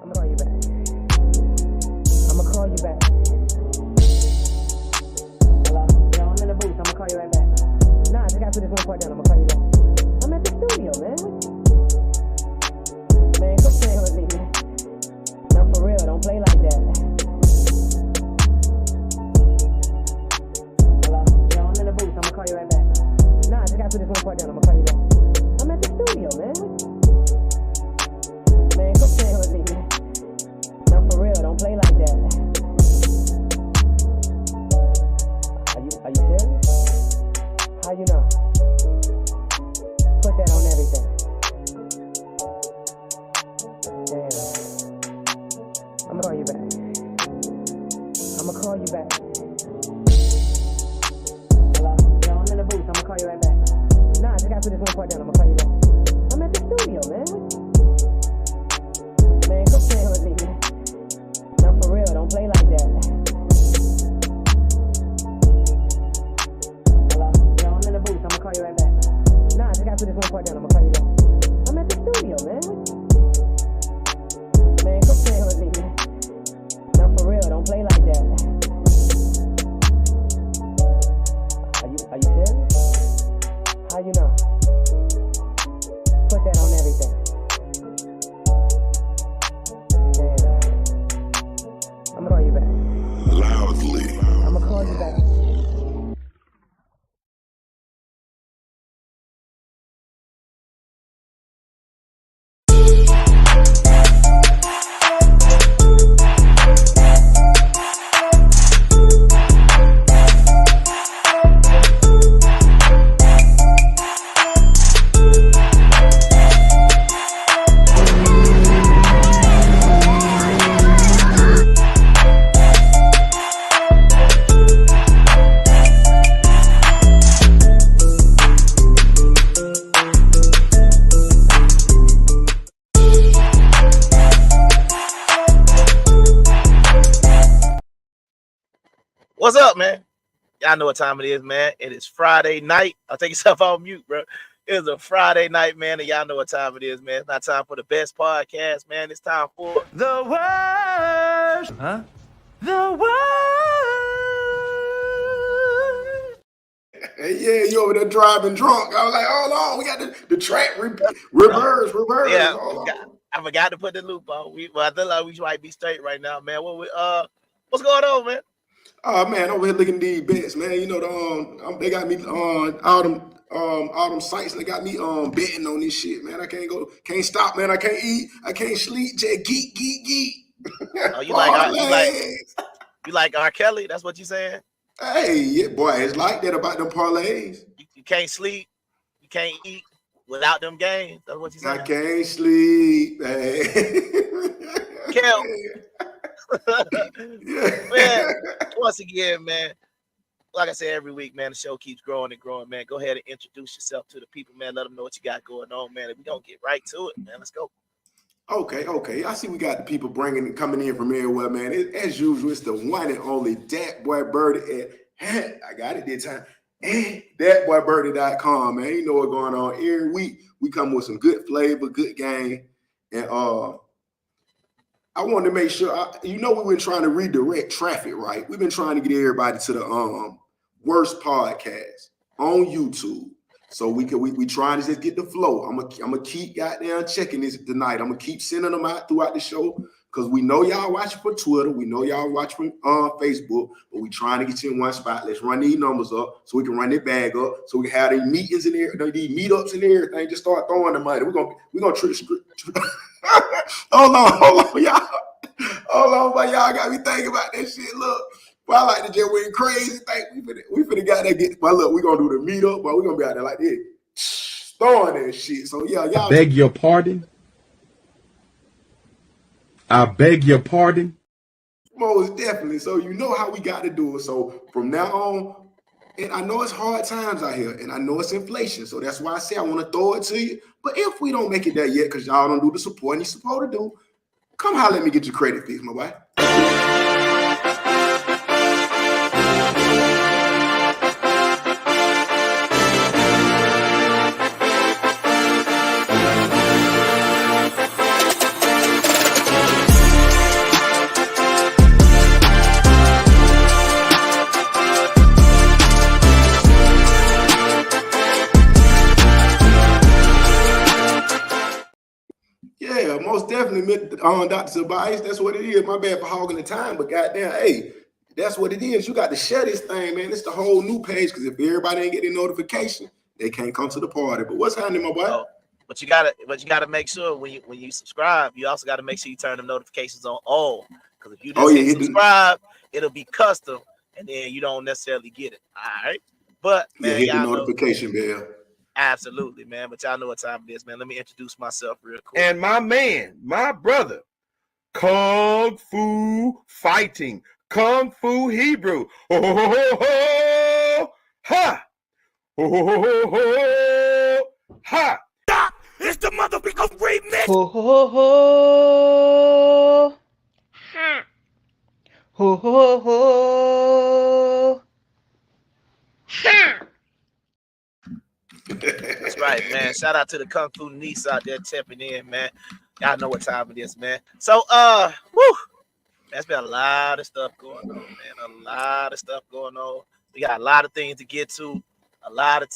I'ma call you back. I'ma call you back. Hello? Yo, I'm in the booth. I'ma call you right back. Nah, I just gotta put this one part down. I'ma call you back. I'm at the studio, man. Man, quit playing with me, man. No, for real. Don't play like that. Hello? Yo, I'm in the booth. I'ma call you right back. Nah, I just gotta put this one part down. I'ma call you back. I'm at the studio, man. Man, quit playing with me, man. No, for real. Don't play like that. Are you serious? How you know? Put that on everything. Damn. I'ma call you back. I'ma call you back. Hello? Yo, I'm in the booth. I'ma call you right back. Nah, I just gotta put this one part down. I'ma call you back. I'm at the studio, man. Man, quit playing with me, man. No, for real. Don't play like that. Hello? Yo, I'm in the booth. I'ma call you right back. Nah, I just gotta put this one part down. I'ma call you back. I'm at the studio, man. Man, quit playing with me, man. No, for real. Don't play like that. Are you serious? How you know? Put that on everything. Damn. I'ma call you back. Loudly. I'ma call you back. What's up, man? Y'all know what time it is, man. It is Friday night. I'll take yourself off mute, bro. It is a Friday night, man, and y'all know what time it is, man. It's not time for the best podcast, man. It's time for The worst. Huh? The worst. Hey, yeah, you over there driving drunk. I was like, hold on, we got the track reverse. Yeah, Hold on. I forgot to put the loop on. I feel like we might be straight right now, man. What's going on, man? Oh man, over here looking at these bets, man. You know they got me on all them sites. They got me betting on this shit, man. I can't stop, man. I can't eat, I can't sleep. Just geek. Oh, you like R. Kelly? That's what you saying? Hey, yeah, boy, it's like that about them parlays. You can't sleep, you can't eat without them games. That's what you saying? I can't sleep, hey. Kel. Yeah. Man, once again, man, like I say every week, man, the show keeps growing and growing, man. Go ahead and introduce yourself to the people, man. Let them know what you got going on, man. And we gonna get right to it, man. Let's go. Okay. I see we got the people coming in from everywhere, man. As usual, it's the one and only W.O.R.S.E. I got it this time. ThatBoyBirdie.com, man. You know what's going on. Every week we come with some good flavor, good game, and I wanted to make sure, we've been trying to redirect traffic, right? We've been trying to get everybody to the W.O.R.S.E podcast on YouTube. So we trying to just get the flow. I'm gonna keep goddamn checking this tonight. I'm gonna keep sending them out throughout the show because we know y'all watching for Twitter. We know y'all watching for Facebook, but we trying to get you in one spot. Let's run these numbers up so we can run that bag up, so we can have these meetings in there, these meetups and everything. Just start throwing the money. We're gonna trick. Hold on, y'all. Hold on, but y'all got me thinking about that shit. Look, but I like to just went crazy. Think we finna got that get. But look, we gonna do the meetup, but we gonna be out there like this, throwing that shit. So yeah, y'all. I beg your pardon. Most definitely. So you know how we got to do it. So from now on, and I know it's hard times out here, and I know it's inflation. So that's why I say I want to throw it to you. But if we don't make it there yet, because y'all don't do the support you're supposed to do, come holler at me, get your credit fixed, my boy. Yeah, most definitely, Dr. Tobias. That's what it is. My bad for hogging the time, but goddamn, hey, that's what it is. You got to share this thing, man. It's the whole new page, because if everybody ain't getting notification, they can't come to the party. But what's happening, my boy? Oh, but you gotta make sure when you subscribe, you also gotta make sure you turn the notifications on all. Because if you just hit subscribe, it'll be custom, and then you don't necessarily get it. All right. But man, hit the notification bell. Absolutely, man. But y'all know what time it is, man. Let me introduce myself real quick. And my man, my brother, Kung Fu Fighting, Kung Fu Hebrew. Ho, ho, ho, ho, ha. Ho, ho, ho, ho, ha. Stop! It's the motherfucking remix. Ho, ho, ho. Ha. Ho, ho, ho. Ha. That's right, man. Shout out to the Kung Fu niece out there tapping in, man. Y'all know what time it is, man. So, there's been a lot of stuff going on, man. A lot of stuff going on. We got a lot of things to get to, a lot of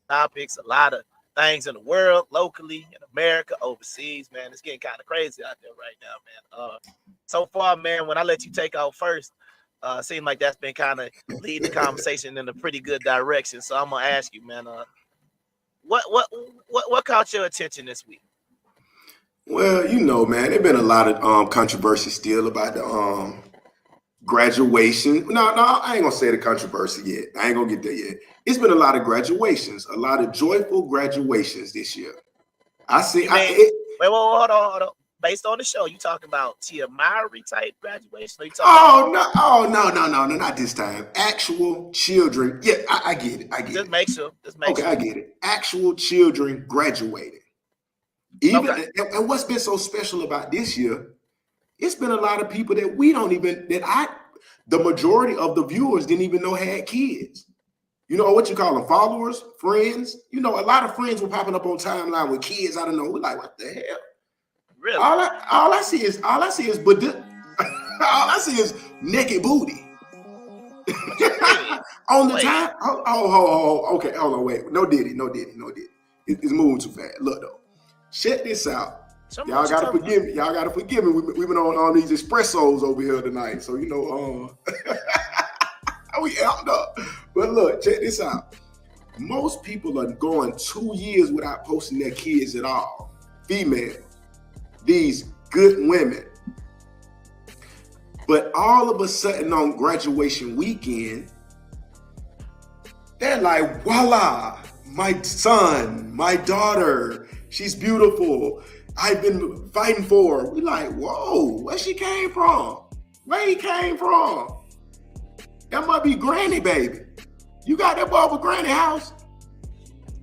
topics, a lot of things in the world, locally, in America, overseas, man. It's getting kind of crazy out there right now, man. So far, man, when I let you take off first, seems like that's been kind of leading the conversation in a pretty good direction. So I'm gonna ask you, man, what caught your attention this week? Well, you know, man, there's been a lot of controversy still about the graduation. No, I ain't gonna say the controversy yet. I ain't gonna get there yet. It's been a lot of graduations, a lot of joyful graduations this year. I see. Wait, hold on. Based on the show, you talking about Tia Mowry type graduation? No, not this time. Actual children. Yeah, I get it. Just make sure. I get it. Actual children graduating. And what's been so special about this year, it's been a lot of people that the majority of the viewers didn't even know had kids. You know what you call them, followers, friends. You know, a lot of friends were popping up on timeline with kids. I don't know. We're like, what the hell? Really? All I see is all I see is naked booty. On the time. Okay, hold on, wait. No diddy. It's moving too fast. Look though. Check this out. Y'all gotta forgive me. We've been on these espressos over here tonight. So you know, we amped up. But look, check this out. Most people are going 2 years without posting their kids at all. Female. These good women. But all of a sudden on graduation weekend, they're like, voila, my son, my daughter, she's beautiful. I've been fighting for her. We're like, whoa, where she came from? Where he came from? That might be granny, baby. You got that Barbara Granny house?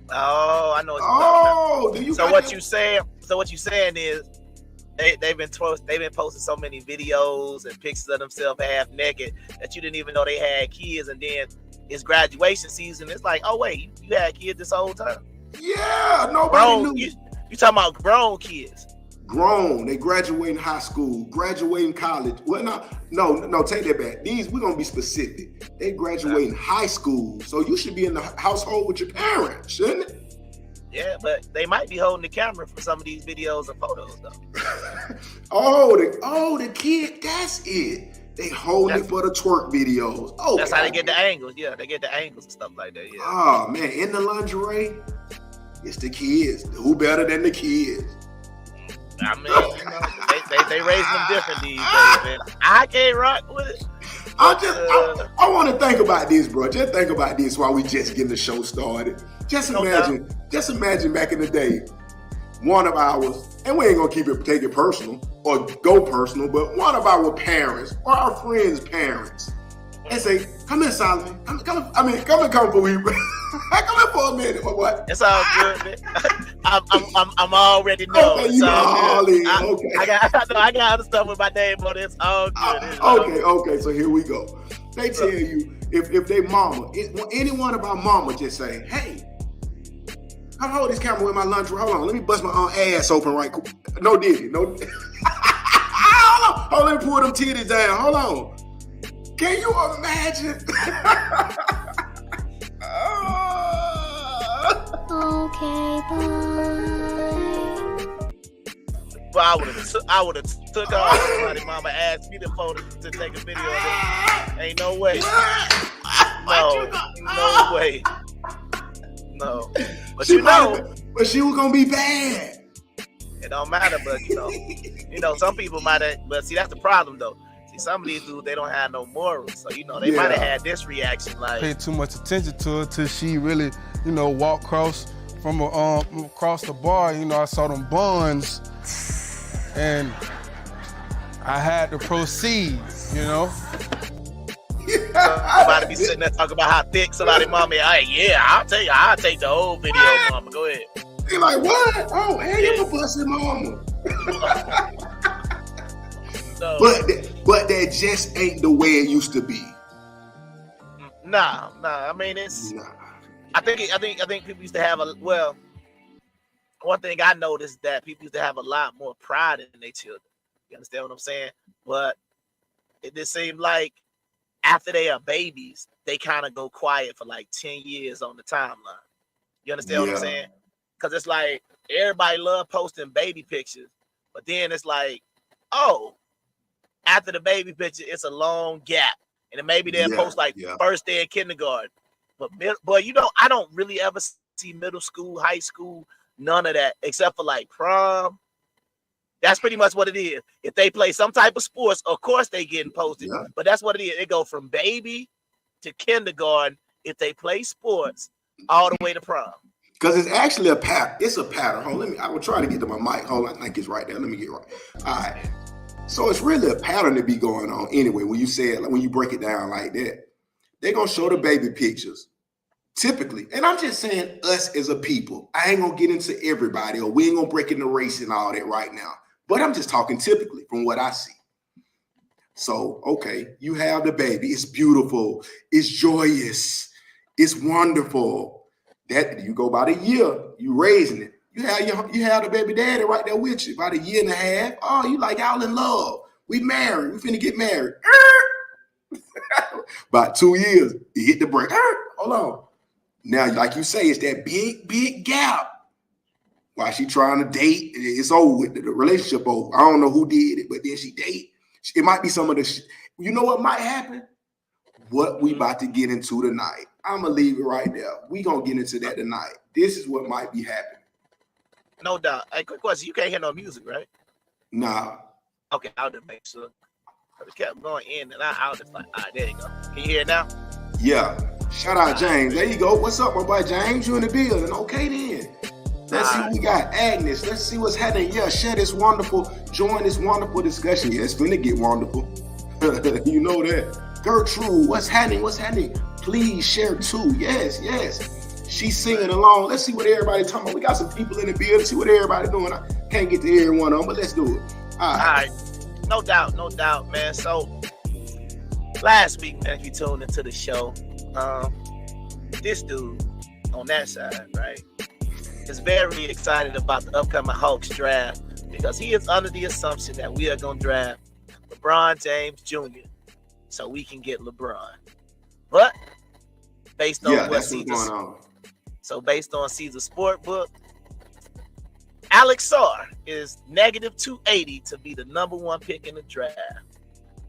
Oh, I know. What you saying is they've been posting so many videos and pictures of themselves half naked that you didn't even know they had kids, and then it's graduation season. It's like, oh wait, you had kids this whole time? Yeah, nobody knew. You talking about grown kids? Grown. They graduating high school, graduating college. Well, no, take that back. We're gonna be specific. They graduating high school, so you should be in the household with your parents, shouldn't it? Yeah, but they might be holding the camera for some of these videos and photos, though. the kid, that's it. They holding it for the twerk videos. Oh, that's how they get the angles. Yeah, they get the angles and stuff like that. Yeah. Oh man, in the lingerie, it's the kids. Who better than the kids? I mean, you know, they raising them different these days, man. I can't rock with it. I want to think about this, bro. Just think about this while we just getting the show started. Just imagine back in the day, one of ours, and we ain't gonna take it personal or go personal, but one of our parents or our friends' parents, and say, "Come in, Solomon. Come for me. Come in for a minute, my boy." It's all good, man. I'm already know. Okay, you all in. Okay. I got other stuff with my name on it. It's all good. Okay. So here we go. They tell you if they mama, any one of our mama just say, "Hey, I hold this camera with my lingerie. Hold on, let me bust my own ass open right quick." No diddy, no. Hold on, let me pull them titties down. Hold on. Can you imagine? Okay, bye. But I would have took off. Somebody mama asked me to take a video of it. Ain't no way. No way. No. But but she was gonna be bad. It don't matter, but some people might have, but see, that's the problem though. See, some of these dudes, they don't have no morals. So, they might have had this reaction like paid too much attention to her till she really, walked across the bar. I saw them buns and I had to proceed, Somebody be sitting there talking about how thick somebody mama. I'll take the whole video, mama. Go ahead. They like, what? Oh, hey, you busting mama. No. But that just ain't the way it used to be. Nah. I mean, it's. Nah. I think people used to have one thing I noticed that people used to have a lot more pride in their children. You understand what I'm saying? But it just seemed like after they are babies, they kind of go quiet for like 10 years on the timeline. You understand what I'm saying? Because it's like everybody love posting baby pictures, but then it's like, oh, after the baby picture, it's a long gap. And then maybe they'll post like first day of kindergarten. But I don't really ever see middle school, high school, none of that, except for like prom. That's pretty much what it is. If they play some type of sports, of course they getting posted. Yeah. But that's what it is. They go from baby to kindergarten if they play sports all the way to prom. Because it's actually a pattern. It's a pattern. I will try to get to my mic. Hold on, I think it's right there. Let me get it right. All right. So it's really a pattern to be going on anyway. When you say it, like when you break it down like that, they're gonna show the baby pictures. Typically, and I'm just saying us as a people. I ain't gonna get into everybody, or we ain't gonna break into race and all that right now. But I'm just talking typically from what I see. So, okay, you have the baby. It's beautiful. It's joyous. It's wonderful. That you go about a year, you raising it. You have the baby daddy right there with you about a year and a half. Oh, you like y'all in love. We married. We finna get married. About 2 years, you hit the break. Hold on. Now, like you say, it's that big gap. While she trying to date, it's over with the relationship over. I don't know who did it, but then she date. It might be some of the you know what might happen? What we about to get into tonight. I'm going to leave it right there. We going to get into that tonight. This is what might be happening. No doubt. Hey, quick question. You can't hear no music, right? Nah. Okay, I'll just make sure. It kept going in and out. I was just like, all right, there you go. Can you hear it now? Yeah. Shout out James. There you go. What's up, my boy James? You in the building. Okay, then. Let's see what we got. Agnes, let's see what's happening. Yeah, share this wonderful, join this wonderful discussion. Yeah, it's finna get wonderful. You know that. Gertrude, what's happening? What's happening? Please share too. Yes. She's singing along. Let's see what everybody's talking about. We got some people in the building. See what everybody doing. I can't get to every one of them, but let's do it. All right. No doubt, man. So last week, man, if you tuned into the show, this dude on that side, right, is very excited about the upcoming Hawks draft because he is under the assumption that we are going to draft LeBron James Jr. so we can get LeBron. But based on what Caesar's going on. So based on Caesar's Sportbook, Alex Sarr is negative 280 to be the number one pick in the draft.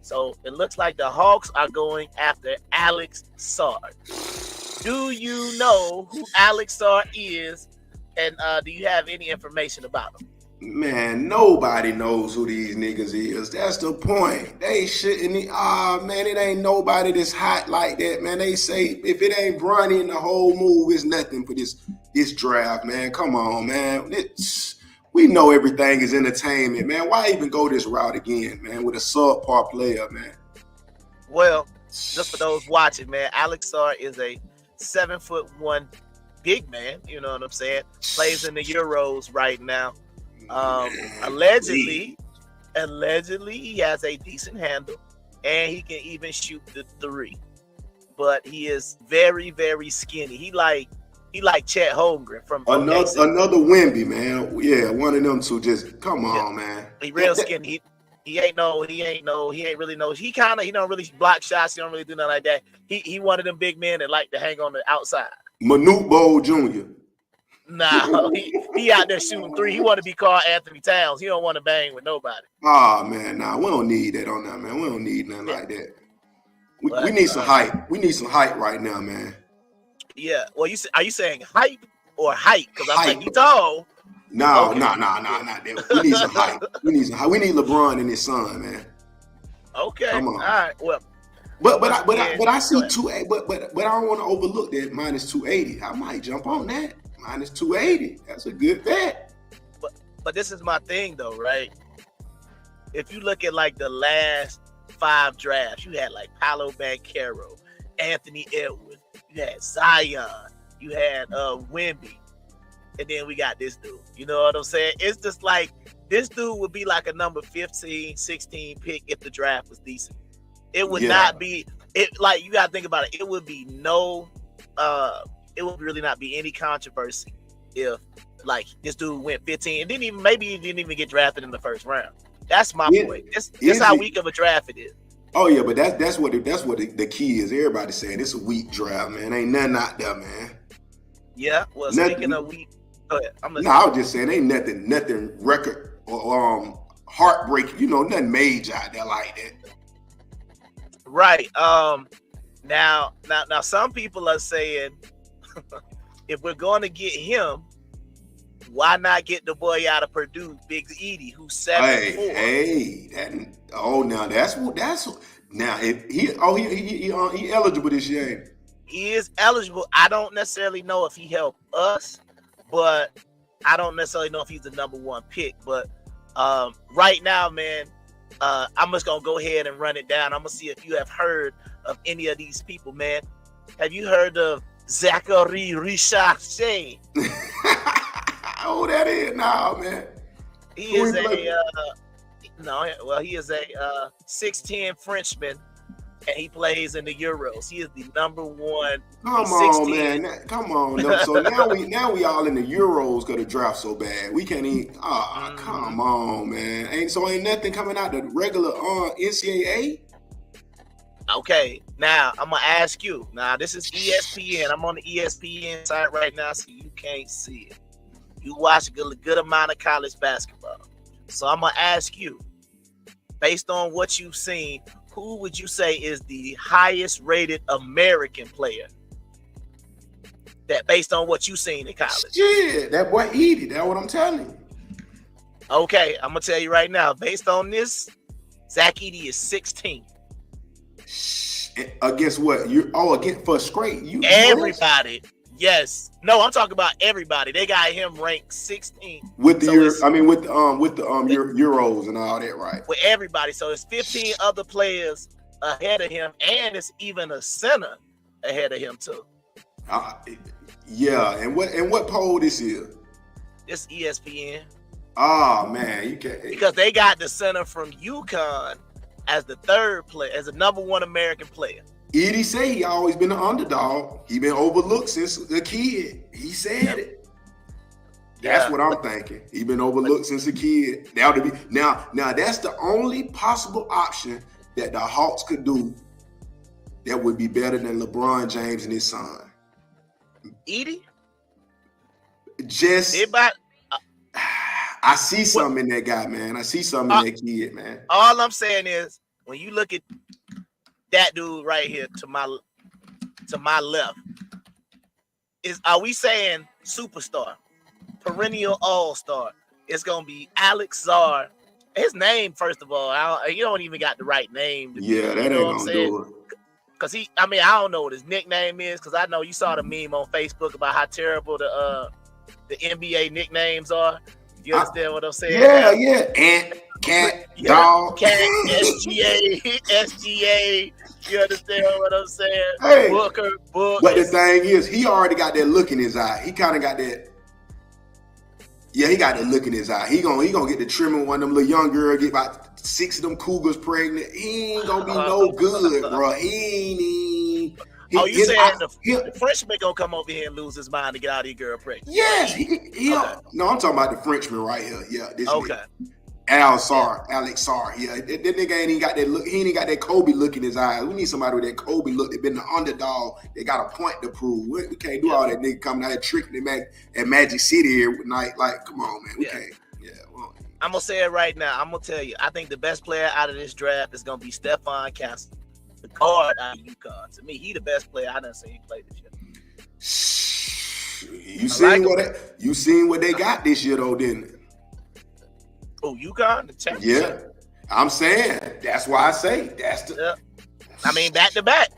So it looks like the Hawks are going after Alex Sarr. Do you know who Alex Sarr is? And do you have any information about him? Man, nobody knows who these niggas is. That's the point. They shouldn't. Man, it ain't nobody that's hot like that, man. They say if it ain't Bronny in the whole move, it's nothing for this draft, man. Come on, man. We know everything is entertainment, man. Why even go this route again, man, with a subpar player, man? Well, just for those watching, man, Alex Sarr is a 7'1" big man. You know what I'm saying? Plays in the Euros right now. Allegedly, he has a decent handle, and he can even shoot the three. But he is very, very skinny. He like Chet Holmgren from another Wemby, man. Yeah, one of them two. Just come on, man. He real skinny. He ain't really know. He don't really block shots. He don't really do nothing like that. He one of them big men that like to hang on the outside. Manute Bol Jr. Nah, he out there shooting three. He want to be called Anthony Towns. He don't want to bang with nobody. Oh man, nah, we don't need that on that, man. We don't need nothing like that. We need some hype. We need some hype right now, man. Yeah. Well, are you saying hype or height? Because I'm like, you tall. No, not that. We need some hype. We need some hype. We need LeBron and his son, man. Okay. Come on. All right. Well. But I see 280. But I don't want to overlook that minus 280. I might jump on that. Minus 280. That's a good bet. But this is my thing though, right? If you look at like the last 5 drafts, you had like Paolo Banchero, Anthony Edwards, you had Zion, you had Wemby, and then we got this dude. You know what I'm saying? It's just like this dude would be like a number 15, 16 pick if the draft was decent. It would not be it. Like you gotta think about it. It would be it would really not be any controversy if like this dude went 15 and maybe he didn't even get drafted in the first round. That's my point. That's how weak of a draft it is. Oh yeah, but that's what the key is. Everybody saying it's a weak draft, man. Ain't nothing out there, man. Yeah. Well, speaking of weak, go ahead. I was just saying ain't nothing record or heartbreaking. You know, nothing major out there like that. Right. Now, some people are saying if we're going to get him, why not get the boy out of Purdue, Big Edie, who's 7'4"? Now if he eligible this year. He is eligible. I don't necessarily know if he helped us, but I don't necessarily know if he's the number 1 pick. But right now, man, I'm just gonna go ahead and run it down. I'm gonna see if you have heard of any of these people, man. Have you heard of Zachary Richardson? Oh, that is now, man. He is a 6'10" Frenchman, and he plays in the Euros. He is the number 1. Come on, man. Come on. So now we all in the Euros because the draft so bad. We can't even. Come on, man. Ain't nothing coming out the regular NCAA. Okay, now I'm gonna ask you. Now this is ESPN. I'm on the ESPN site right now, so you can't see it. You watch a good amount of college basketball. So I'm going to ask you, based on what you've seen, who would you say is the highest rated American player? That based on what you've seen in college. Yeah, that boy Edie. That's what I'm telling you. Okay, I'm going to tell you right now, based on this, Zach Edey is 16. Against what? Against first grade. Everybody. Yes. No, I'm talking about everybody. They got him ranked 16. With the Euros and all that, right? With everybody. So it's 15 other players ahead of him, and it's even a center ahead of him too. Yeah, and what poll this is? This ESPN. Oh man, you can't, because they got the center from UConn as the 3rd player, as the number 1 American player. Edie say he always been an underdog. He been overlooked since a kid. He said it. That's what I'm thinking. He been overlooked since a kid. Now that's the only possible option that the Hawks could do that would be better than LeBron James and his son. Edie? I see something in that guy, man. I see something in that kid, man. All I'm saying is when you look at that dude right here to my left, are we saying superstar, perennial all-star? It's gonna be Alex Czar. His name, first of all, you don't even got the right name. That ain't gonna do it. Because I don't know what his nickname is. Because I know you saw the meme on Facebook about how terrible the NBA nicknames are. You understand what I'm saying? Yeah. Ant, cat, dog. Cat, SGA. You understand what I'm saying? Hey, Booker. But the thing is, he already got that look in his eye. He kind of got that. Yeah, he got that look in his eye. He gonna get the trimming one of them little young girls, get about 6 of them cougars pregnant. He ain't gonna be no good, bro. You saying the Frenchman gonna come over here and lose his mind to get out of your girl pregnant? Yes. No, I'm talking about the Frenchman right here. Yeah. This okay. nigga. Alex Sarr. Yeah, that nigga ain't even got that look. He ain't even got that Kobe look in his eyes. We need somebody with that Kobe look. They been the underdog. They got a point to prove. We can't do all that nigga coming out here tricking them at Magic City every night. Like, come on, man. We can't. Yeah. Well, I'm gonna say it right now. I'm gonna tell you. I think the best player out of this draft is gonna be Stephon Castle, the guard out of UConn. To me, he the best player I done seen play this year. You seen what they got this year though, didn't it? Oh, UConn, the championship. Yeah, I'm saying that's why I say that's the. Yeah. I mean, back to back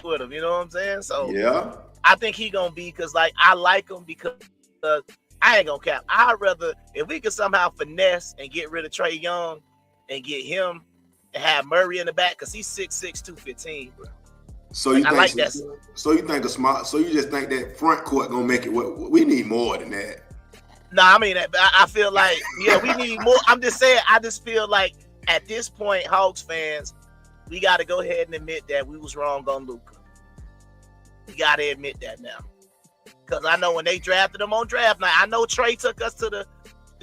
with him. You know what I'm saying? So yeah, I think he gonna be because like I like him because I ain't gonna cap. I'd rather if we could somehow finesse and get rid of Trey Young and get him and have Murray in the back because he's 6'6", 215, bro. So you think I like that. So you think so you just think that front court gonna make it? We need more than that. No, I mean, I feel like, yeah, we need more. I'm just saying, I just feel like at this point, Hawks fans, we got to go ahead and admit that we was wrong on Luka. We got to admit that now. Because I know when they drafted him on draft night, I know Trey took us to the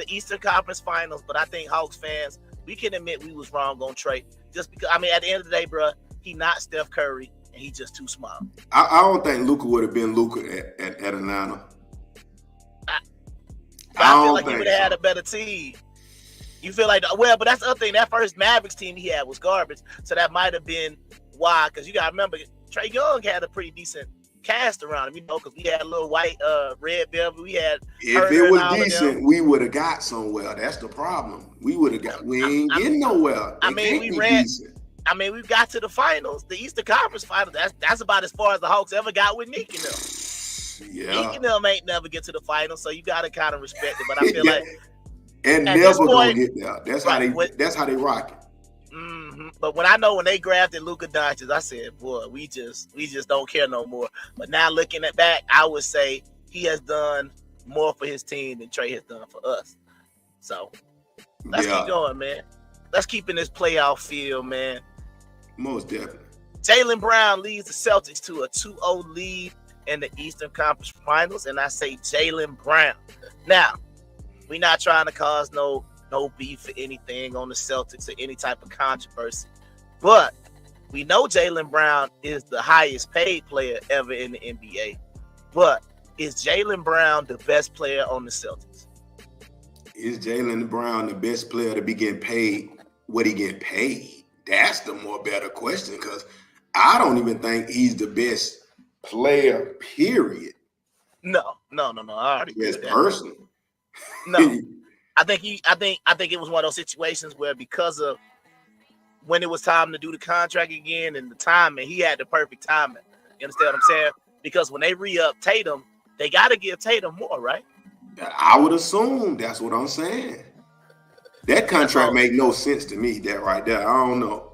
Eastern Conference Finals, but I think Hawks fans, we can admit we was wrong on Trey. Just because, I mean, at the end of the day, bro, he not Steph Curry, and he just too small. I don't think Luka would have been Luka at Atlanta. I feel like he would have had a better team. You feel like, well, but that's the other thing. That first Mavericks team he had was garbage. So that might have been why. Because you got to remember, Trey Young had a pretty decent cast around him, you know, because we had a little white, red velvet. We had. If it was decent, we would have got somewhere. That's the problem. We would have got. We ain't getting nowhere. I mean, we ran. Decent. I mean, we got to the finals, the Eastern Conference Finals. That's about as far as the Hawks ever got with Nick and them. Yeah, Nick and them ain't never get to the finals, so you gotta kind of respect it. But I feel like and never gonna get there. That's right, how they. That's how they rock it. Mm-hmm. But when they drafted Luka Doncic, I said, boy, we just don't care no more. But now looking at back, I would say he has done more for his team than Trey has done for us. So let's keep going, man. Let's keep in this playoff field, man. Most definitely. Jaylen Brown leads the Celtics to a 2-0 lead in the Eastern Conference Finals, and I say Jaylen Brown. Now, we're not trying to cause no beef or anything on the Celtics or any type of controversy, but we know Jaylen Brown is the highest paid player ever in the NBA. But is Jaylen Brown the best player on the Celtics? Is Jaylen Brown the best player to be getting paid what he get paid? That's the more better question, because I don't even think he's the best player, period. No. I already yes, person. No. I think it was one of those situations where because of when it was time to do the contract again and the timing, he had the perfect timing. You understand what I'm saying? Because when they re-up Tatum, they got to give Tatum more, right? I would assume that's what I'm saying. That contract make no sense to me, that right there. I don't know.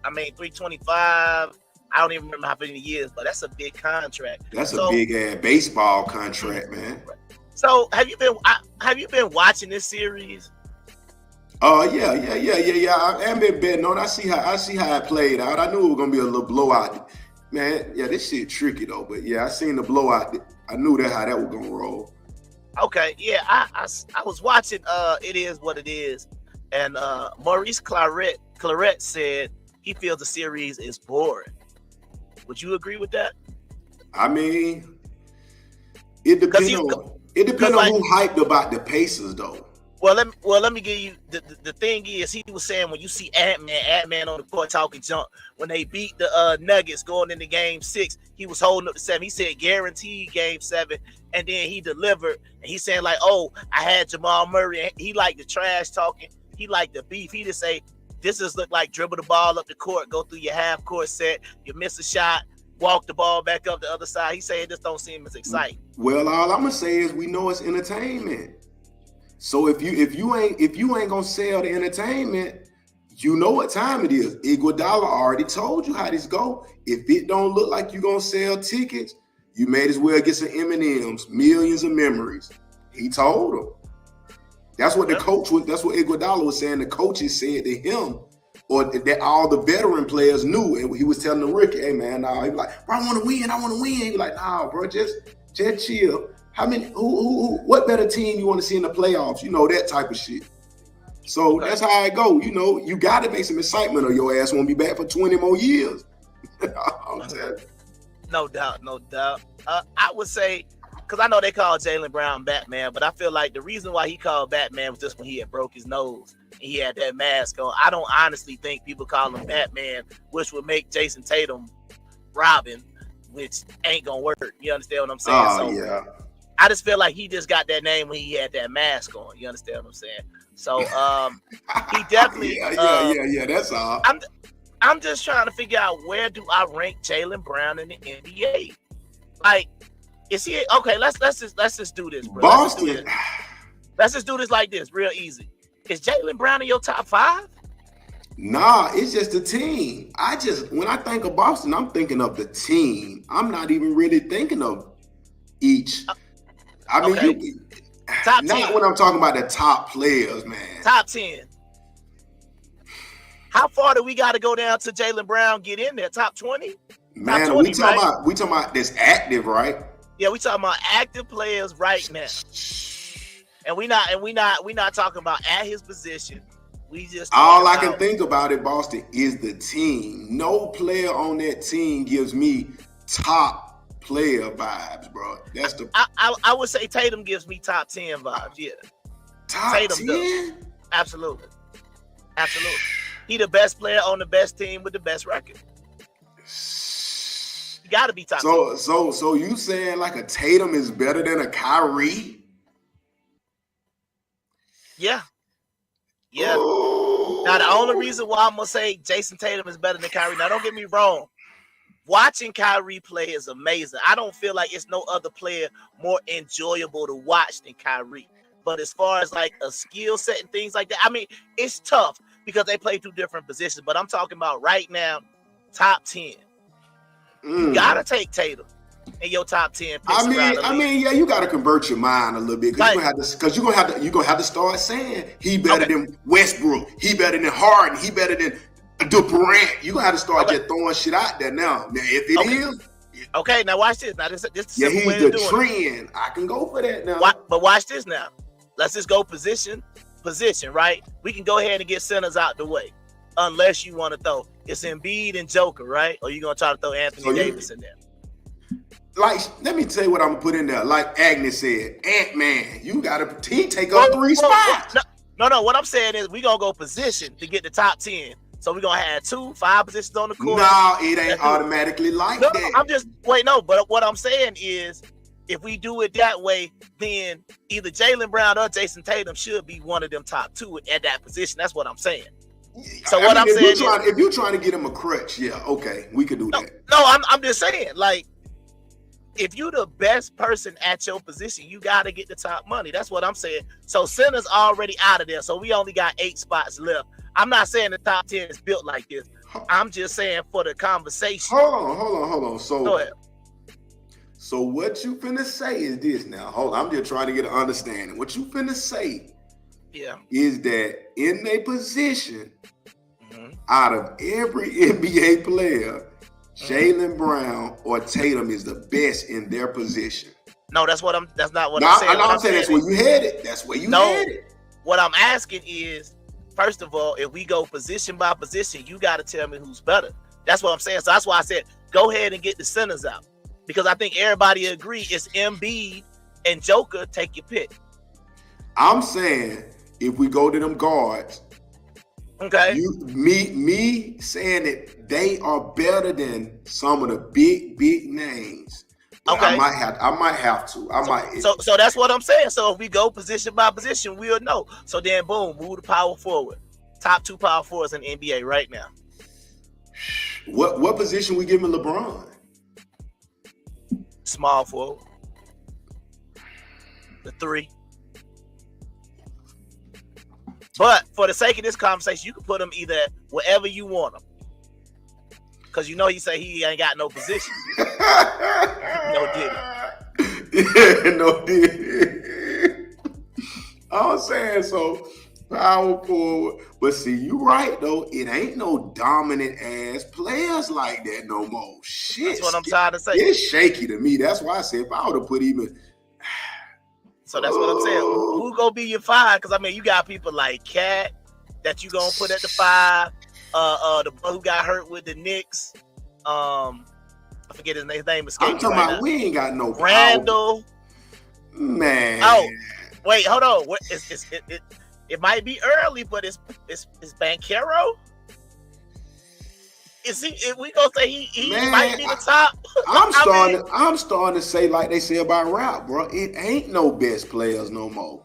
I mean, 325. I don't even remember how many years, but that's a big contract. That's a big ass baseball contract, man. So have you been watching this series? Yeah. I haven't been betting on. I see how it played out. I knew it was gonna be a little blowout. Man, yeah, this shit tricky though. But yeah, I seen the blowout. I knew how that was gonna roll. Okay, yeah, I was watching It Is What It Is, and Maurice Claret said he feels the series is boring. Would you agree with that? I mean, it depends on who hyped about the Pacers though. Well, let me give you the thing is, he was saying when you see Ant-Man on the court talking junk, when they beat the Nuggets going into game 6, he was holding up the 7. He said guaranteed game 7, and then he delivered, and he's saying like, oh, I had Jamal Murray, and he liked the trash talking, he liked the beef. He just say, this just look like dribble the ball up the court, go through your half court set, you miss a shot, walk the ball back up the other side. He said it just don't seem as exciting. Well, all I'm gonna say is we know it's entertainment. So if you ain't gonna sell the entertainment, you know what time it is. Iguodala already told you how this go. If it don't look like you gonna sell tickets, you may as well get some M&Ms, millions of memories. He told him. That's what the coach was. That's what Iguodala was saying. The coaches said to him, or that all the veteran players knew, and he was telling the rookie, "Hey man, nah." He was like, "Bro, I want to win. I want to win." He was like, "Nah, bro, just chill. How many? Who? What better team you want to see in the playoffs? You know, that type of shit. So that's how I go. You know, you got to make some excitement, or your ass won't be back for 20 more years. I'm telling you. No doubt, no doubt. I would say, because I know they call Jaylen Brown Batman, but I feel like the reason why he called Batman was just when he had broke his nose and he had that mask on. I don't honestly think people call him Batman, which would make Jason Tatum Robin, which ain't gonna work. You understand what I'm saying? Oh, yeah. I just feel like he just got that name when he had that mask on. You understand what I'm saying? So he definitely yeah. That's all. I'm just trying to figure out, where do I rank Jaylen Brown in the NBA? Like, is he okay? Let's just do this, bro. Boston. Let's just do this like this, real easy. Is Jaylen Brown in your top 5? Nah, it's just a team. When I think of Boston, I'm thinking of the team. I'm not even really thinking of each. I mean, okay. Top 10. Not when I'm talking about the top players, man. Top 10. How far do we got to go down to Jaylen Brown get in there? Top 20? Man, top 20, we talking about this active, right? Yeah, we talking about active players right now. And we not talking about at his position. We just all I can think about it, Boston, is the team. No player on that team gives me top player vibes, bro. That's the I would say Tatum gives me top 10 vibes. Yeah. Top Tatum 10? does. Absolutely. He the best player on the best team with the best record. You gotta be top 10. So you saying like a Tatum is better than a Kyrie? Yeah. Yeah. Ooh. Now the only reason why I'm gonna say Jason Tatum is better than Kyrie. Now don't get me wrong. Watching Kyrie play is amazing. I don't feel like it's no other player more enjoyable to watch than Kyrie. But as far as like a skill set and things like that, I mean, it's tough because they play 2 different positions. But I'm talking about right now, top 10. You gotta take Tatum in your top 10 picks. I mean, yeah, you gotta convert your mind a little bit because you're gonna have to start saying he better than Westbrook, he better than Harden, he better than Durant. You gonna have to start just throwing shit out there now. Now, if it is, okay, now watch this. Now this yeah, he's the trend. I can go for that now. But watch this now. Let's just go position, right? We can go ahead and get centers out the way, unless you want to throw. It's Embiid and Joker, right? Or you gonna try to throw Anthony Davis in there? Like, let me tell you what I'm gonna put in there. Like Agnes said, Ant-Man, he take up 3 spots. No. What I'm saying is we gonna go position to get the top 10. So we're gonna have 5 positions on the court. No, it ain't automatically like that. But what I'm saying is, if we do it that way, then either Jaylen Brown or Jason Tatum should be one of them top 2 at that position. That's what I'm saying. So if you're trying to get him a crutch, yeah, okay, we could do that. No, I'm just saying, like, if you're the best person at your position, you got to get the top money. That's what I'm saying. So center's already out of there. So we only got 8 spots left. I'm not saying the top 10 is built like this. I'm just saying for the conversation. Hold on. Go ahead. So what you finna say is this now. Hold on, I'm just trying to get an understanding. What you finna say is that in their position, out of every NBA player, Jaylen Brown or Tatum is the best in their position. No, that's not what I'm saying. I'm saying that's where you headed. That's where you headed. What I'm asking is, first of all, if we go position by position, you got to tell me who's better. That's what I'm saying. So that's why I said go ahead and get the centers out, because I think everybody agree it's Embiid and Joker. Take your pick. I'm saying if we go to them guards, okay, me saying that they are better than some of the big names. Okay, I might have to. So that's what I'm saying. So if we go position by position, we'll know. So then, boom, move the power forward. Top 2 power forwards in the NBA right now. What position we giving LeBron? Small forward. The 3. But for the sake of this conversation, you can put him either wherever you want him. Because you know he say he ain't got no position. No did it. Yeah, no did it. I'm saying so power forward. But see, you right though. It ain't no dominant ass players like that no more. Shit. That's what I'm trying to say. It's shaky to me. That's why I said if I would have put even So that's what I'm saying. Who gonna be your 5? Because I mean, you got people like Cat that you gonna put at the 5. The boy who got hurt with the Knicks. I forget his name. His name escaped I'm me talking right about now. we ain't got no Randall. Power. Man. Oh, wait, hold on. What it might be early, but it's Banchero. Is he? If we gonna say he Man, might be the top? I'm I starting to say like they say about rap, bro. It ain't no best players no more.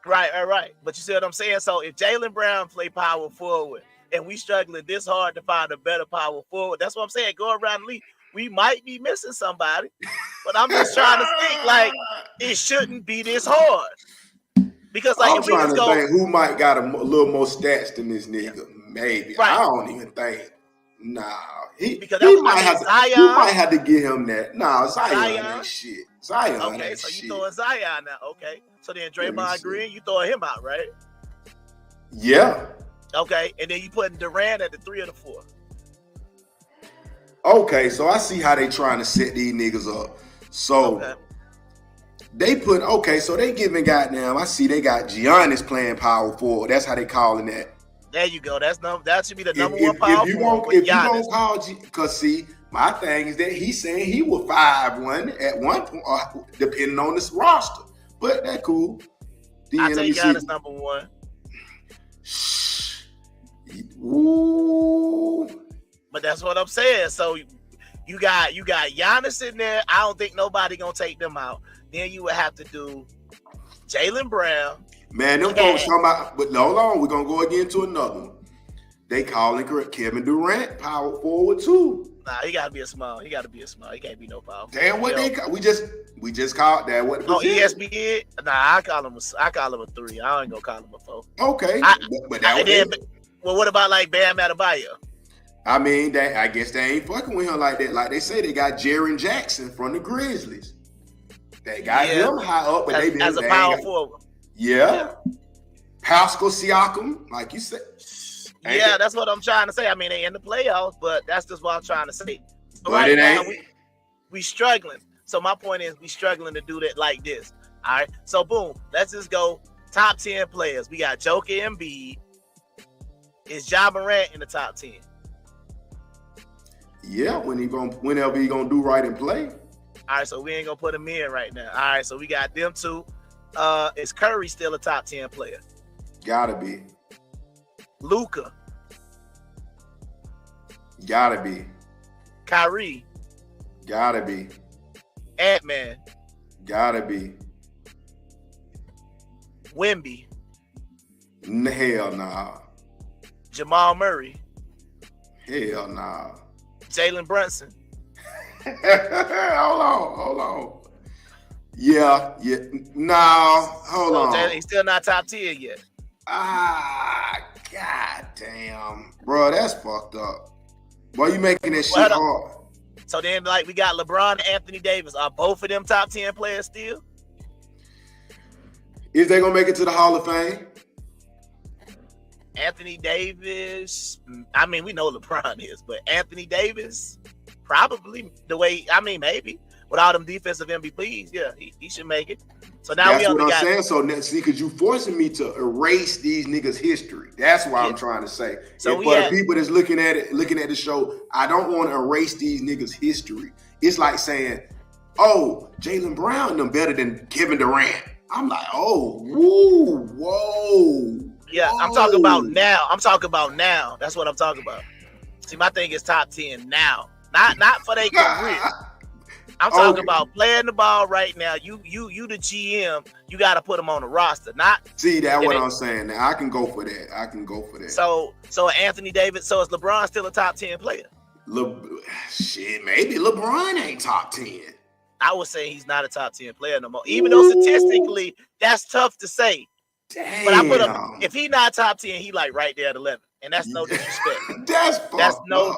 Right. But you see what I'm saying? So if Jaylen Brown play power forward and we struggling this hard to find a better power forward, that's what I'm saying. Go around the league, we might be missing somebody. But I'm just trying to think like it shouldn't be this hard. Because like I'm if we trying just to go, think who might got a little more stats than this nigga. Maybe. Right. I don't even think. Nah. because He might have to, Zion. you might have to give him that. Nah, Zion ain't shit. Zion Okay, ain't so you shit. throwing Zion now. Okay. So then Let me Draymond see. Green, you throwing him out, right? Yeah. Okay. And then you putting Durant at the 3 or the 4. Okay, so I see how they trying to set these niggas up. So Okay. they put so they giving goddamn. I see they got Giannis playing power forward. That's how they calling that. There you go. That should be the number If, one power if you forward won't, with if you Giannis. don't call, because see, my thing is that he's saying he was 5'1" at one point, depending on this roster. But that cool. Then I let take me see. Giannis number 1. Ooh. But that's what I'm saying. So you got Giannis in there. I don't think nobody gonna take them out. Then you would have to do Jaylen Brown. Man, them folks talking about, but hold on, we're gonna go again to another one. They calling Kevin Durant power forward too. Nah, he gotta be a small. He can't be no power. Damn, what they we just called that. What? Oh, ESPN. Nah, I call him a 3. I ain't gonna call him a 4. Okay, but that was well, what about like Bam Adebayo? I mean, I guess they ain't fucking with him like that. Like they say, they got Jaren Jackson from the Grizzlies. They got him high up, but as a power forward. Yeah. Pascal Siakam, like you said. Yeah, that's what I'm trying to say. I mean, they in the playoffs, but that's just what I'm trying to say. So But right it now, ain't. we struggling. So my point is, we struggling to do that like this. All right. So boom, let's just go top 10 players. We got Joker Embiid. Is Ja Morant in the top 10? Yeah, whenever he gonna do right and play. All right, so we ain't gonna put him in right now. All right, so we got them two. Is Curry still a top 10 player? Gotta be. Luka, Gotta be. Kyrie, Gotta be. Ant-Man, Gotta be. Wemby, Hell nah. Jamal Murray, Hell nah. Jalen Brunson. Hold on. Yeah. No, hold on. He's still not top 10 yet. God damn. Bro, that's fucked up. Why you making that shit hard? So then, like, we got LeBron and Anthony Davis. Are both of them top 10 players still? Is they gonna make it to the Hall of Fame? Anthony Davis, I mean, we know LeBron is, but Anthony Davis, probably maybe. With all them defensive MVPs, yeah, he should make it. So now That's what I'm saying. So see, because you forcing me to erase these niggas' history. That's what I'm trying to say. So for the people that's looking at the show, I don't want to erase these niggas' history. It's like saying, oh, Jaylen Brown them better than Kevin Durant. I'm like, oh, whoa. Yeah, whoa. I'm talking about now. That's what I'm talking about. See, my thing is top 10 now. Not for their career. I'm talking about playing the ball right now. You the GM, you got to put them on the roster. See, that's what I'm saying. Now I can go for that. So Anthony Davis. So is LeBron still a top 10 player? Shit, maybe LeBron ain't top 10. I would say he's not a top 10 player no more. Even though statistically that's tough to say. Damn. But I put him. If he not top 10, he like right there at 11, and that's no disrespect. That's no.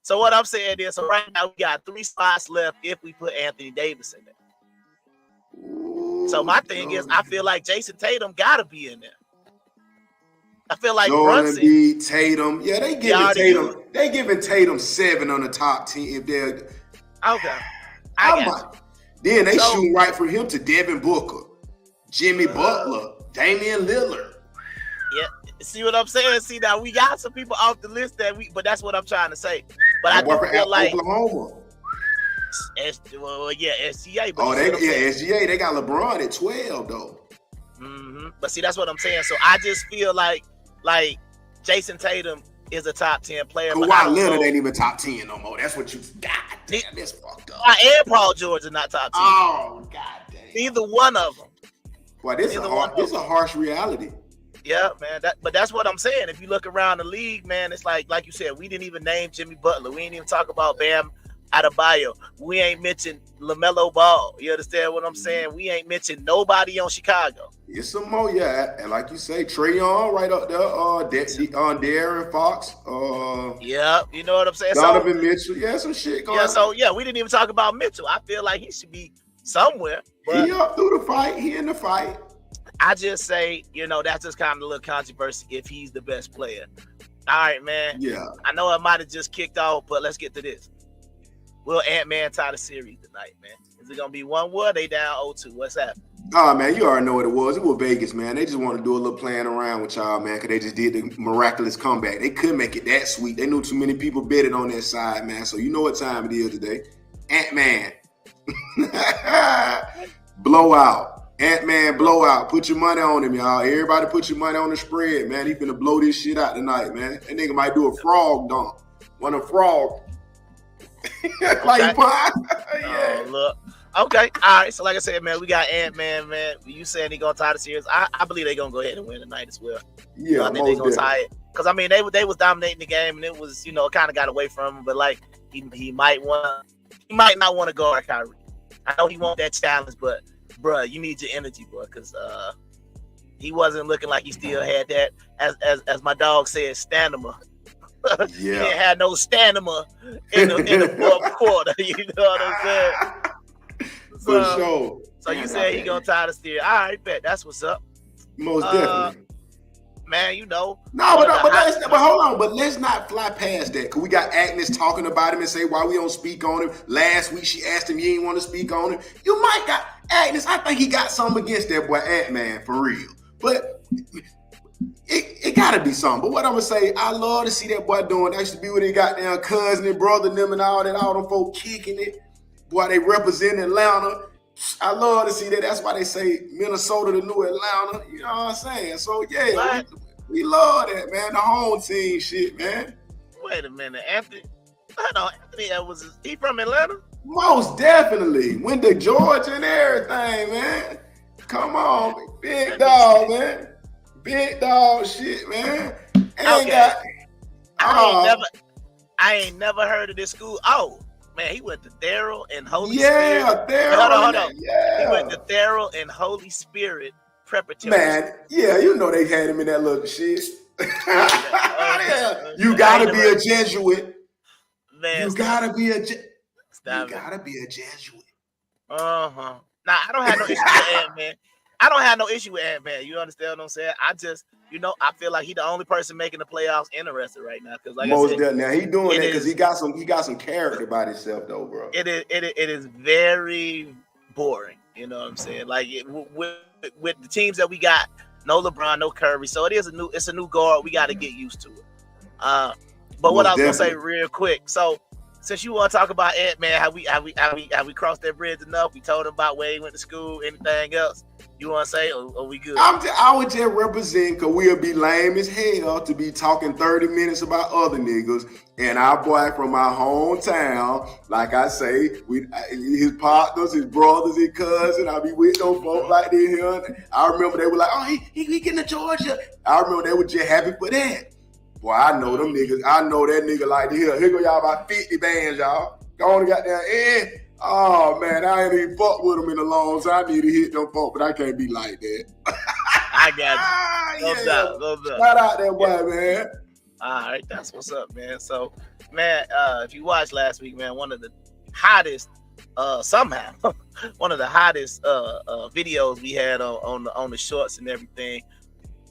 So what I'm saying is, so right now we got 3 spots left if we put Anthony Davis in there. So my thing is, I feel like Jason Tatum gotta be in there. I feel like Brunson, Embiid, Tatum. Yeah, they giving Tatum 7 on the top 10 if they're okay. Then they shoot right from him to Devin Booker. Jimmy Butler, Damian Lillard. Yeah, see what I'm saying? See, now we got some people off the list but that's what I'm trying to say. But I do feel like Oklahoma. SGA. But SGA. They got LeBron at 12 though. But see, that's what I'm saying. So I just feel like Jason Tatum is a top 10 player. Kawhi Leonard ain't even top 10 no more. That's what you. God damn, that's fucked up. And Paul George are not top 10. Oh god damn. Neither one of them. Boy, this is a harsh reality. Yeah, man. But that's what I'm saying. If you look around the league, man, it's like you said, we didn't even name Jimmy Butler. We ain't even talk about Bam Adebayo. We ain't mentioned LaMelo Ball. You understand what I'm saying? We ain't mentioned nobody on Chicago. It's some more, yeah. And like you say, Trae Young right up there. De'Aaron Fox. Yeah, you know what I'm saying? Donovan Mitchell. Yeah, some shit going on. Yeah, we didn't even talk about Mitchell. I feel like he should be somewhere. But he up through the fight. He in the fight. I just say, that's just kind of a little controversy if he's the best player. All right, man. Yeah. I know I might have just kicked off, but let's get to this. Will Ant-Man tie the series tonight, man? Is it going to be 1-1? They down 0-2. What's happening? Oh, man, you already know what it was. It was Vegas, man. They just want to do a little playing around with y'all, man, because they just did the miraculous comeback. They couldn't make it that sweet. They knew too many people betted on their side, man. So you know what time it is today. Ant-Man. Blowout. Ant-Man blowout. Put your money on him, y'all. Everybody put your money on the spread, man. He finna blow this shit out tonight, man. That nigga might do a frog dunk. One of frog. Like pie. Yeah. Look. Okay. All right. So like I said, man, we got Ant-Man, man. You saying he gonna tie the series? I believe they're gonna go ahead and win tonight as well. Yeah, I think they're gonna tie it. Because I mean they was dominating the game and it was, kind of got away from him, but like he might not want to go at Kyrie. I know he want that challenge, but bruh, you need your energy, bro, because he wasn't looking like he still had that, as my dog said, stamina. Yeah. He didn't have no stamina in the fourth quarter. You know what I'm saying? For sure. So you said he gonna tie the steer. All right, bet. That's what's up. Most definitely. Man, No, but hold on. But let's not fly past that, because we got Agnes talking about him and say why we don't speak on him. Last week she asked him, you ain't want to speak on him. You might got Agnes. I think he got something against that boy Ant-Man for real. But it gotta be something. But what I'm gonna say, I love to see that boy doing. I used to be with his goddamn cousin and brother and them and all them folk kicking it. Boy, they represent Atlanta. I love to see that. That's why they say Minnesota the new Atlanta. You know what I'm saying? So yeah, we love that, man. The home team shit, man. Wait a minute, Anthony. I know Anthony Edwards. He from Atlanta? Most definitely. Went to Georgia and everything, man. Come on, big dog, man. Big dog shit, man. I ain't never heard of this school. Oh, man, he went to Darrell and Holy Spirit. Yeah, Hold on. Yeah. He went to Darrell and Holy Spirit Preparatory. Man, yeah, you know they had him in that little shit. You gotta be a Jesuit. Man, you gotta be a Jesuit. Nah, I don't have no issue with Ant-Man. I don't have no issue with Ant-Man. You understand what I'm saying? I just, I feel like he's the only person making the playoffs interested right now. Because like most I said, now he doing that because he got some character about himself though, bro. It is very boring. You know what I'm saying? Like with the teams that we got, no LeBron, no Curry, so it's a new guard. We got to get used to it. But what I was gonna say real quick, so. Since you want to talk about Ant-Man, how we crossed that bridge enough? We told him about where he went to school. Anything else you want to say? Or we good? I would just represent, because we'll be lame as hell to be talking 30 minutes about other niggas. And our boy from my hometown, like I say, his partners, his brothers, his cousins, I be with those folks like this here. I remember they were like, oh, he getting to Georgia. I remember they were just happy for that. Boy, I know them niggas. I know that nigga like this. Here go y'all about 50 bands, y'all. Go on and got down in. Oh, man, I ain't even fucked with them in a long time. I need to hit them folk, but I can't be like that. I got you. No doubt. Shout out that boy, man. All right, that's what's up, man. So, man, if you watched last week, man, one of the hottest, one of the hottest videos we had on the shorts and everything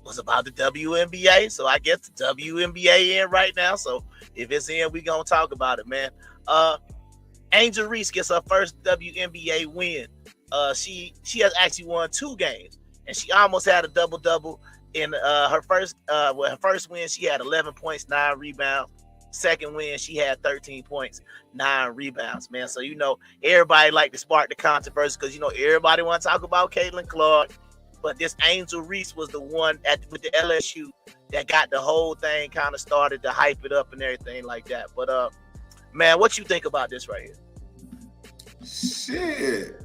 was about the WNBA. So I guess the WNBA in right now. So if it's in, we gonna talk about it, man. Angel Reese gets her first WNBA win. She has actually won 2 games. and she almost had a double-double in her first win. She had 11 points, 9 rebounds. Second win, she had 13 points, 9 rebounds, man. So, everybody like to spark the controversy because, everybody want to talk about Caitlin Clark. But this Angel Reese was the one with the LSU that got the whole thing kind of started to hype it up and everything like that. But, man, what you think about this right here? Shit.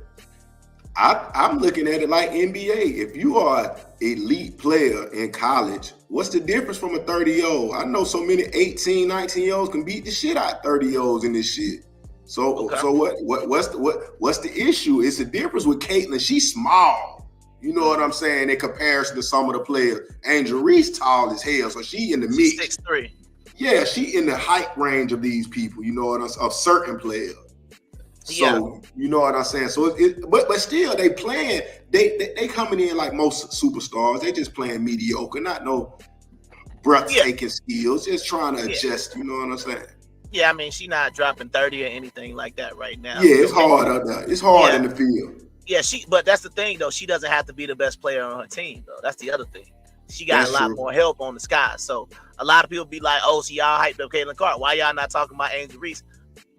I'm looking at it like NBA. If you are an elite player in college, what's the difference from a 30-year-old? I know so many 18, 19-year-olds can beat the shit out of 30-year-olds in this shit. So what's the issue? It's the difference with Caitlin. She's small. You know what I'm saying? In comparison to some of the players. Angel Reese tall as hell, so she in the mid. 6'3". Yeah, she in the height range of these people, of certain players. So you know what I'm saying. So but still they playing. They coming in like most superstars. They just playing mediocre, not no breathtaking skills. Just trying to adjust. You know what I'm saying. Yeah, I mean she not dropping 30 or anything like that right now. Yeah, it's hard out there. It's hard in the field. Yeah, but that's the thing though. She doesn't have to be the best player on her team though. That's the other thing. She got a lot more help on the sky. So a lot of people be like, "Oh, so y'all hyped up Caitlin Clark. Why y'all not talking about Angel Reese?"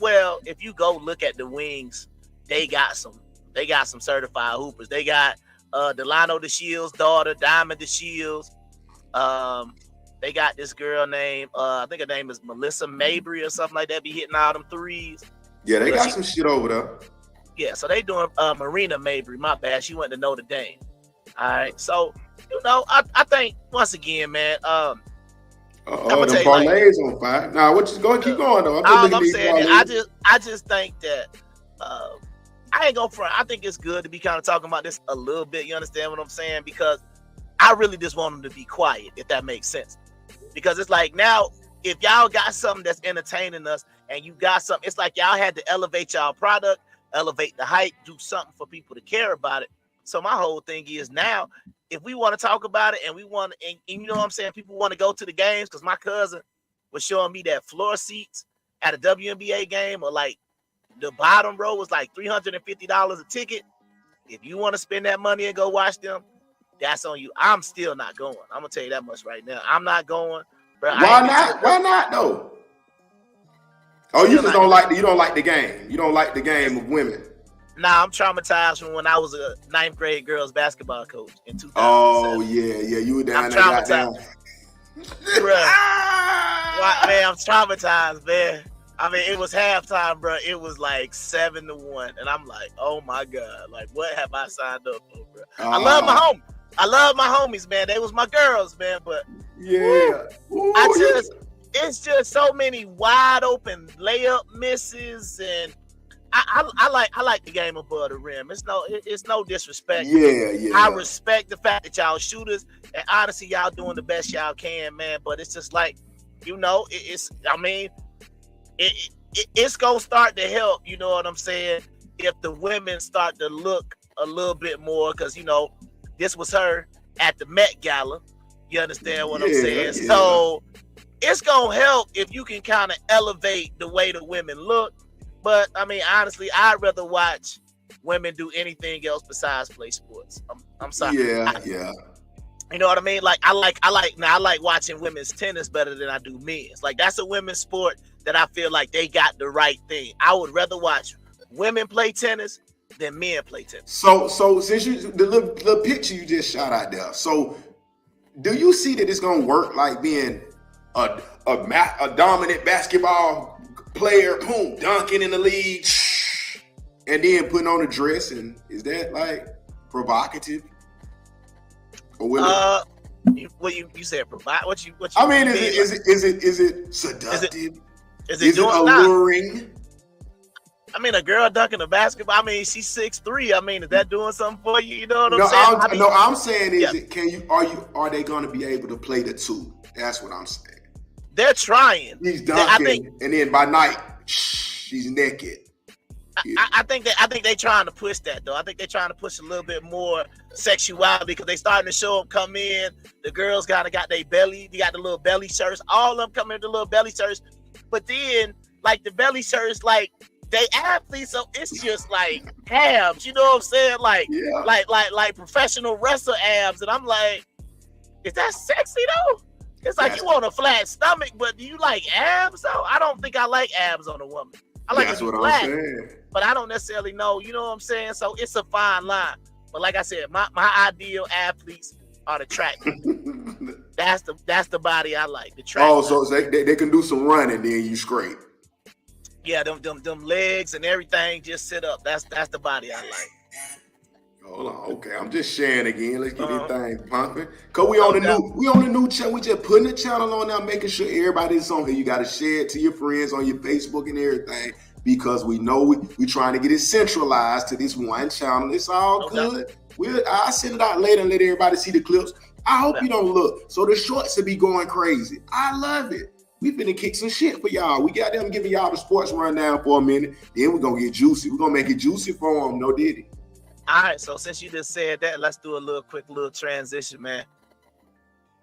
Well, if you go look at the wings, they got some certified hoopers. They got Delano DeShields' daughter, Diamond DeShields. They got this girl named I think her name is Melissa Mabry or something like that. Be hitting all them threes. Yeah, they got some shit over there. Yeah, so they doing Marina Mabry. My bad, she went to Notre Dame. All right, so I think once again, man. The parlays on fire. Nah, keep going though. I'm saying I just think that I ain't gonna front. I think it's good to be kind of talking about this a little bit. You understand what I'm saying? Because I really just want them to be quiet, if that makes sense. Because it's like now, if y'all got something that's entertaining us, and you got something, it's like y'all had to elevate y'all product, elevate the hype, do something for people to care about it. So my whole thing is now, if we want to talk about it and we want to, and you know what I'm saying, people want to go to the games because my cousin was showing me that floor seats at a WNBA game or like the bottom row was like $350 a ticket. If you want to spend that money and go watch them, that's on you. I'm still not going. I'm gonna tell you that much right now. I'm not going. Bro, Why not? Why not though? Oh, you just don't like the game. You don't like the game of women. Nah, I'm traumatized from when I was a 9th grade girls basketball coach in 2007. Oh yeah, you were down there. I'm traumatized. Bro, man, I'm traumatized, man. I mean, it was halftime, bro. It was like 7-1, and I'm like, oh my god, like what have I signed up for, bro? I love my homies. I love my homies, man. They was my girls, man. But it's just so many wide open layup misses, and I like the game above the rim. It's no disrespect. Yeah. I respect the fact that y'all shooters, and honestly, y'all doing the best y'all can, man. But it's just like, it's gonna start to help. You know what I'm saying? If the women start to look a little bit more, because this was her at the Met Gala. You understand what I'm saying? Yeah. So it's gonna help if you can kind of elevate the way the women look. But I mean, honestly, I'd rather watch women do anything else besides play sports. I'm sorry. Yeah. You know what I mean? Like I like watching women's tennis better than I do men's. Like that's a women's sport that I feel like they got the right thing. I would rather watch women play tennis than men play tennis. So since the little picture you just shot out there, so do you see that it's gonna work like being a dominant basketball player, boom, dunking in the league, and then putting on a dress? And is that like provocative? Or will what you said provide? What you? I mean, is it seductive? Is it alluring? I mean, a girl dunking a basketball. I mean, she's 6'3". I mean, is that doing something for you? You know what I'm saying? I'm saying are they going to be able to play the two? That's what I'm saying. They're trying. He's dunking, and then by night, she's naked. I think they're trying to push that though. I think they're trying to push a little bit more sexuality because they starting to show them come in. The girls got their belly. You got the little belly shirts. All of them come in with the little belly shirts. But then, like the belly shirts, like they athletes, so it's just like abs, you know what I'm saying? Like, like professional wrestler abs. And I'm like, is that sexy though? It's like you want a flat stomach, but do you like abs though? I don't think I like abs on a woman. I like it to be flat, but I don't necessarily know, you know what I'm saying? So it's a fine line. But like I said, my ideal athletes are the track people. That's the body I like. The track. Oh, so they can do some running, then you straight. Yeah, them legs and everything just sit up. That's the body I like. Hold on, okay. I'm just sharing again. Let's get this thing pumping. Cause we on the new channel. We just putting the channel on now, making sure everybody's on here. You gotta share it to your friends on your Facebook and everything. Because we know we trying to get it centralized to this one channel. It's all good. I'll send it out later and let everybody see the clips. I hope you don't look. So the shorts will be going crazy. I love it. We finna kick some shit for y'all. We got them giving y'all the sports rundown for a minute. Then we're gonna get juicy. We're gonna make it juicy for them. No diddy. All right, so since you just said that, let's do a quick transition, man.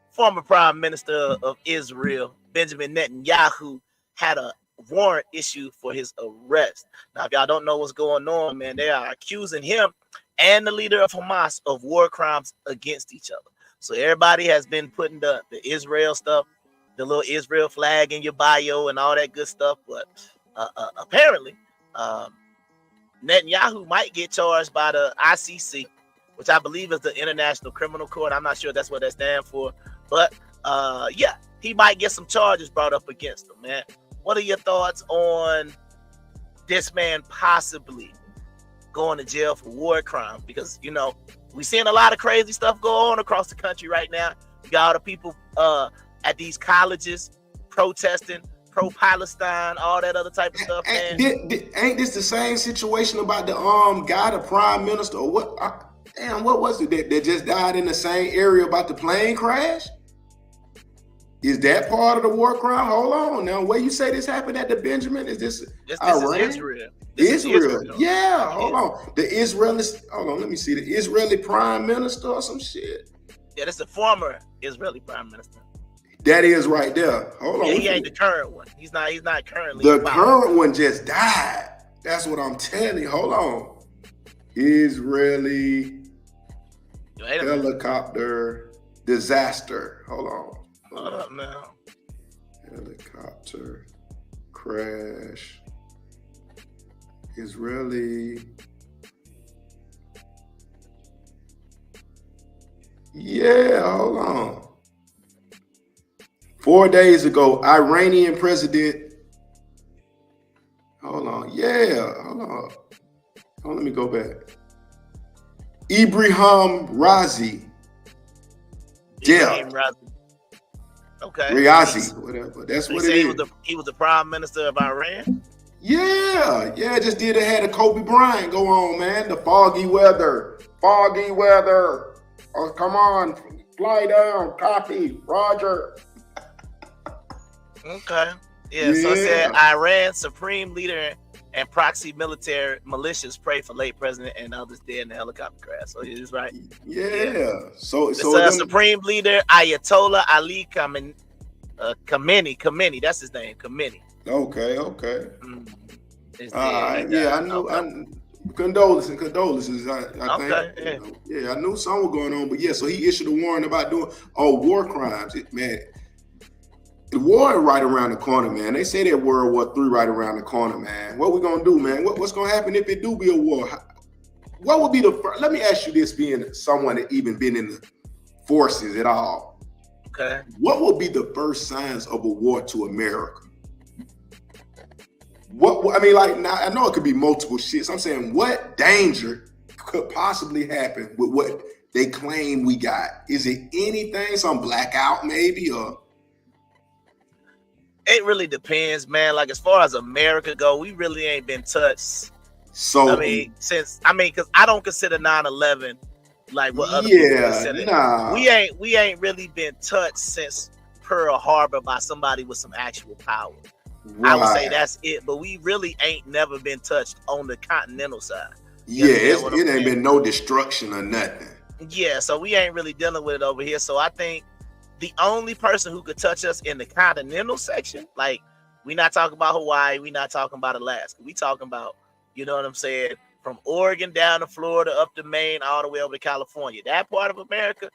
Former Prime Minister of Israel, Benjamin Netanyahu, had a warrant issued for his arrest. Now, if y'all don't know what's going on, man, they are accusing him and the leader of Hamas of war crimes against each other. So everybody has been putting the Israel stuff, the little Israel flag in your bio and all that good stuff. But apparently, Netanyahu might get charged by the ICC, which I believe is the International Criminal Court. I'm not sure that's what that stands for. But yeah, he might get some charges brought up against him, man. What are your thoughts on this man possibly going to jail for war crimes? Because, you know, we're seeing a lot of crazy stuff go on across the country right now. You got all the people at these colleges protesting, pro-Palestine, all that other type of stuff, man. Ain't this the same situation about the guy, the prime minister, or what? What was it that just died in the same area about the plane crash? Is that part of the war crime? Hold on now. Where you say this happened at the Benjamin? Is this Iran? Is Israel. Israel. Yeah, hold on. The Israeli, hold on, let me see. The Israeli prime minister or some shit. Yeah, that's the former Israeli prime minister. That is right there. Hold on. Yeah, he ain't the current one. He's not currently. The current one just died. That's what I'm telling you. Hold on. Israeli helicopter disaster. Hold on. Hold up now. Helicopter crash. Israeli. Yeah, hold on. 4 days ago, Iranian president. Hold on. Yeah, hold on. Let me go back. Ibrahim Razi. Death. Okay. Riazi, whatever. That's what it is. He was the prime minister of Iran? Yeah. Just had a Kobe Bryant go on, man. The foggy weather. Oh, come on. Fly down. Copy. Roger. Okay. Yeah, so it said Iran's supreme leader and proxy military militias pray for late president and others dead in the helicopter crash. So he's right. Yeah. So supreme leader Ayatollah Ali Khamenei. That's his name. Khamenei. Okay. Yeah, I know. Condolences. I think. Yeah, I knew something was going on, but yeah. So he issued a warrant about doing war crimes. Man, the war is right around the corner, man. They say that World War III right around the corner, man. What we gonna do, man? What's gonna happen if it do be a war? What would be the first? Let me ask you this, being someone that even been in the forces at all. Okay. What would be the first signs of a war to America? What I mean, like, now I know it could be multiple shits. I'm saying, what danger could possibly happen with what they claim we got? Is it anything? Some blackout, maybe, or? It really depends, man. Like, as far as America go, we really ain't been touched. So because I don't consider 9/11 like what other people consider. Nah. We ain't really been touched since Pearl Harbor by somebody with some actual power. Right. I would say that's it, but we really ain't never been touched on the continental side. It ain't been no destruction or nothing. Yeah, so we ain't really dealing with it over here. So I think the only person who could touch us in the continental section, like We not talking about Hawaii. We not talking about Alaska. We talking about, you know what I'm saying, from Oregon down to Florida, up to Maine, all the way over to California. That part of America,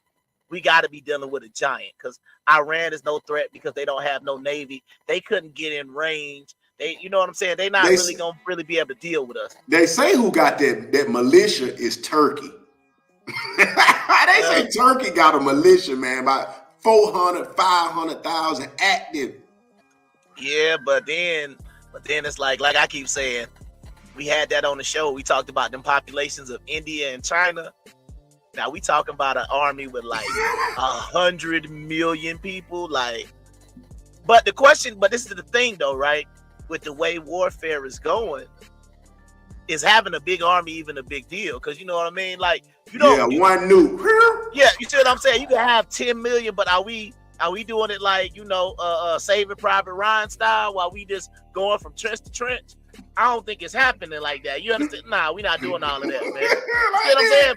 we got to be dealing with a giant, because Iran is no threat because they don't have no navy. They couldn't get in range. They, you know what I'm saying? They not really going to really be able to deal with us. They say who got that militia is Turkey. They say Turkey got a militia, man, about 400, 500,000 active. Yeah, but then it's like I keep saying, we had that on the show. We talked about them populations of India and China. Now we talking about an army with like 100 million people. Like, but this is the thing though, right? With the way warfare is going, is having a big army even a big deal? Because you know what I mean? Like, you know, one nuke. Yeah, you see what I'm saying? You can have 10 million, but are we doing it like, you know, Saving Private Ryan style, while we just going from trench to trench? I don't think it's happening like that. You understand? Nah, we not doing all of that, man. You see what I'm saying?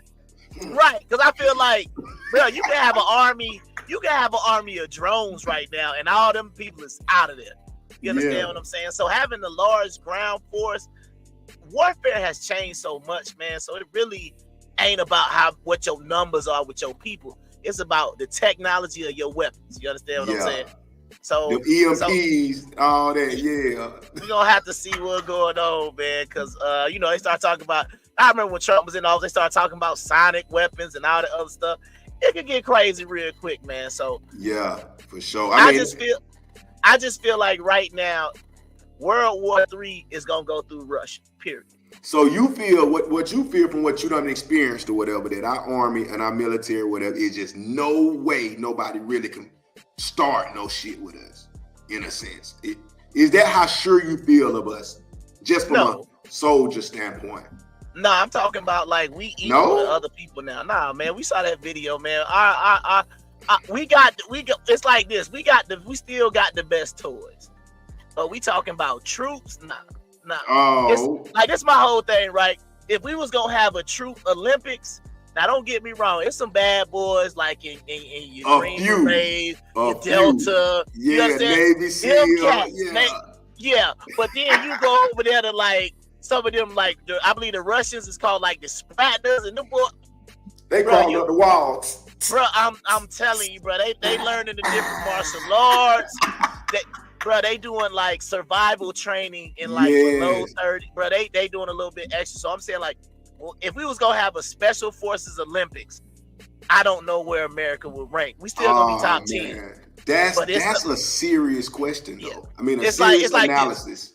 Right, because I feel like, bro, you can have an army of drones right now, and all them people is out of there. You understand what I'm saying? So having the large ground force, warfare has changed so much, man. So it really ain't about what your numbers are with your people. It's about the technology of your weapons. You understand what I'm saying? So the EMPs, all that, we're gonna have to see what's going on, man. Because you know, they start talking about. I remember when Trump was in office, they started talking about sonic weapons and all that other stuff. It could get crazy real quick, man. So yeah, for sure. I just feel like right now, World War III is gonna go through Russia. Period. So you feel what you feel from what you done experienced or whatever, that our army and our military, whatever, is just no way nobody really can start no shit with us, in a sense. Is that how sure you feel of us, just from a soldier standpoint? No, I'm talking about like we equal to other people now. Nah, man, we saw that video, man. We got. It's like this. We still got the best toys, but we talking about troops. Nah. It's like, this my whole thing, right? If we was gonna have a troop Olympics, now don't get me wrong, it's some bad boys like in your Green Berets, your Delta, Navy SEAL, but then you go over there to like some of them, like I believe the Russians is called like the Spratnas, and them boy, they call them the W.O.R.S.E. Bro, I'm telling you, bro, they learning the different martial arts. They doing like survival training in like below 30. Bro, they doing a little bit extra. So I'm saying, like, well, if we was gonna have a Special Forces Olympics, I don't know where America would rank. We still gonna be top 10. That's a serious question, though. I mean, it's serious analysis.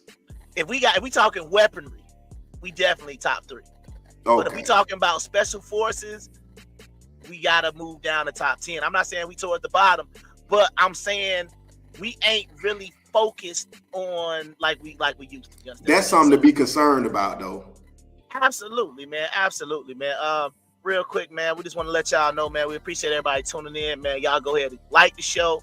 If we talking weaponry, we definitely top 3. But if we talking about special forces, we gotta move down to top 10. I'm not saying we toward the bottom, but I'm saying we ain't really focused on like we used to. That's something to be concerned about, though. Absolutely, man. Real quick, man, we just want to let y'all know, man, we appreciate everybody tuning in, man. Y'all go ahead and like the show,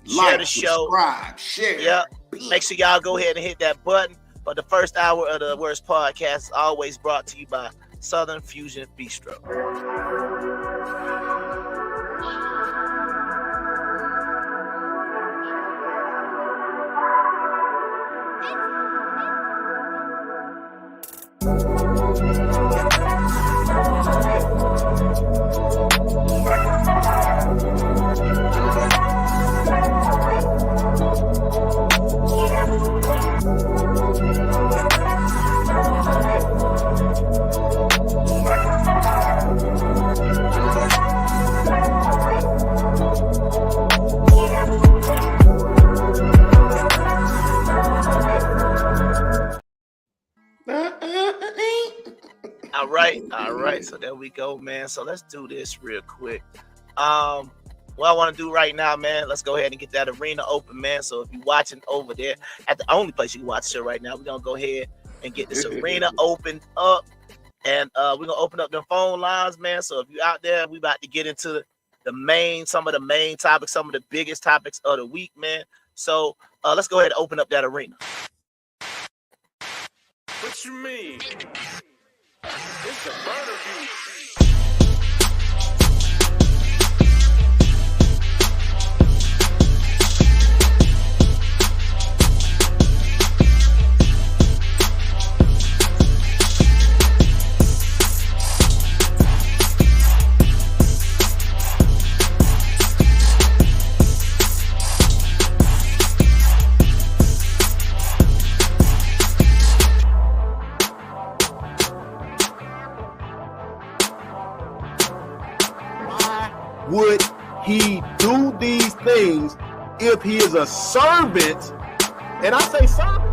share the show, subscribe, share. Yeah, make sure y'all go ahead and hit that button. But the first hour of the W.O.R.S.E podcast is always brought to you by Southern Fusion Bistro. All right. So there we go, man. So let's do this real quick. What I want to do right now, man, let's go ahead and get that arena open, man. So if you're watching over there at the only place you can watch the show right now, we're going to go ahead and get this arena opened up. And we're going to open up the phone lines, man. So if you're out there, we about to get into some of the main topics, some of the biggest topics of the week, man. So let's go ahead and open up that arena. What you mean? It's the murder beat. things if he is a servant, and I say servant.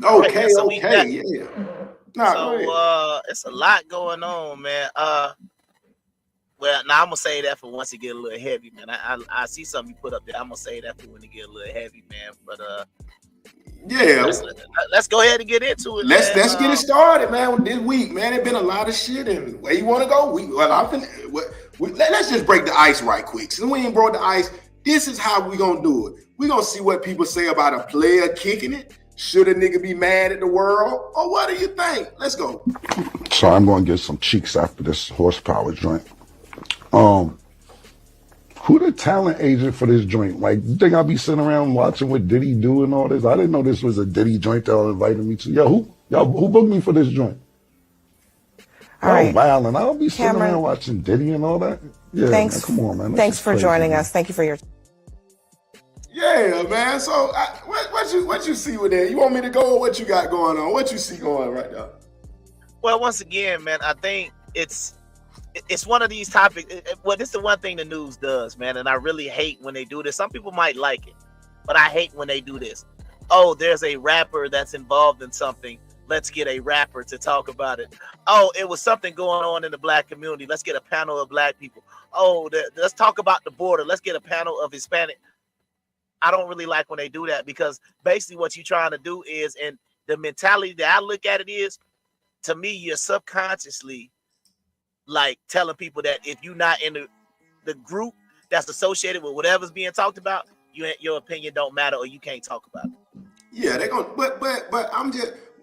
Okay, So we got, yeah. Nah, go ahead. so it's a lot going on, man. Well, now I'm gonna say that for once it get a little heavy, man. I see something you put up there. I'm gonna say that for when it get a little heavy, man. But Yeah, let's go ahead and get into it. let's man. get it started, man. With this week, man, it's been a lot of shit, and where you want to go? Let's just break the ice right quick. Since we ain't broke the ice, this is how we gonna do it. We gonna see what people say about a player kicking it. Should a nigga be mad at the world, or what do you think? Let's go. So I'm gonna get some cheeks after this horsepower joint. Who the talent agent for this joint? Like, you think I'll be sitting around watching what Diddy do and all this? I didn't know this was a Diddy joint that y'all invited me to. Yo, who booked me for this joint? All right. Wow, and I'll be sitting Cameron, around watching Diddy and all that. Yeah, thanks. Man, come on, man. Thanks for joining us. Thank you for your. Yeah, man. So what you see with that? You want me to go, or what you got going on? What you see going right now? Well, once again, man, I think it's one of these topics. Well, this is the one thing the news does, man, and I really hate when they do this. Some people might like it, but I hate when they do this. Oh, there's a rapper that's involved in something. Let's get a rapper to talk about it. Oh, it was something going on in the black community. Let's get a panel of black people. Oh, let's talk about the border. Let's get a panel of Hispanic. I don't really like when they do that, because basically what you're trying to do is, and the mentality that I look at it is, to me, you're subconsciously like telling people that if you're not in the group that's associated with whatever's being talked about, your opinion don't matter, or you can't talk about it. Yeah, they're gonna,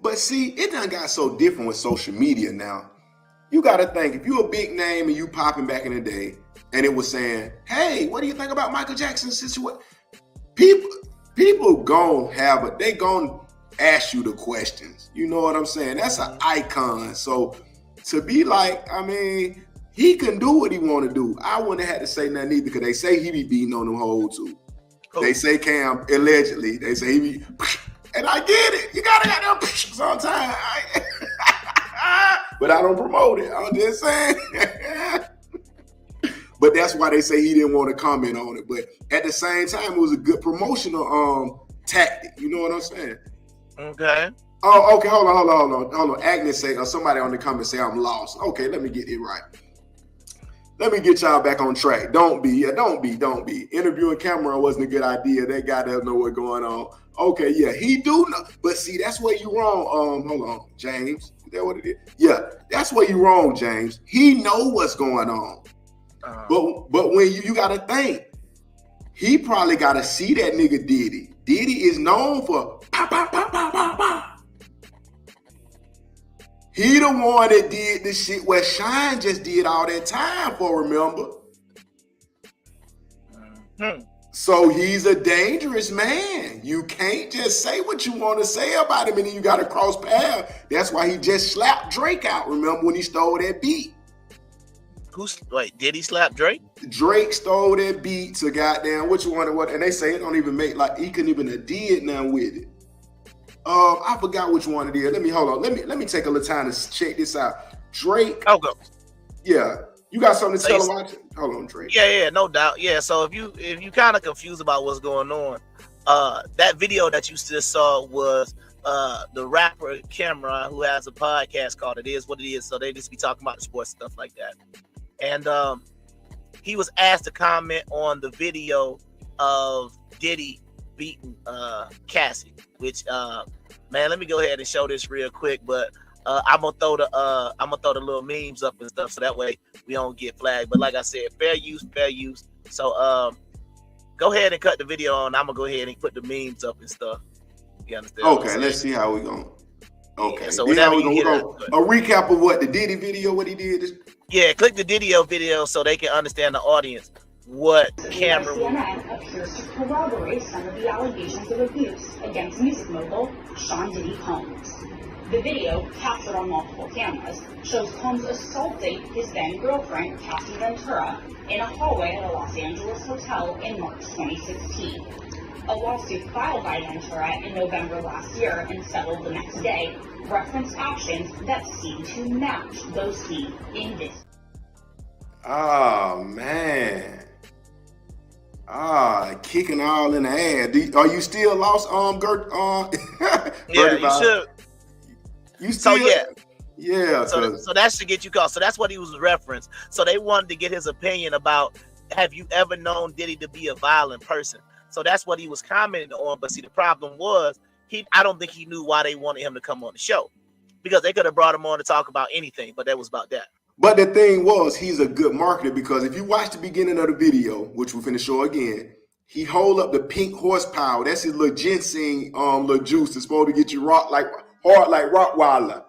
but see, it done got so different with social media now. You got to think, if you're a big name and you popping back in the day, and it was saying, "Hey, what do you think about Michael Jackson's situation?" People they gon' ask you the questions. You know what I'm saying? That's an icon. So to be like, I mean, he can do what he want to do. I wouldn't have had to say nothing either, because they say he be beating on them hoes too. Cool. They say Cam, allegedly, they say he be, and I get it. You gotta get them sometimes. But I don't promote it. I'm just saying. But that's why they say he didn't want to comment on it. But at the same time, it was a good promotional tactic. You know what I'm saying? Okay. Oh, okay. Hold on. Agnes say, or somebody on the comment say I'm lost. Okay, let me get it right. Let me get y'all back on track. Don't be. Interviewing Cameron wasn't a good idea. That guy doesn't know what's going on. Okay, yeah, he do know. But see, that's where you wrong. Hold on, James. Is that what it is? Yeah, that's where you wrong, James. He know what's going on. But when you gotta think, he probably gotta see that nigga Diddy. Diddy is known for pop, pop, pop, pop, pop, pop. He the one that did the shit where Shine just did all that time for, remember? So he's a dangerous man. You can't just say what you want to say about him, and then you gotta cross paths. That's why he just slapped Drake out, remember, when he stole that beat. Wait, did he slap Drake? Drake stole that beat to goddamn what, and they say it don't even make, like, he couldn't even have did nothing with it. I forgot which one it is. Let me take a little time to check this out. Drake. I'll go. Yeah, you got something to tell him? Hold on, Drake. Yeah, no doubt. Yeah, so if you kind of confused about what's going on, that video that you just saw was the rapper Cameron, who has a podcast called It Is What It Is. So they just be talking about the sports stuff like that. And he was asked to comment on the video of Diddy beating Cassie, which man, let me go ahead and show this real quick, but I'm gonna throw the little memes up and stuff so that way we don't get flagged. But like I said, fair use. So go ahead and cut the video on. I'm gonna go ahead and put the memes up and stuff. You understand? Okay, let's see how we going. Okay, Yeah, so then whenever we you gonna get go a recap of what the Diddy video, what he did. Yeah, click the video so they can understand the audience what camera. CNN appears to corroborate some of the allegations of abuse against music mogul Sean Diddy Combs. The video, captured on multiple cameras, shows Combs assaulting his then-girlfriend, Cassie Ventura, in a hallway at a Los Angeles hotel in March 2016. A lawsuit filed by Ventura in November last year and settled the next day referenced actions that seem to match those seen in this. Oh man. Kicking all in the ass. Are you still lost, Gert? Yeah, you should. You still? So yeah. Yeah. So that should get you caught. So that's what he was referenced. So they wanted to get his opinion about, have you ever known Diddy to be a violent person? So that's what he was commenting on. But see, the problem was I don't think he knew why they wanted him to come on the show, because they could have brought him on to talk about anything, but that was about that. But the thing was, he's a good marketer, because if you watch the beginning of the video, which we're finna show again, he hold up the pink horsepower. That's his little ginseng, little juice. It's supposed to get you hard like Rottweiler.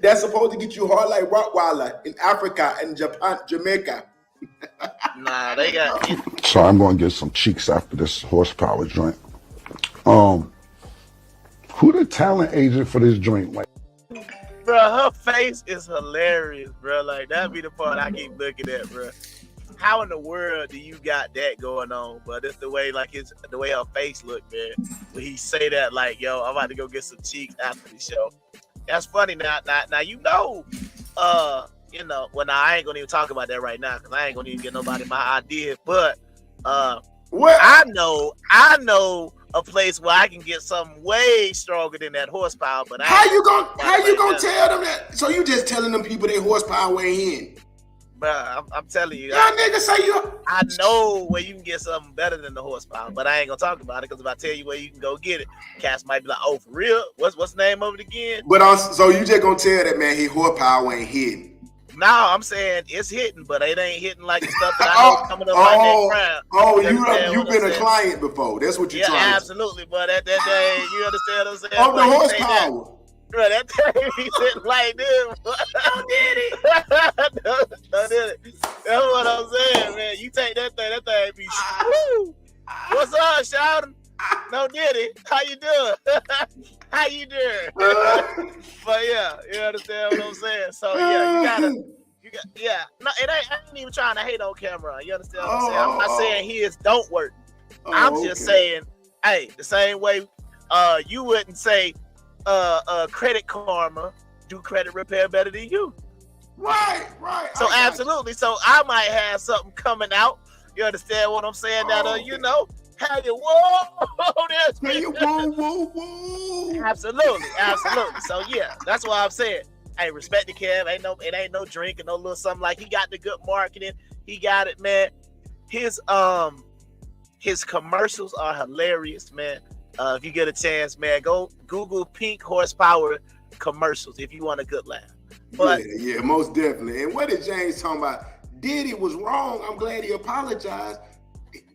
That's supposed to get you hard like Rottweiler in Africa and Japan, Jamaica. Nah, they got. So I'm going to get some cheeks after this horsepower joint. Who the talent agent for this joint? Like, bro, her face is hilarious, bro. Like, that be the part I keep looking at, bro. How in the world do you got that going on? But it's the way, like, the way her face look, man. When he say that, like, yo, I'm about to go get some cheeks after the show. That's funny. Now, well, now I ain't gonna even talk about that right now, because I ain't gonna even get nobody my idea. But I know a place where I can get something way stronger than that horsepower. But how you gonna tell them that? So you just telling them people their horsepower ain't in? Bro, I'm telling you. Y'all niggas say you. I know where you can get something better than the horsepower, but I ain't gonna talk about it, because if I tell you where you can go get it, cats might be like, "Oh, for real? What's the name of it again?" But so you just gonna tell that man his horsepower ain't hidden? No, I'm saying it's hitting, but it ain't hitting like the stuff that I know is coming up right that crowd. Oh, you've been a client before. That's what you're trying. Yeah, absolutely. But at that day, you understand what I'm saying? Oh, the horsepower. Bro, that thing be sitting like this. Don't did it. Don't did it. That's what I'm saying, man. You take that thing be woo. What's up, Shoutin'? No Diddy. How you doing? How you doing? But yeah, you understand what I'm saying? So yeah, no, I ain't even trying to hate on camera. You understand what I'm saying? I'm not saying his don't work. I'm just saying, hey, the same way you wouldn't say Credit Karma do credit repair better than you. Right. So absolutely. So I might have something coming out. You understand what I'm saying? That you know, how you whoa. Absolutely. So yeah, that's why I'm saying, hey, respect the Kev. It ain't no drink and no little something. Like, he got the good marketing. He got it, man. His commercials are hilarious, man. If you get a chance, man, go Google pink horsepower commercials if you want a good laugh. But yeah, most definitely. And what is James talking about? Diddy was wrong. I'm glad he apologized.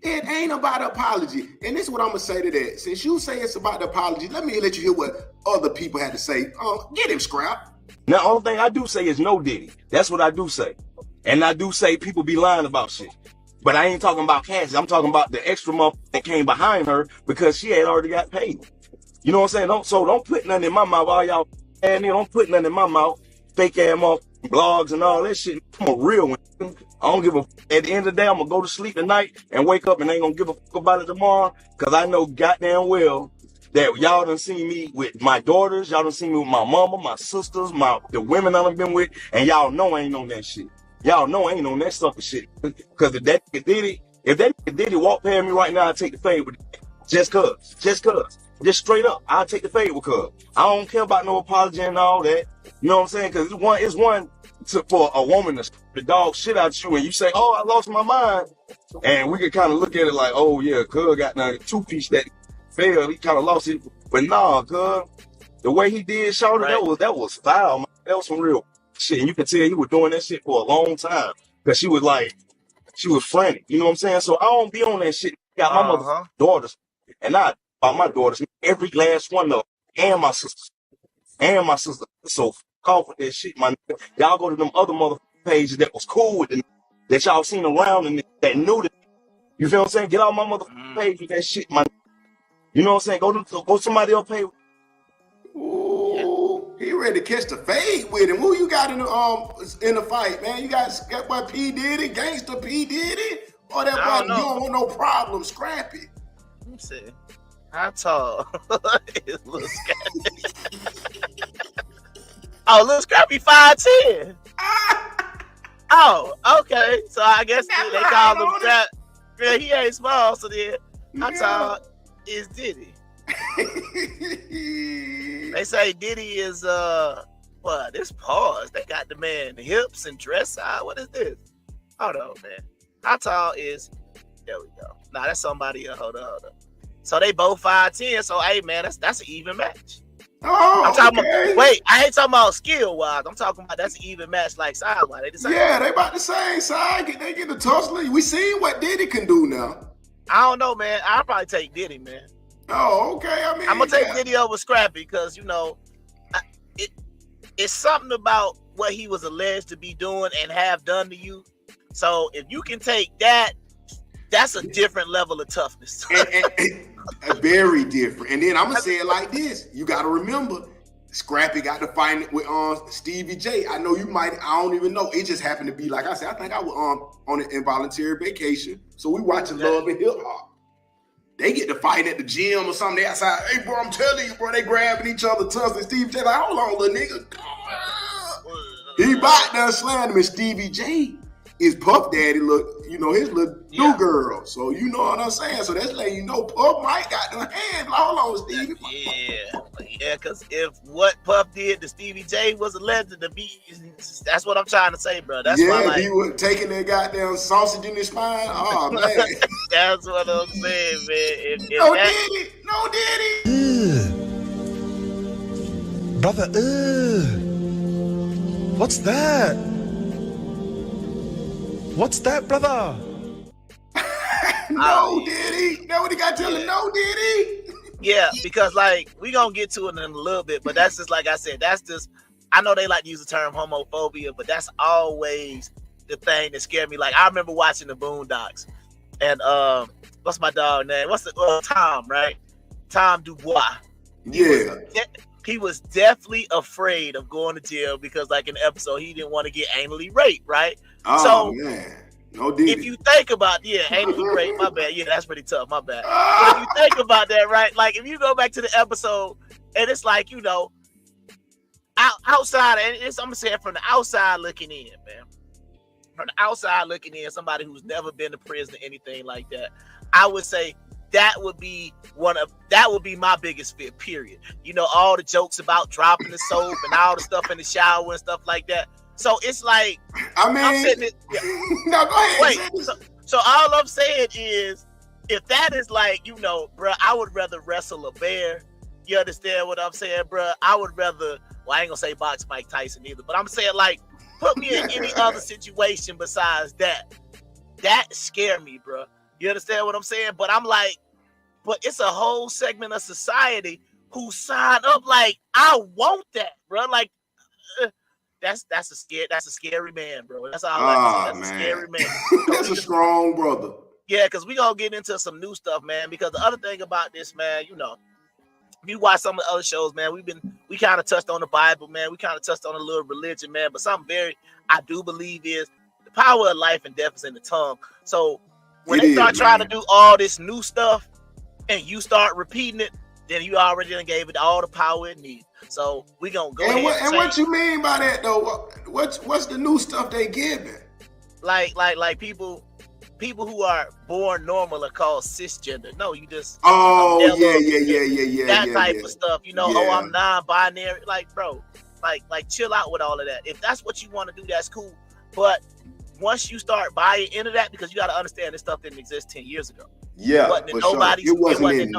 It ain't about apology. And this is what I'm gonna say to that. Since you say it's about the apology, let me let you hear what other people had to say. Get him, Scrap. Now, the only thing I do say is no Diddy. That's what I do say. And I do say people be lying about shit. But I ain't talking about Cassie. I'm talking about the extra month that came behind her because she had already got paid. You know what I'm saying? Don't put nothing in my mouth, all y'all. And don't put nothing in my mouth. Fake ass off blogs and all that shit. I'm a real one. I don't give a at the end of the day, I'm gonna go to sleep tonight and wake up and ain't gonna give a fuck about it tomorrow. Cause I know goddamn well that y'all done seen me with my daughters, y'all done seen me with my mama, my sisters, the women I done been with, and y'all know I ain't on that shit. Y'all know I ain't on that sucker shit. Cause if that nigga Diddy walk past me right now, I'll take the fade with it. Just cause. Just straight up, I'll take the fade with cuz. I don't care about no apology and all that. You know what I'm saying? Cause it's one for a woman to the dog shit out you and you say, oh, I lost my mind. And we could kind of look at it like, oh yeah, cuz got the two-piece that failed. He kind of lost it. But nah, cuz the way he did Shawty, that was foul, man. That was some real shit. And you can tell he was doing that shit for a long time. Cause she was frantic. You know what I'm saying? So I don't be on that shit. Got my mother daughters. And I about my daughters, every last one of them, and my sisters. So call for that shit, my nigga. Y'all go to them other mother pages that was cool with them, that y'all seen around and that knew that. You feel what I'm saying? Get out my motherfucking page with that shit, my nigga. You know what I'm saying? Go somebody else page. Ooh, he ready to catch the fade with him. Who you got in the fight, man? You got boy P Diddy, gangster P Diddy, or that boy you don't want no problem, Scrappy? Let me see. How tall is Lil Scrappy? Oh, Lil Scrappy 5'10". Oh, okay. So I guess they call him Scrap. Yeah, he ain't small. So then, how tall is Diddy? They say Diddy is what? This pause. They got the man hips and dress side. What is this? Hold on, man. How tall is? There we go. Nah, that's somebody else. Hold on. So they both 5'10". So hey, man, that's an even match. Oh, I'm talking about, wait, I ain't talking about skill wise. I'm talking about that's an even match like size wise. Yeah, they about the same size. They get the tussling. We seen what Diddy can do now. I don't know, man. I'll probably take Diddy, man. Oh, okay. I mean, I'm gonna take Diddy over Scrappy because it's something about what he was alleged to be doing and have done to you. So if you can take that, that's a different level of toughness. Very different. And then I'm gonna say it like this: you got to remember, Scrappy got to fight it with Stevie J. I know you might. I don't even know. It just happened to be like I said. I think I was on an involuntary vacation, so we watching Love and Hip Hop. They get to fight at the gym or something. They outside. Hey, bro, I'm telling you, bro. They grabbing each other, tussling. Stevie J like, hold on, little nigga. He back there slamming him, and Stevie J is Puff Daddy, his little new girl. So you know what I'm saying. So that's letting you know Puff might got the hand. Hold on, Stevie. Yeah, because if what Puff did to Stevie J was alleged to be, that's what I'm trying to say, bro. That's why he was taking that goddamn sausage in his spine. Oh man, that's what I'm saying, man. No Diddy. Brother, what's that? What's that, brother? No, Diddy. That what he got telling no, Diddy. Yeah, because we gonna get to it in a little bit, but that's just like I said, that's just, I know they like to use the term homophobia, but that's always the thing that scared me. Like I remember watching the Boondocks, and what's my dog name? What's the Tom, right? Tom Dubois. He was definitely afraid of going to jail because, like in the episode, he didn't want to get anally raped, right? Oh, man. No Diddy. If you think about, anally raped, my bad. Yeah, that's pretty tough, my bad. But if you think about that, right? Like, if you go back to the episode, and it's like, outside, and I'm going to say it from the outside looking in, man. From the outside looking in, somebody who's never been to prison or anything like that, I would say, that would be my biggest fear, period. All the jokes about dropping the soap and all the stuff in the shower and stuff like that. So it's like, I mean, I'm saying no, go ahead. Wait, so all I'm saying is, if that is like, bro, I would rather wrestle a bear. You understand what I'm saying, bro? I would rather, well, I ain't gonna say box Mike Tyson either, but I'm saying like, put me in any other situation besides that. That scare me, bro. You understand what I'm saying? But I'm like, but it's a whole segment of society who sign up like, I want that, bro. Like, that's a scary man, bro. That's all I can say. That's a scary man. That's a strong brother. Yeah, because we gonna get into some new stuff, man. Because the other thing about this, man, if you watch some of the other shows, man, we kind of touched on the Bible, man. We kind of touched on a little religion, man. But something I do believe is the power of life and death is in the tongue. So when they start trying to do all this new stuff and you start repeating it, then you already done gave it all the power it needs. So we gonna go ahead. And what you mean by that though? What's the new stuff they giving? Like people who are born normal are called cisgender. No, you just yeah. That type of stuff. I'm non-binary. Like, bro, like chill out with all of that. If that's what you want to do, that's cool. But once you start buying into that, because you got to understand this stuff didn't exist 10 years ago. Yeah, Nobody's, it wasn't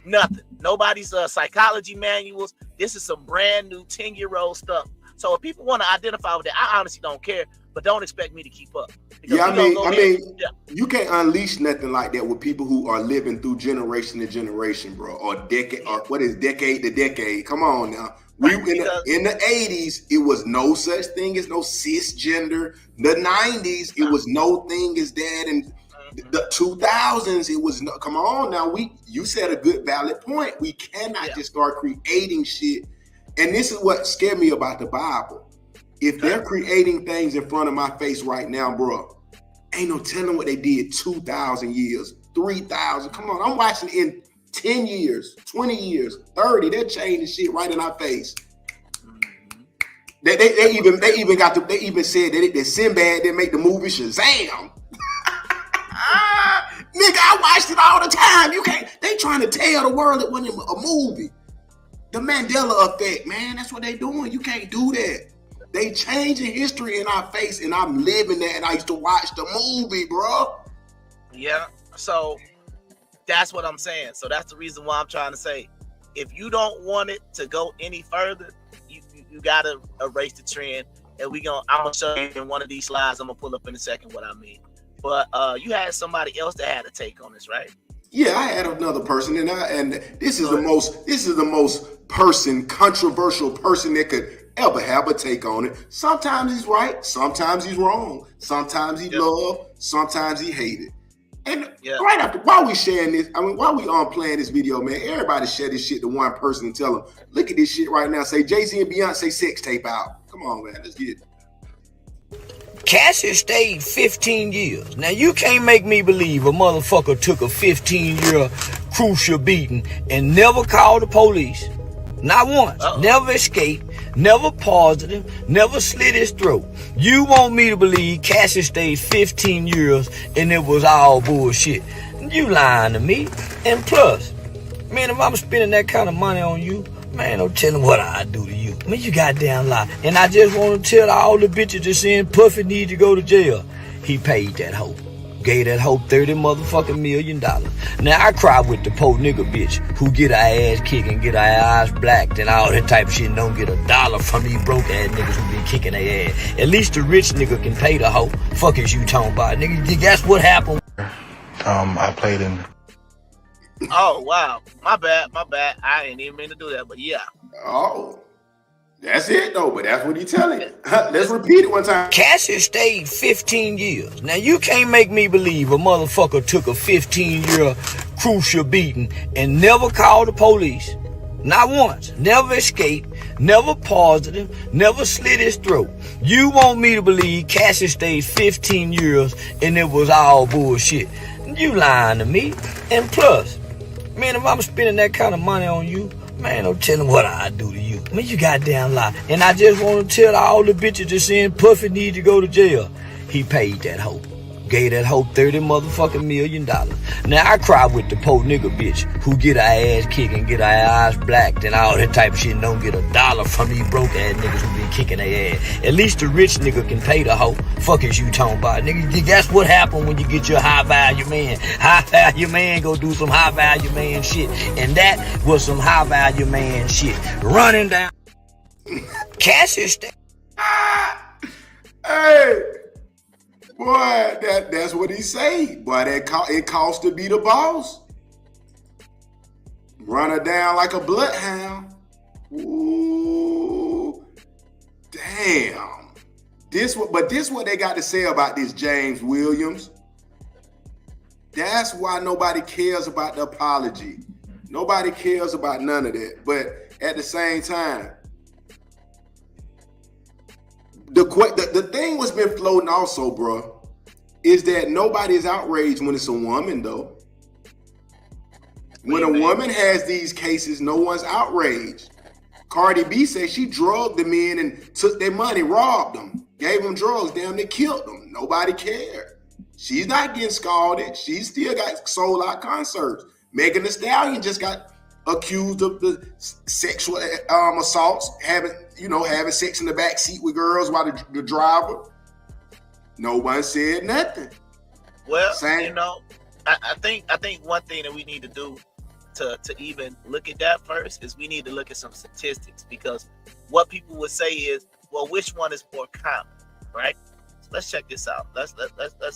nothing. Nobody's psychology manuals. This is some brand new 10-year-old stuff. So if people want to identify with that, I honestly don't care, but don't expect me to keep up. Yeah, I mean, you can't unleash nothing like that with people who are living through generation to generation, bro, or decade, or what is decade to decade. Come on now. In the 80s, it was no such thing as no cisgender. The 90s, it was no thing as that, and the 2000s, it was no. Come on now, you said a good valid point. We cannot just start creating shit, and this is what scared me about the Bible. If they're creating things in front of my face right now, bro, ain't no telling what they did 2,000 years, 3,000. Come on, I'm watching in 10 years, 20 years, 30. They're changing shit right in our face. They even said that Sinbad didn't make the movie Shazam. Nigga, I watched it all the time. They trying to tell the world it wasn't a movie. The Mandela effect, man, that's what they doing. You can't do that. They changing history in our face, and I'm living that, and I used to watch the movie, bro. Yeah, so that's what I'm saying. So that's the reason why I'm trying to say, if you don't want it to go any further, you gotta erase the trend. And I'm gonna show you in one of these slides. I'm gonna pull up in a second what I mean. But you had somebody else that had a take on this, right? Yeah, I had another person, and this is the most controversial person that could ever have a take on it. Sometimes he's right, sometimes he's wrong, sometimes he love, sometimes he hated. And right after, while we sharing this, while we playing this video, man, everybody share this shit to one person and tell them, look at this shit right now. Say Jay-Z and Beyonce sex tape out. Come on, man, let's get it. Cassie stayed 15 years. Now, you can't make me believe a motherfucker took a 15-year crucial beating and never called the police. Not once. Never escaped. Never paused him. Never slit his throat. You want me to believe Cassie stayed 15 years and it was all bullshit. You lying to me. And plus, man, if I'm spending that kind of money on you, man, don't tell him what I do to you. Man, you goddamn lie. And I just want to tell all the bitches that saying Puffy need to go to jail. He paid that hoe. Gave that hoe $30 motherfucking million. Now I cry with the poor nigga bitch who get her ass kicked and get her eyes blacked and all that type of shit and don't get $1 from these broke ass niggas who be kicking their ass. At least the rich nigga can pay the hoe. Fuck is you talking about, nigga? That's what happened. I played in. Oh wow, my bad. I ain't even mean to do that, but yeah. Oh. That's it though, but that's what he's telling you. Let's repeat it one time. Cassie stayed 15 years. Now you can't make me believe a motherfucker took a 15-year crucial beating and never called the police. Not once. Never escaped. Never paused him. Never slit his throat. You want me to believe Cassie stayed 15 years and it was all bullshit. You lying to me. And plus, man, if I'm spending that kind of money on you, man, don't tell him what I do to you. Man, you goddamn lie. And I just want to tell all the bitches that saying Puffy need to go to jail. He paid that hoe. Gave that hoe $30 motherfucking million. Now I cry with the poor nigga bitch who get her ass kicked and get her eyes blacked and all that type of shit and don't get $1 from these broke ass niggas who be kicking their ass. At least the rich nigga can pay the hoe. Fuck is you talking about, nigga? That's what happened when you get your high value man. High value man go do some high value man shit, and that was some high value man shit. Running down. Cassius. Hey. Boy, that's what he say. Boy, it costs to be the boss. Run her down like a bloodhound. Ooh, damn. This what they got to say about this James Williams. That's why nobody cares about the apology. Nobody cares about none of that. But at the same time, the thing what's been floating also, bro, is that nobody is outraged when it's a woman, though. When a woman has these cases, no one's outraged. Cardi B said she drugged the men and took their money, robbed them, gave them drugs, damn, they killed them. Nobody cared. She's not getting scalded. She still got sold out concerts. Megan Thee Stallion just got accused of the sexual assaults, having sex in the back seat with girls while the driver. No one said nothing. Well, I think one thing that we need to do to even look at that first is we need to look at some statistics, because what people would say is, well, which one is more common, right? So let's check this out. Let's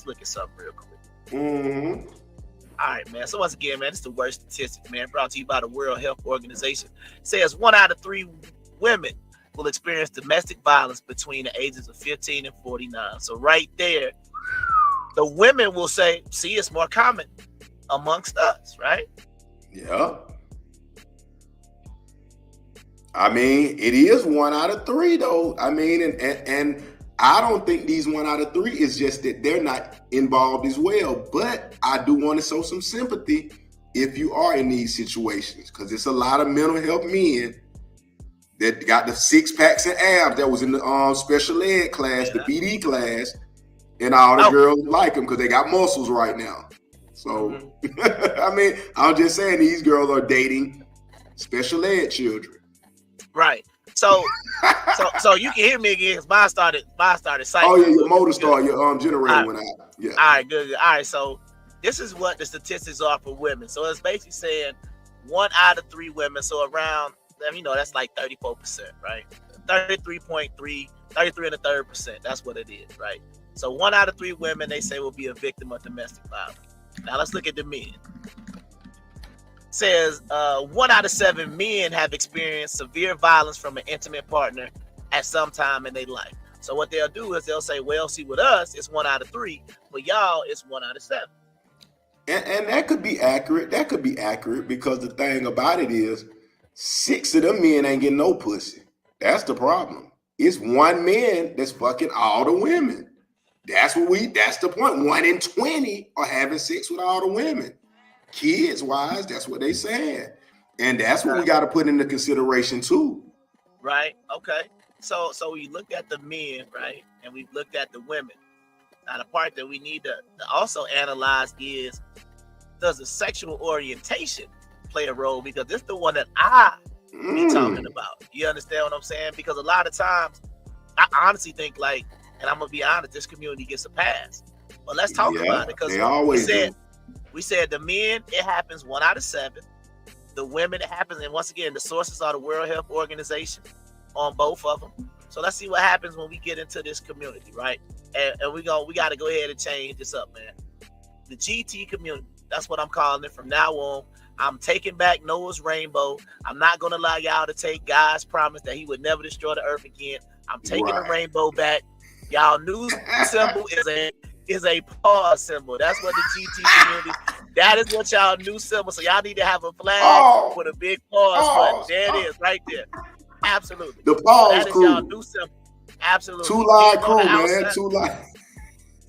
look at something real quick. Mm-hmm. All right, man. So once again, man, it's the worst statistics, man, brought to you by the World Health Organization. It says 1 out of 3 women will experience domestic violence between the ages of 15 and 49. So right there, the women will say, see, it's more common amongst us, right? Yeah. I mean, it is 1 out of 3, though. I mean, and I don't think these 1 out of 3 is just that they're not involved as well. But I do want to show some sympathy if you are in these situations, because it's a lot of mental health men that got the 6-packs and abs that was in the special ed class, the PD class, and all the girls like them because they got muscles right now. So, I mean, I'm just saying these girls are dating special ed children. Right. So you can hear me again because mine started cycling. Oh yeah, your motor started, your generator went out. Yeah. All right, good. All right, so this is what the statistics are for women. So it's basically saying 1 out of 3 women, so around, that's like 34%, right? 33.3, 33.3%. That's what it is, right? So 1 out of 3 women, they say, will be a victim of domestic violence. Now let's look at the men. Says 1 out of 7 men have experienced severe violence from an intimate partner at some time in their life. So what they'll do is they'll say, well, see, with us, it's 1 out of 3, but y'all, it's 1 out of 7. And that could be accurate. That could be accurate because the thing about it is 6 of them men ain't getting no pussy. That's the problem. It's 1 man that's fucking all the women. That's the point. 1 in 20 are having sex with all the women. Kids wise, that's what they saying. And that's what we got to put into consideration too. Right. Okay. So we looked at the men, right? And we looked at the women. Now the part that we need to also analyze is, does the sexual orientation play a role? Because this is the one that I be talking about. You understand what I'm saying? Because a lot of times I honestly think, like, and I'm gonna be honest, this community gets a pass. But let's talk about it, because we said the men, it happens 1 out of 7. The women, it happens, and once again, the sources are the World Health Organization on both of them. So let's see what happens when we get into this community, right? And we got to go ahead and change this up, man. The GT community, that's what I'm calling it from now on. I'm taking back Noah's rainbow. I'm not gonna allow y'all to take God's promise that he would never destroy the earth again. I'm taking the rainbow back. Y'all new symbol is a pause symbol. That's what the GT community, that is what y'all new symbol. So y'all need to have a flag with a big pause button. There it is, right there. Absolutely. The pause that is crew. Y'all new symbol. Absolutely. 2-line crew, man. 2-line.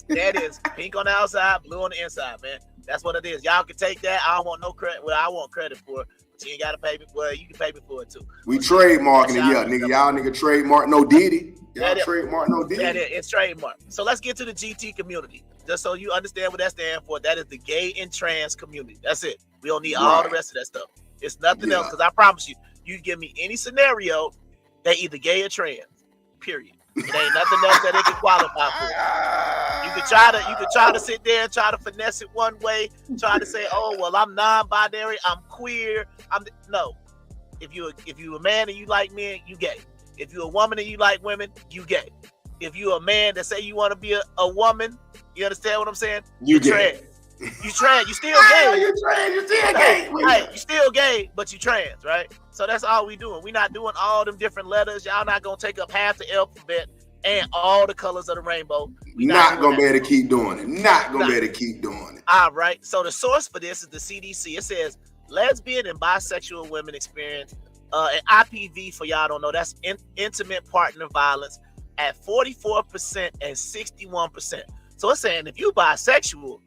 That is pink on the outside, blue on the inside, man. That's what it is. Y'all can take that. I don't want no credit. Well, I want credit for it. But you ain't got to pay me. Well, you can pay me for it too. We trademarking it, yeah, nigga. Y'all nigga trademark no Diddy. Y'all trademark no Diddy. It's trademark. So let's get to the GT community. Just so you understand what that stands for. That is the gay and trans community. That's it. We don't need all the rest of that stuff. It's nothing else, because I promise you, you give me any scenario, they either gay or trans. Period. It ain't nothing else that they can qualify for. You can try to sit there and try to finesse it one way, try to say, oh well, I'm non-binary, I'm queer. No. If you a man and you like men, you gay. If you're a woman and you like women, you gay. If you're a man that say you want to be a woman, you understand what I'm saying? You trans. You trans. You still gay. You trans. You still gay. Right. You still gay, but you trans, right? So that's all we doing. We not doing all them different letters. Y'all not gonna take up half the alphabet and all the colors of the rainbow. We not gonna be able to keep doing it. Not gonna be able to keep doing it. All right. So the source for this is the CDC. It says lesbian and bisexual women experience an IPV, for y'all don't know, that's intimate partner violence, at 44% and 61%. So it's saying if you bisexual,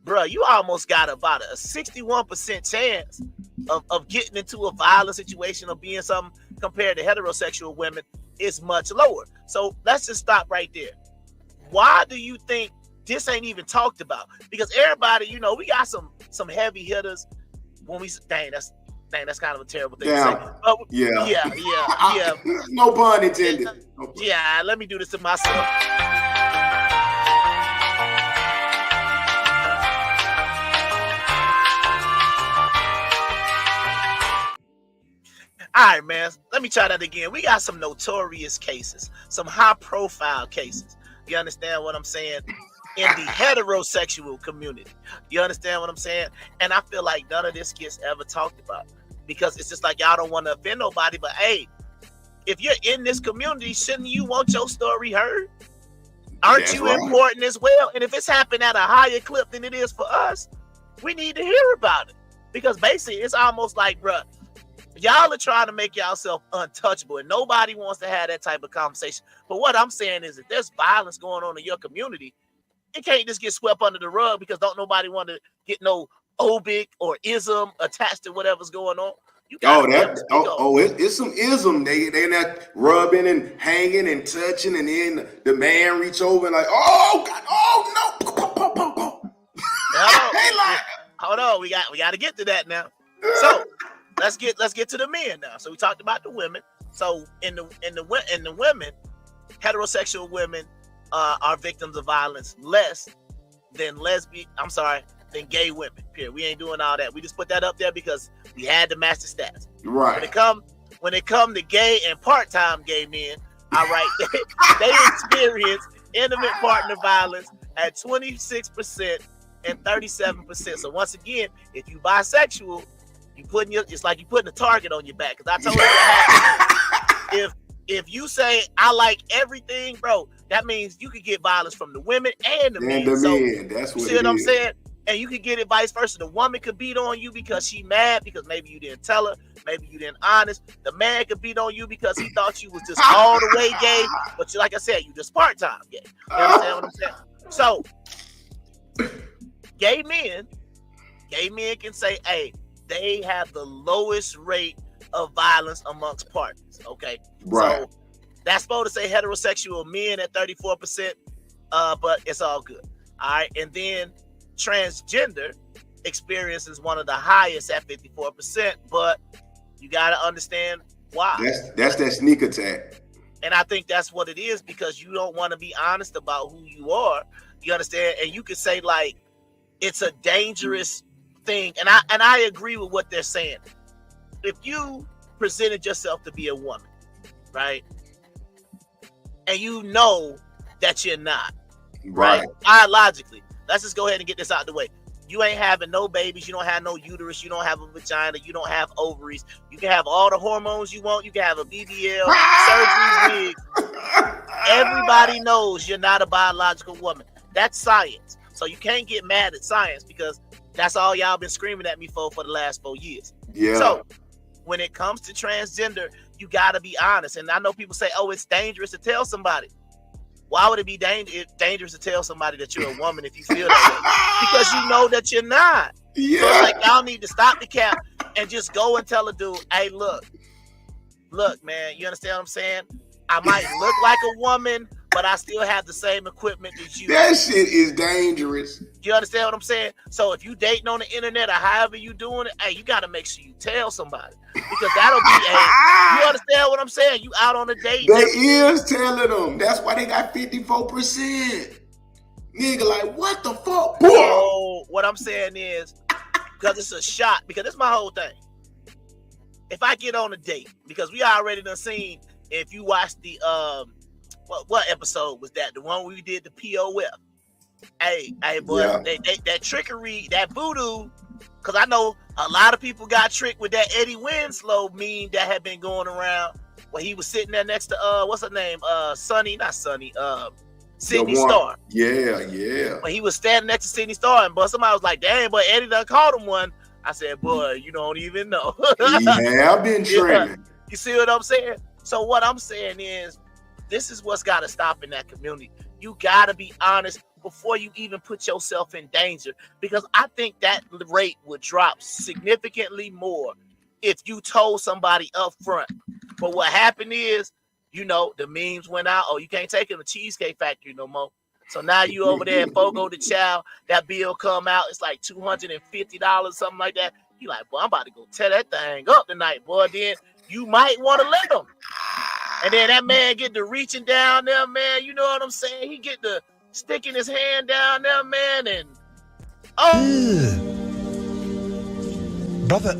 bro, you almost got about a 61% chance of getting into a violent situation or being something, compared to heterosexual women is much lower. So let's just stop right there. Why do you think this ain't even talked about? Because everybody, we got some heavy hitters. When we dang, Dang, that's kind of a terrible thing to say. Damn. But Yeah. yeah. No pun intended. No pun. Yeah, let me do this to myself. All right, man. Let me try that again. We got some notorious cases, some high-profile cases. You understand what I'm saying? In the heterosexual community. You understand what I'm saying? And I feel like none of this gets ever talked about because it's just like y'all don't want to offend nobody. But hey, if you're in this community, shouldn't you want your story heard? Aren't you important as well? And if it's happening at a higher clip than it is for us, we need to hear about it. Because basically, it's almost like, bruh, y'all are trying to make yourself untouchable, and nobody wants to have that type of conversation. But what I'm saying is, if there's violence going on in your community, it can't just get swept under the rug because don't nobody want to get no obic or ism attached to whatever's going on. It's some ism. They not rubbing and hanging and touching, and then the man reach over and like, oh God, oh no. Hold on, we got to get to that now. So let's get to the men now. So we talked about the women. So in the women, heterosexual women are victims of violence less than than gay women. Period. We ain't doing all that. We just put that up there because we had to match the stats. Right. When it come to gay and part-time gay men, all right, they experience intimate partner violence at 26% and 37%. So once again, if you bisexual, it's like you putting a target on your back. Because I told you what happens. If you say I like everything, bro, that means you could get violence from the women and the men. That's what. You see what I'm saying? And you could get it vice versa. The woman could beat on you because she mad because maybe you didn't tell her, maybe you didn't honest. The man could beat on you because he thought you was just all the way gay, but like I said, you just part-time gay. You understand what I'm saying? So gay men can say, hey, they have the lowest rate of violence amongst partners. Okay, right. So that's supposed to say heterosexual men at 34%, but it's all good. All right, and then transgender experience is one of the highest at 54%, but you got to understand why. That's that sneak attack. And I think that's what it is because you don't want to be honest about who you are. You understand? And you could say like it's a dangerous thing, and I agree with what they're saying. If you presented yourself to be a woman, right, and you know that you're not, right? Biologically, let's just go ahead and get this out the way. You ain't having no babies. You don't have no uterus. You don't have a vagina. You don't have ovaries. You can have all the hormones you want. You can have a BBL, surgery, wigs. Everybody knows you're not a biological woman. That's science. So you can't get mad at science because that's all y'all been screaming at me for the last 4 years. Yeah. So when it comes to transgender, you got to be honest. And I know people say, oh, it's dangerous to tell somebody. Why would it be dangerous to tell somebody that you're a woman if you feel that way? Because you know that you're not. Yeah. So it's like y'all need to stop the cap and just go and tell a dude, hey, look, man, you understand what I'm saying? I might look like a woman, but I still have the same equipment as you. That shit is dangerous. You understand what I'm saying? So if you dating on the internet or however you doing it, hey, you got to make sure you tell somebody because that'll be you understand what I'm saying? You out on a date. They is telling them. That's why they got 54%. Nigga, like what the fuck? So what I'm saying is because it's a shot. Because that's my whole thing. If I get on a date, because we already done seen. If you watch the what episode was that? The one where we did the POF. Hey, boy, yeah. That trickery, that voodoo, because I know a lot of people got tricked with that Eddie Winslow meme that had been going around where he was sitting there next to what's her name? Sydney Star. Yeah. When he was standing next to Sydney Star, and somebody was like, "Damn, but Eddie done called him one." I said, "Boy, you don't even know." Yeah, I've been training. You see what I'm saying? So what I'm saying is, this is what's got to stop in that community. You got to be honest before you even put yourself in danger, because I think that rate would drop significantly more if you told somebody up front. But what happened is, the memes went out. Oh, you can't take him to Cheesecake Factory no more. So now you over there at Fogo de Chao, that bill come out. It's like $250, something like that. You like, boy, I'm about to go tear that thing up tonight, boy. Then you might want to let him. And then that man get to reaching down there, man. You know what I'm saying? He get to sticking his hand down there, man, and brother,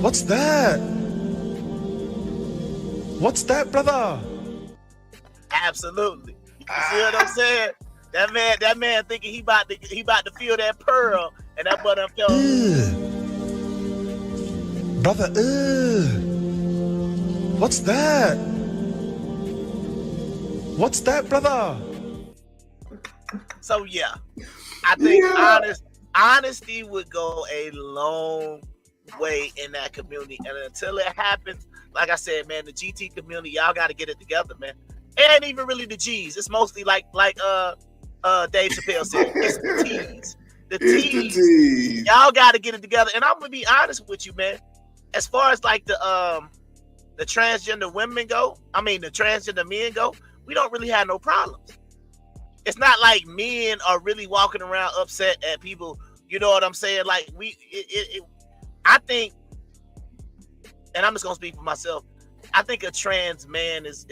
what's that? What's that, brother? Absolutely. You see what I'm saying? That man thinking he about to feel that pearl, and that boy done felt. Brother, what's that? What's that, brother? So yeah, I think honesty would go a long way in that community, and until it happens, like I said, man, the GT community, y'all got to get it together, man. It ain't even really the G's. It's mostly like Dave Chappelle said, it's the T's. The T's. Y'all got to get it together. And I'm gonna be honest with you, man. As far as like the transgender women go, the transgender men go, we don't really have no problems. It's not like men are really walking around upset at people. You know what I'm saying? Like I think, and I'm just gonna speak for myself, I think a trans man is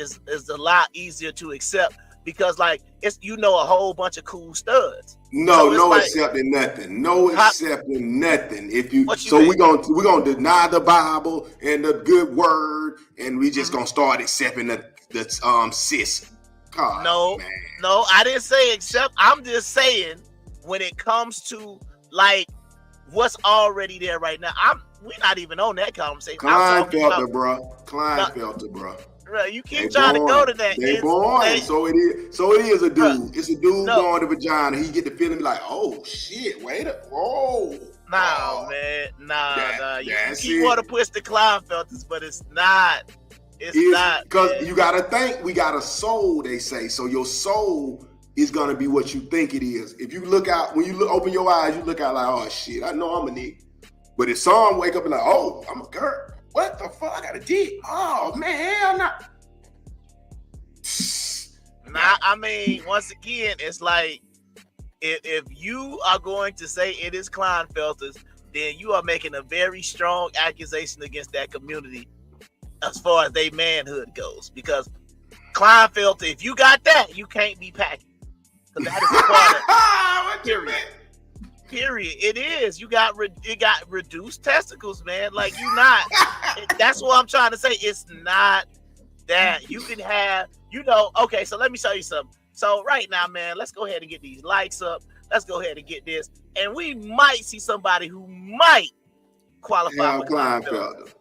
a lot easier to accept because like it's a whole bunch of cool studs. No accepting nothing. No accepting nothing. We're gonna deny the Bible and the good word, and we just gonna start accepting the cis. God, no, I didn't say accept. I'm just saying when it comes to like what's already there right now, we're not even on that conversation. Klinefelter, bro. Right, you keep trying to go to that. They born, so it is a dude. It's a dude going to vagina. He get the feeling like, oh shit, whoa. Man. You keep want to push the Klinefelters, but it's not. It's not. Because you gotta think we got a soul, they say. So your soul is gonna be what you think it is. If you look out, when you open your eyes, you look out like, oh shit, I know I'm a nigga. But if some wake up and like, oh, I'm a girl. What the fuck? I got a dick. Oh man, hell no. Once again, it's like if you are going to say it is Klinefelters, then you are making a very strong accusation against that community as far as their manhood goes. Because Klinefelter, if you got that, you can't be packing. Because that is a part of Period. It is. It got reduced testicles, man. Like you not. That's what I'm trying to say. It's not that you can have. Okay. So let me show you something. So right now, man, let's go ahead and get these likes up. Let's go ahead and get this, and we might see somebody who might qualify for Klinefelter.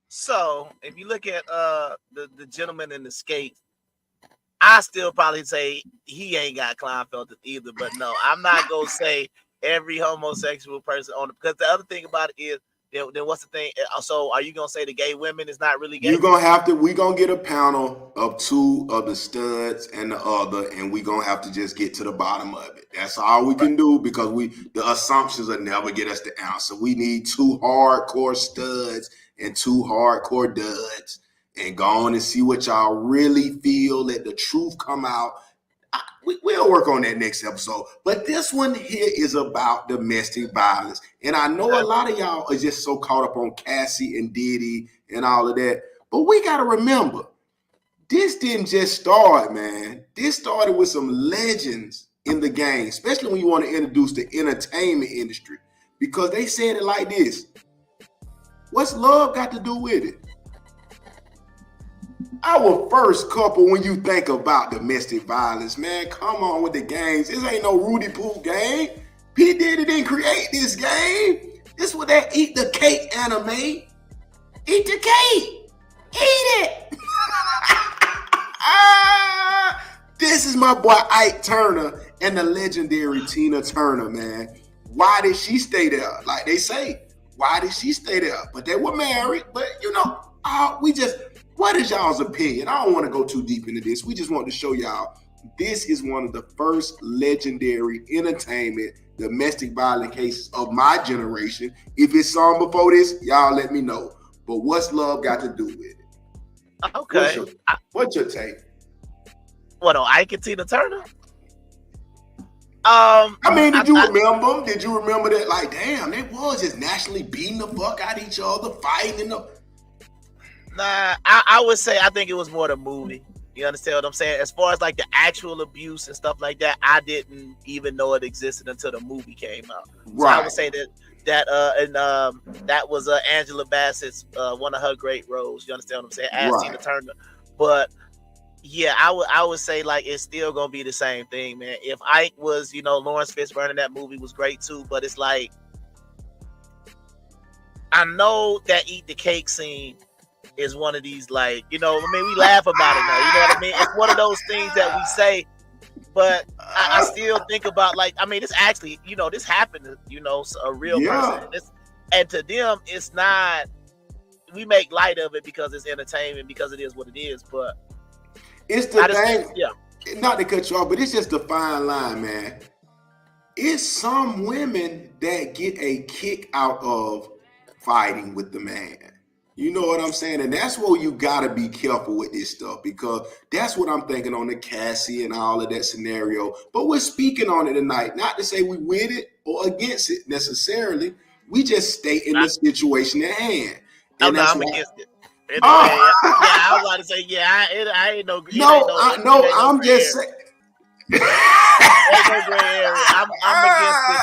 So if you look at the gentleman in the skates, I still probably say he ain't got Klinefelter either. But no, I'm not gonna say every homosexual person on it, because the other thing about it is then what's the thing? So are you gonna say the gay women is not really gay? You're gonna have to. We're gonna get a panel of 2 of the studs and the other, and we're gonna have to just get to the bottom of it. That's all we can do because the assumptions will never get us the answer. We need 2 hardcore studs and 2 hardcore duds, and go on and see what y'all really feel. Let the truth come out. We'll work on that next episode. But this one here is about domestic violence. And I know a lot of y'all are just so caught up on Cassie and Diddy and all of that. But we got to remember, this didn't just start, man. This started with some legends in the game, especially when you want to introduce the entertainment industry. Because they said it like this. What's love got to do with it? Our first couple, when you think about domestic violence, man, come on with the games. This ain't no Rudy Poo game. P. Diddy didn't create this game. This was that eat the cake anime. Eat the cake. Eat it. This is my boy Ike Turner and the legendary Tina Turner, man. Why did she stay there? Like they say, why did she stay there? But they were married. But, what is y'all's opinion? I don't want to go too deep into this. We just want to show y'all this is one of the first legendary entertainment domestic violence cases of my generation. If it's some before this, y'all let me know. But what's love got to do with it? Okay. What's your take? What, on Ike and Tina Turner? Did you remember them? Did you remember that? Like, damn, they was just nationally beating the fuck out of each other, fighting. Nah, I would say I think it was more the movie. You understand what I'm saying? As far as like the actual abuse and stuff like that, I didn't even know it existed until the movie came out. Right. So I would say that was Angela Bassett's one of her great roles. You understand what I'm saying? As Tina Turner. But yeah, I would say like it's still gonna be the same thing, man. If Ike was, Lawrence Fishburne in that movie was great too, but it's like I know that eat the cake scene is one of these, like, we laugh about it now. You know what I mean? It's one of those things that we say, but I still think about, like, this actually, this happened to, a real person. And to them, it's not, we make light of it because it's entertainment, because it is what it is, but it's the thing, not to cut you off, but it's just a fine line, man. It's some women that get a kick out of fighting with the man. You know what I'm saying? And that's where you got to be careful with this stuff, because that's what I'm thinking on the Cassie and all of that scenario. But we're speaking on it tonight, not to say we with it or against it necessarily. We just stay in the situation at hand. And I'm against it. Anyway, I was about to say, I ain't no. I'm just saying. Ain't no gray area. I'm against it.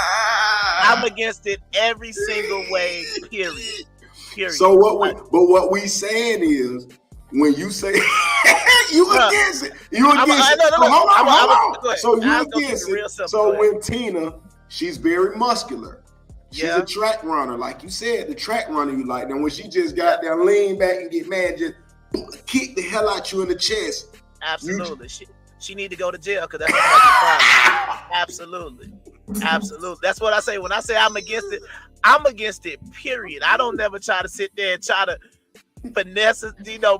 I'm against it every single way. Period. So what we saying is, when you say you against it, you against it. Hold on. So you against it. So when Tina, she's very muscular. She's a track runner, like you said, the track runner you like. And when she just got there, lean back and get mad, just kick the hell out you in the chest. Absolutely. She need to go to jail because that's a Absolutely. That's what I say. When I say I'm against it, period. I don't never try to sit there and try to finesse,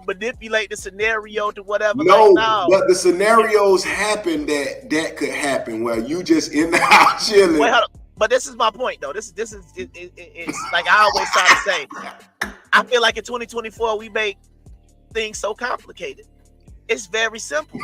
manipulate the scenario to whatever. No, but the scenarios happen that could happen where you just in the house chilling. Wait, hold on. But this is my point, though. This is it's like I always try to say. I feel like in 2024 we make things so complicated. It's very simple.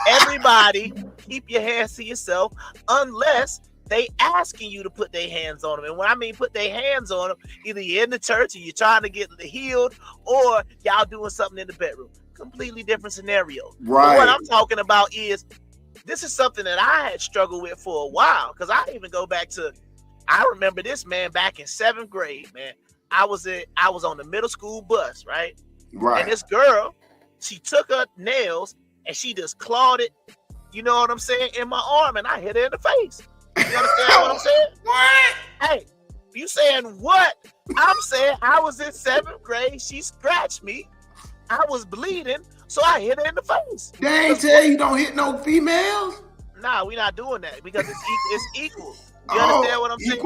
Everybody, keep your hands to yourself unless they asking you to put their hands on them. And when I mean put their hands on them, either you're in the church and you're trying to get healed, or y'all doing something in the bedroom. Completely different scenario. Right. But what I'm talking about is, this is something that I had struggled with for a while. Because I even go back to, I remember this, man, back in 7th grade, man. I was on the middle school bus, right? Right. And this girl, she took her nails and she just clawed it, you know what I'm saying, in my arm, and I hit her in the face. You understand what I'm saying? What? Hey, you saying what? I'm saying I was in 7th grade. She scratched me. I was bleeding, so I hit her in the face. They ain't tell you don't hit no females? Nah, we not doing that because it's equal. You understand what I'm saying?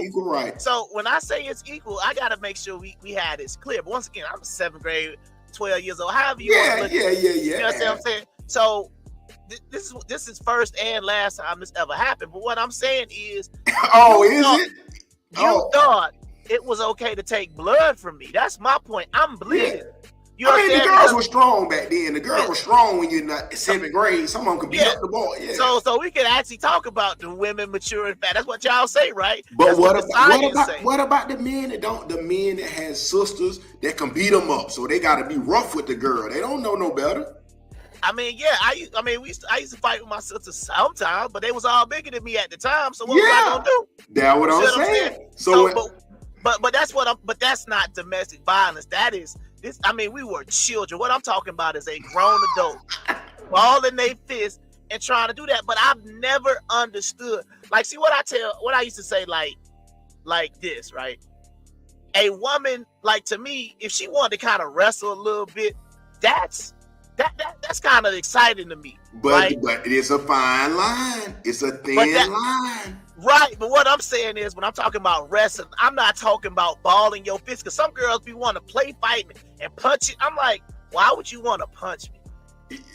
Equal right. So when I say it's equal, I gotta make sure we had this clear. But once again, I'm 7th grade, 12 years old. However you want to look at it. You understand what I'm saying? So this is first and last time this ever happened. But what I'm saying is, you thought it was okay to take blood from me. That's my point. I'm bleeding. You the girls were strong back then. The girls were strong when you're in 7th grade. Someone could beat up the boy. Yeah. So we could actually talk about the women maturing fast. That's what y'all say, right? But what about the men that don't? The men that has sisters that can beat them up, so they got to be rough with the girl. They don't know no better. I mean, I used to fight with my sisters sometimes, but they was all bigger than me at the time. So what was I gonna do? That's what I'm saying. But that's not domestic violence. That is this. I mean, we were children. What I'm talking about is a grown adult balling their fist and trying to do that. But I've never understood. Like, see what I used to say, like this, right? A woman, like, to me, if she wanted to kind of wrestle a little bit, that's kind of exciting to me. But it's a fine line. It's a thin line. Right, but what I'm saying is, when I'm talking about wrestling, I'm not talking about balling your fist, because some girls be want to play fight and punch it. I'm like, why would you want to punch me?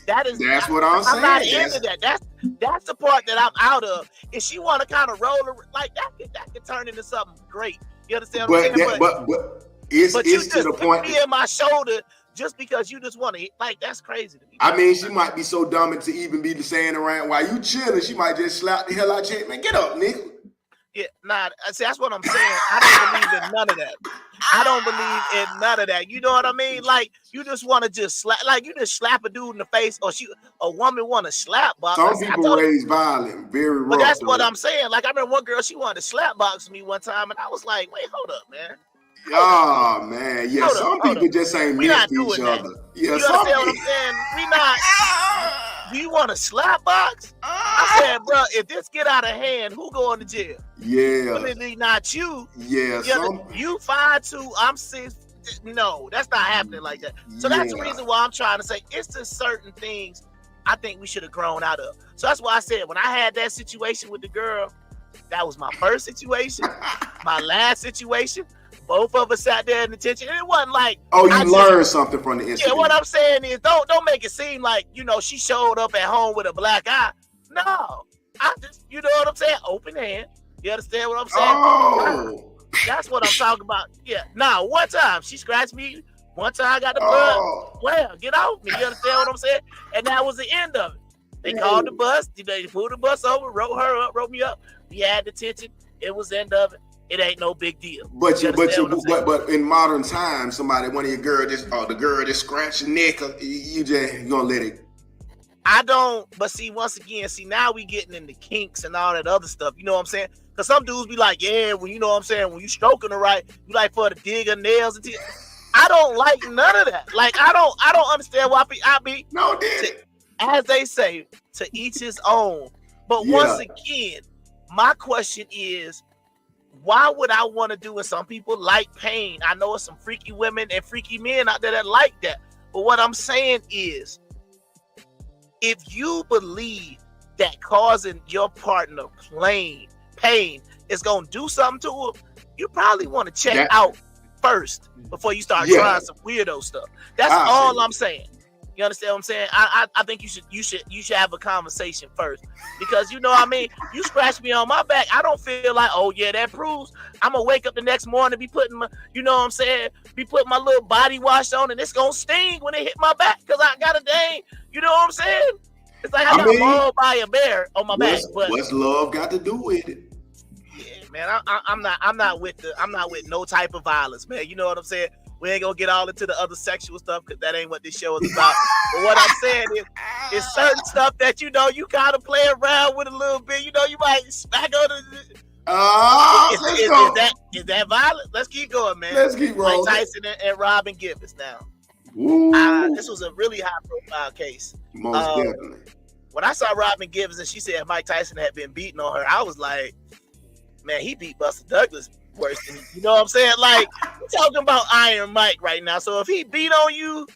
That's what I'm saying. I'm not into that. That's the part that I'm out of. If she want to kind of roll like that could turn into something great. You understand what I'm saying? But it's you just to the point. Me in my shoulder just because you just want to, like, that's crazy to me. I mean, she might be so dumb to even be saying around while you chilling, she might just slap the hell out you. Man, get up, nigga. Yeah, see, that's what I'm saying. I don't believe in none of that. I don't believe in none of that. You know what I mean? Like, you just want to just slap, like, you just slap a dude in the face, or a woman want to slap box. Some people raise violent, very rough. But that's what I'm saying. Like, I remember one girl, she wanted to slap box me one time, and I was like, wait, hold up, man. Oh man, yeah. Some people just ain't meant to each other. Yeah, you understand what I'm saying? We not. Do you want to slap box? I said, bro, if this get out of hand, who going to jail? Yeah. Clearly not you. Yeah. You 5'2", I'm 6. No, that's not happening like that. So that's the reason why I'm trying to say it's just certain things I think we should have grown out of. So that's why I said when I had that situation with the girl, that was my first situation, my last situation. Both of us sat there in attention. And it wasn't like, you learned something from the incident. Yeah, what I'm saying is don't make it seem like, she showed up at home with a black eye. No. I just, you know what I'm saying? Open hand. You understand what I'm saying? Oh. That's what I'm talking about. Yeah. Now, one time she scratched me. One time I got the blood. Well, get off me. You understand what I'm saying? And that was the end of it. They called the bus. They pulled the bus over, wrote me up. We had detention. It was the end of it. It ain't no big deal. But in modern times, one of your girls the girl just scratch your neck, you gonna let it. I don't, but see, once again, now we getting into kinks and all that other stuff. You know what I'm saying? Because some dudes be like, yeah, when you know what I'm saying, when you stroking the right, you like for the dig her nails and teeth. I don't like none of that. Like, I don't understand why I be as they say, to each his own. But once again, my question is, why would I want to do it? Some people like pain. I know it's some freaky women and freaky men out there that like that. But what I'm saying is, if you believe that causing your partner pain is going to do something to them, you probably want to check out first before you start trying some weirdo stuff. That's all I'm saying. You understand what I'm saying? I think you should have a conversation first, because you know what I mean. You scratch me on my back, I don't feel like, oh yeah, that proves. I'm gonna wake up the next morning, be putting my, you know what I'm saying, be putting my little body wash on, and it's gonna sting when it hit my back because I got a dang. You know what I'm saying? It's like I got mauled by a bear on my back. But what's love got to do with it? Yeah, man, I'm not with no type of violence, man. You know what I'm saying? We ain't gonna get all into the other sexual stuff because that ain't what this show is about. But what I'm saying is certain stuff that you kind of play around with a little bit. You might smack on the. Is that violent? Let's keep going, man. Let's keep rolling. Mike Tyson and Robin Givens now. This was a really high profile case. Most definitely. When I saw Robin Givens and she said Mike Tyson had been beating on her, I was like, man, he beat Buster Douglas worse than me. You know what I'm saying? Like, we're talking about Iron Mike right now. So if he beat on you,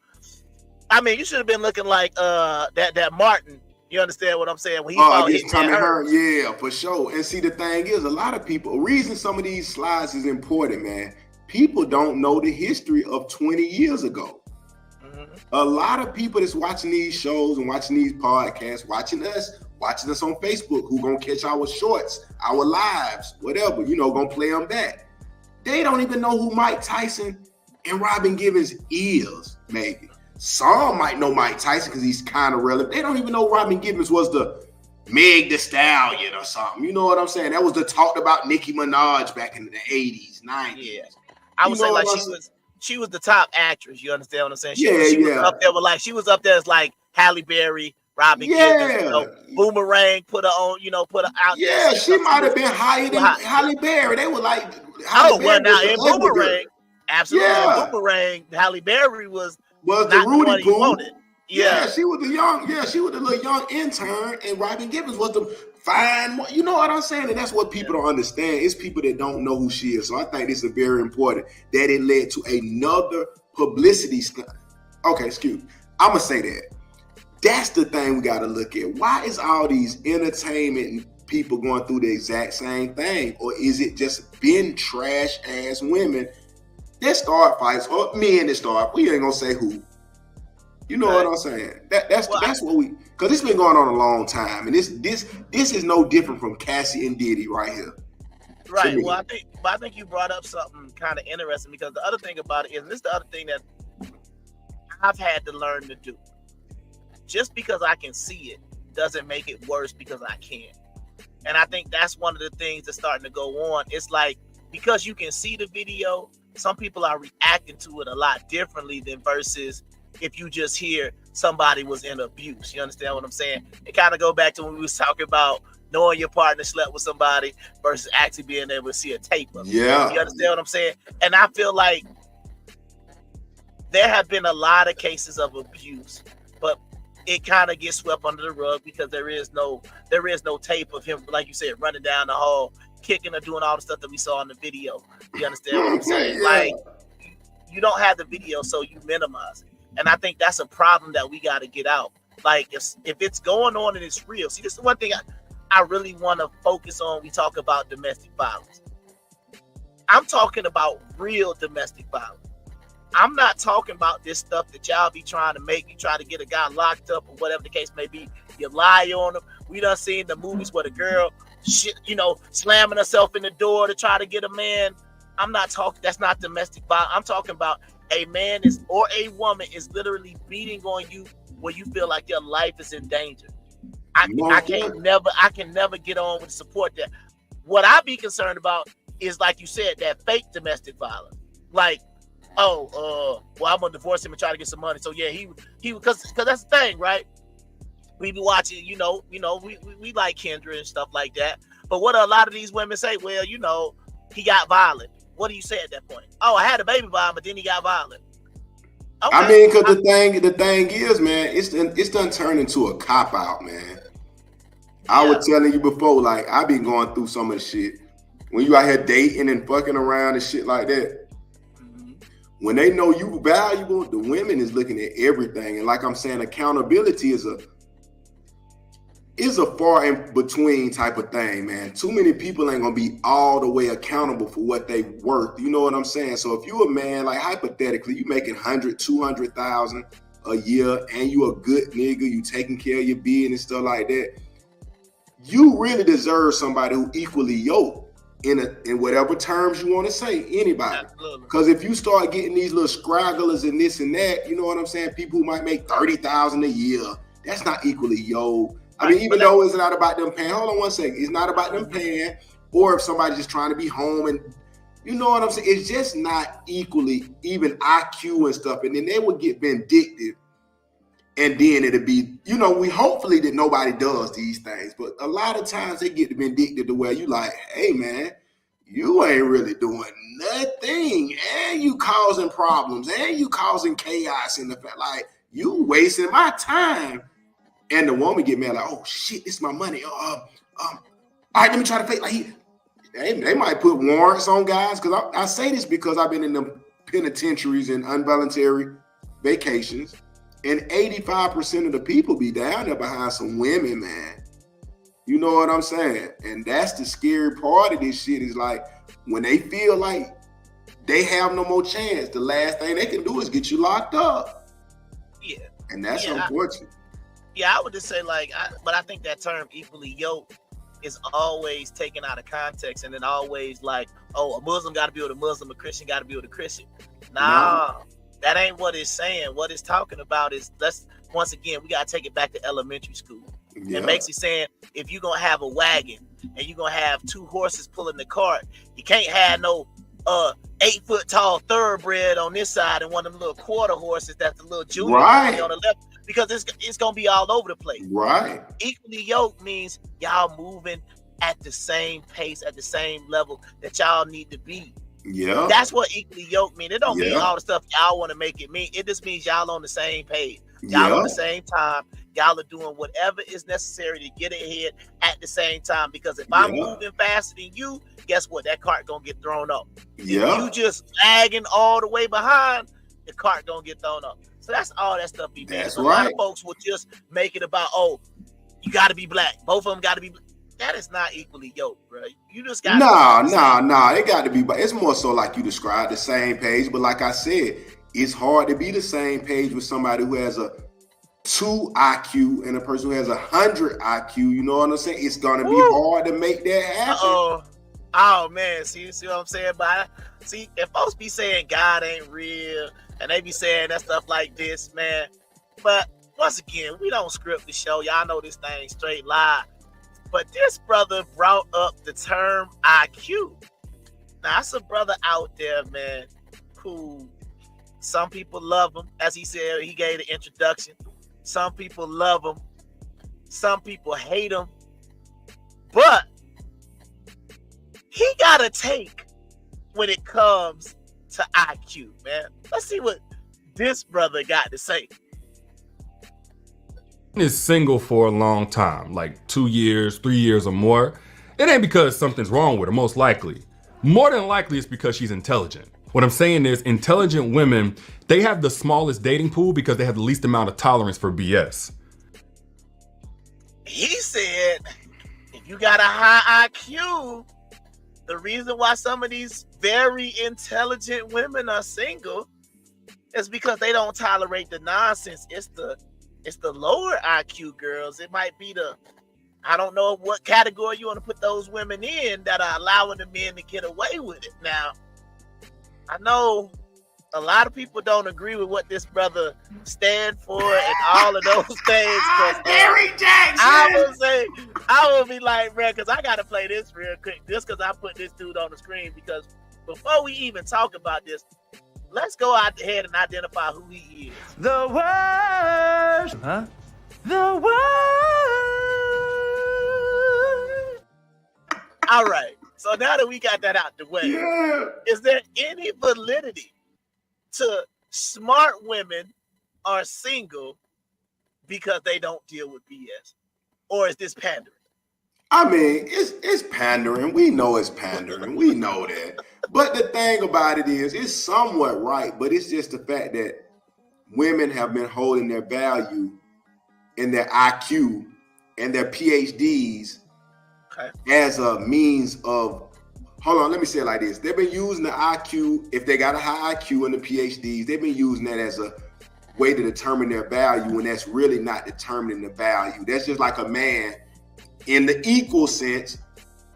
I mean, you should have been looking like that Martin. You understand what I'm saying? When he fought against Hitman Tommy Hearns. Hearns, yeah, for sure. And see, the thing is, a lot of people, reason some of these slides is important, man. People don't know the history of 20 years ago. A lot of people that's watching these shows and watching these podcasts, watching us on Facebook, who gonna catch our shorts, our lives, whatever, gonna play them back. They don't even know who Mike Tyson and Robin Givens is, maybe. Some might know Mike Tyson because he's kind of relevant. They don't even know Robin Givens was the Meg Thee Stallion or something. You know what I'm saying? That was the talked about Nicki Minaj back in the 80s, 90s. Yeah. I would say like she was the top actress. You understand what I'm saying? She was up there with she was up there as like Halle Berry, Robin Givens, Boomerang put her on, put her out there. Yeah, she might have been higher than Halle Berry. They were like, now in Boomerang, absolutely. In Boomerang, Halle Berry was the Rudy Poo. Yeah, she was she was the little young intern, and Robin Givens was the fine. You know what I'm saying? And that's what people don't understand. It's people that don't know who she is. So I think this is very important that it led to another publicity stunt. Okay, excuse me. I'm gonna say that. That's the thing we got to look at. Why is all these entertainment people going through the exact same thing? Or is it just been trash ass women that start fights, or men that start? We ain't gonna say who. You know what I'm saying? That's what we, because it's been going on a long time, and this is no different from Cassie and Diddy right here. Right. Well, I think you brought up something kind of interesting, because the other thing about it is, this is the other thing that I've had to learn to do. Just because I can see it doesn't make it worse because I can't. And I think that's one of the things that's starting to go on. It's like, because you can see the video, some people are reacting to it a lot differently than versus if you just hear somebody was in abuse. You understand what I'm saying? It kind of go back to when we was talking about knowing your partner slept with somebody versus actually being able to see a tape of it. Yeah. You understand what I'm saying? And I feel like there have been a lot of cases of abuse, but it kind of gets swept under the rug because there is no tape of him, like you said, running down the hall, kicking or doing all the stuff that we saw in the video. You understand what I'm saying? Yeah. Like, you don't have the video, so you minimize it. And I think that's a problem that we got to get out. Like, if it's going on and it's real. See, this is one thing I really want to focus on. We talk about domestic violence. I'm talking about real domestic violence. I'm not talking about this stuff that y'all be trying to make. You try to get a guy locked up or whatever the case may be. You lie on him. We done seen the movies where the girl, slamming herself in the door to try to get a man. I'm not talking. That's not domestic violence. I'm talking about a man or a woman is literally beating on you where you feel like your life is in danger. I can never get on with support that. What I be concerned about is, like you said, that fake domestic violence. Like, well, I'm gonna divorce him and try to get some money. So yeah, he because that's the thing, right? We be watching, we like Kendra and stuff like that. But what a lot of these women say, well, he got violent. What do you say at that point? Oh, I had a baby by him, but then he got violent. Okay. I mean, because the thing is, man, it's done turned into a cop out, man. I was telling you before, like, I been going through some of the shit. When you out here dating and fucking around and shit like that, when they know you valuable, the women is looking at everything. And like I'm saying, accountability is a far in between type of thing, man. Too many people ain't gonna be all the way accountable for what they worth. You know what I'm saying? So if you a man, like hypothetically, you making 100, 200,000 a year, and you a good nigga, you taking care of your business and stuff like that, you really deserve somebody who equally yoked in whatever terms you want to say, anybody. Because if you start getting these little scragglers and this and that, you know what I'm saying? People who might make 30,000 a year, that's not equally yoked. I mean, even though it's not about them paying, hold on one second, it's not about them paying, or if somebody's just trying to be home, and you know what I'm saying? It's just not equally, even IQ and stuff, and then they would get vindictive, and then it'll be, we hopefully that nobody does these things, but a lot of times they get vindictive to where you like, hey man, you ain't really doing nothing, and you causing problems, and you causing chaos in the fact, like, you wasting my time. And the woman get mad like, oh shit, this is my money. All right, let me try to fake like they might put warrants on guys, because I say this because I've been in the penitentiaries and involuntary vacations, And 85% of the people be down there behind some women, man. You know what I'm saying? And that's the scary part of this shit is like when they feel like they have no more chance, the last thing they can do is get you locked up. Yeah. And that's Yeah, unfortunate. I would just say but I think that term equally yoked is always taken out of context and then always like, oh, a Muslim got to be with a Muslim, a Christian got to be with a Christian. Nah, that ain't what it's saying. What it's talking about is, once again, we got to take it back to elementary school. Yeah. It makes it saying if you're going to have a wagon and you're going to have two horses pulling the cart, you can't have no 8-foot tall thoroughbred on this side and one of them little quarter horses that's the little junior on the left, because it's gonna be all over the place. Right. Equally yoked means y'all moving at the same pace, at the same level that y'all need to be. Yeah. That's what equally yoked mean. It don't mean all the stuff y'all want to make it mean. It just means y'all on the same page. Y'all on the same time. Y'all are doing whatever is necessary to get ahead at the same time. Because if I'm moving faster than you, guess what? That cart gonna get thrown up. Yeah. If you just lagging all the way behind, the cart gonna get thrown up. So that's all that stuff be. That's a lot of folks will just make it about, oh, you got to be black. Both of them got to be black. That is not equally yoked, bro. You just got nah. It got to be, but it's more so like you described, the same page. But like I said, it's hard to be the same page with somebody who has a 2 IQ and a person who has 100 IQ. You know what I'm saying? It's gonna be hard to make that happen. Oh man, see what I'm saying? But see, if folks be saying God ain't real and they be saying that stuff like this, man. But once again, we don't script the show. Y'all know this thing straight live. But this brother brought up the term IQ. Now, that's a brother out there, man, who some people love him. As he said, he gave the introduction. Some people love him. Some people hate him. But he got a take when it comes to IQ, man. Let's see what this brother got to say. Is single for a long time, like 2 years, 3 years or more, it ain't because something's wrong with her, most likely. More than likely it's because she's intelligent. What I'm saying is intelligent women, they have the smallest dating pool because they have the least amount of tolerance for BS. He said, if you got a high IQ, the reason why some of these very intelligent women are single is because they don't tolerate the nonsense. It's the lower IQ girls. It might be I don't know what category you want to put those women in that are allowing the men to get away with it. Now, I know a lot of people don't agree with what this brother stand for and all of those things. Gary Jackson! I will be like, man, because I got to play this real quick just because I put this dude on the screen, because before we even talk about this, let's go out ahead and identify who he is. The worst. Huh? The worst. All right. So now that we got that out the way, is there any validity to smart women are single because they don't deal with BS? Or is this pandering? I mean, it's pandering. We know it's pandering. We know that. But the thing about it is, it's somewhat right, but it's just the fact that women have been holding their value in their IQ and their PhDs as a means of, hold on, let me say it like this. They've been using the IQ, if they got a high IQ and the PhDs, they've been using that as a way to determine their value, when that's really not determining the value. That's just like a man in the equal sense.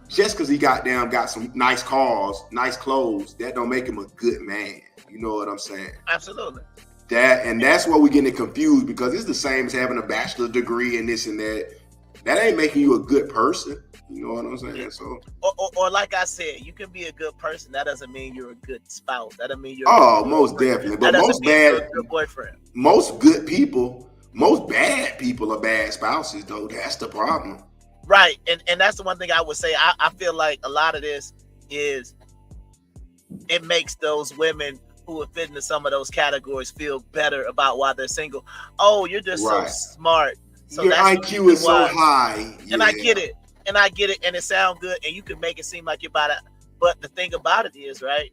Just because he got some nice cars, nice clothes, that don't make him a good man. You know what I'm saying? Absolutely. That's where we're getting confused, because it's the same as having a bachelor's degree and this and that. That ain't making you a good person. You know what I'm saying? So, or like I said, you can be a good person. That doesn't mean you're a good spouse. That doesn't mean you're most definitely. But most a good boyfriend. Most good people, most bad people are bad spouses, though. That's the problem. Right, and that's the one thing I would say. I feel like a lot of this is, it makes those women who are fit into some of those categories feel better about why they're single. Oh, you're just so smart. So your IQ is so high. And I get it. And it sounds good, and you can make it seem like you're about it. But the thing about it is, right,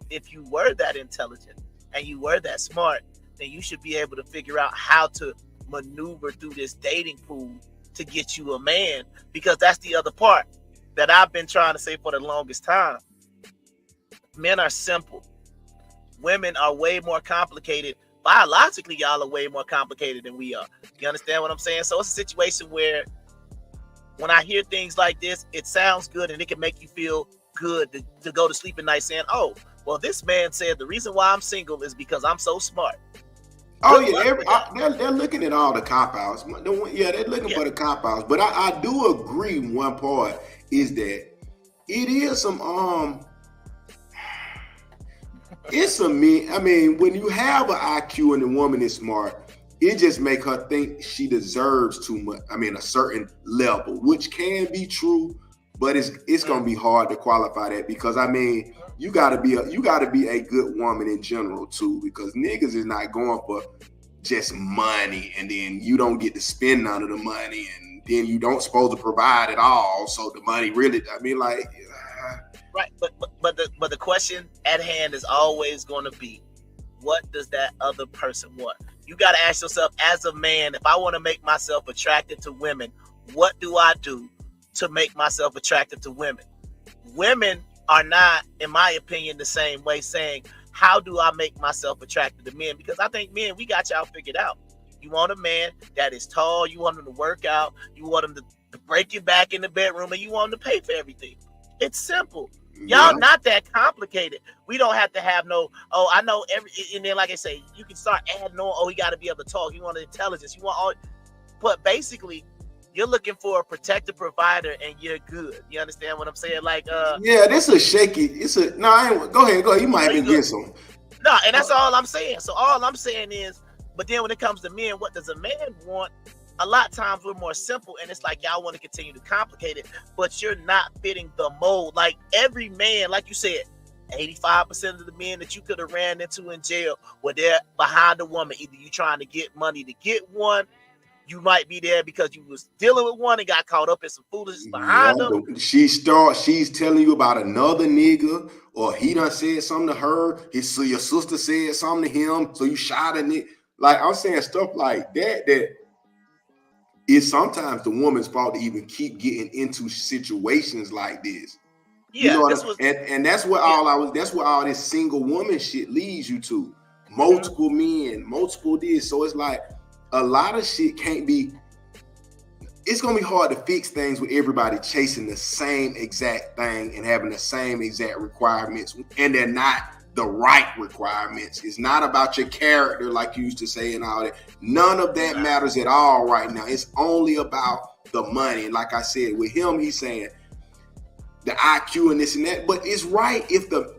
if you were that intelligent and you were that smart, then you should be able to figure out how to maneuver through this dating pool to get you a man, because that's the other part that I've been trying to say for the longest time. Men are simple. Women are way more complicated. Biologically, y'all are way more complicated than we are. You understand what I'm saying? So it's a situation where when I hear things like this, it sounds good and it can make you feel good to go to sleep at night saying, oh, well, this man said the reason why I'm single is because I'm so smart. Oh yeah, they're looking at all the cop-outs. Yeah, they're looking for the cop-outs. But I do agree one part is that it is some it's a me. I mean, when you have an IQ and the woman is smart, it just make her think she deserves too much. I mean, a certain level, which can be true, but it's gonna be hard to qualify that, because I mean, you gotta be a good woman in general too, because niggas is not going for just money and then you don't get to spend none of the money and then you don't supposed to provide at all. So the money really, I mean, like. Right, but the question at hand is always going to be, what does that other person want? You got to ask yourself, as a man, if I want to make myself attracted to women, what do I do to make myself attracted to women? Women are not, in my opinion, the same way, saying, how do I make myself attracted to men? Because I think men, we got y'all figured out. You want a man that is tall, you want him to work out, you want him to break your back in the bedroom, and you want him to pay for everything. It's simple. Y'all not that complicated. We don't have to have no, oh, I know every, and then like I say, you can start adding on, oh, he got to be able to talk. You want intelligence. You want all, but basically, you're looking for a protective provider and you're good. You understand what I'm saying? Like, yeah, this is shaky. Go ahead. You might even get some. No, and that's all I'm saying. So all I'm saying is, but then when it comes to men, what does a man want? A lot of times we're more simple, and it's like y'all want to continue to complicate it, but you're not fitting the mold. Like every man, like you said, 85% of the men that you could have ran into in jail were there behind a woman. Either you trying to get money to get one, you might be there because you was dealing with one and got caught up in some foolishness behind them. She's telling you about another nigga, or he done said something to her. So your sister said something to him, so you shot a nigga. Like I'm saying stuff like that. It's sometimes the woman's fault to even keep getting into situations like this. Yeah, you know and that's what that's what all this single woman shit leads you to. Multiple men, multiple this. So it's like a lot of shit can't be. It's gonna be hard to fix things with everybody chasing the same exact thing and having the same exact requirements, and they're not the right requirements. It's not about your character, like you used to say, and all that. None of that matters at all right now. It's only about the money. And like I said, with him, he's saying the IQ and this and that. But it's right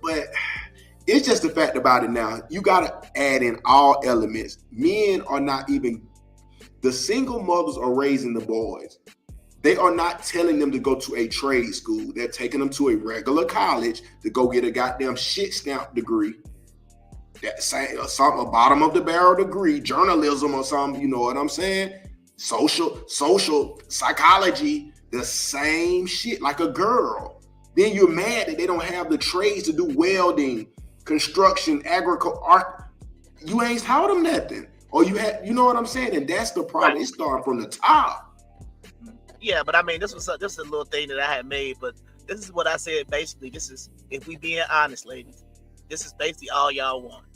but it's just the fact about it now. You gotta add in all elements. Men are not even, the single mothers are raising the boys. They are not telling them to go to a trade school. They're taking them to a regular college to go get a goddamn shit stamp degree. A bottom of the barrel degree, journalism or something, you know what I'm saying? Social psychology, the same shit, like a girl. Then you're mad that they don't have the trades to do welding, construction, agriculture, art. You ain't taught them nothing. Or you know what I'm saying? And that's the problem. It started from the top. Yeah, but I mean, this was a little thing that I had made, but this is what I said. Basically, this is, if we being honest, ladies, this is basically all y'all want.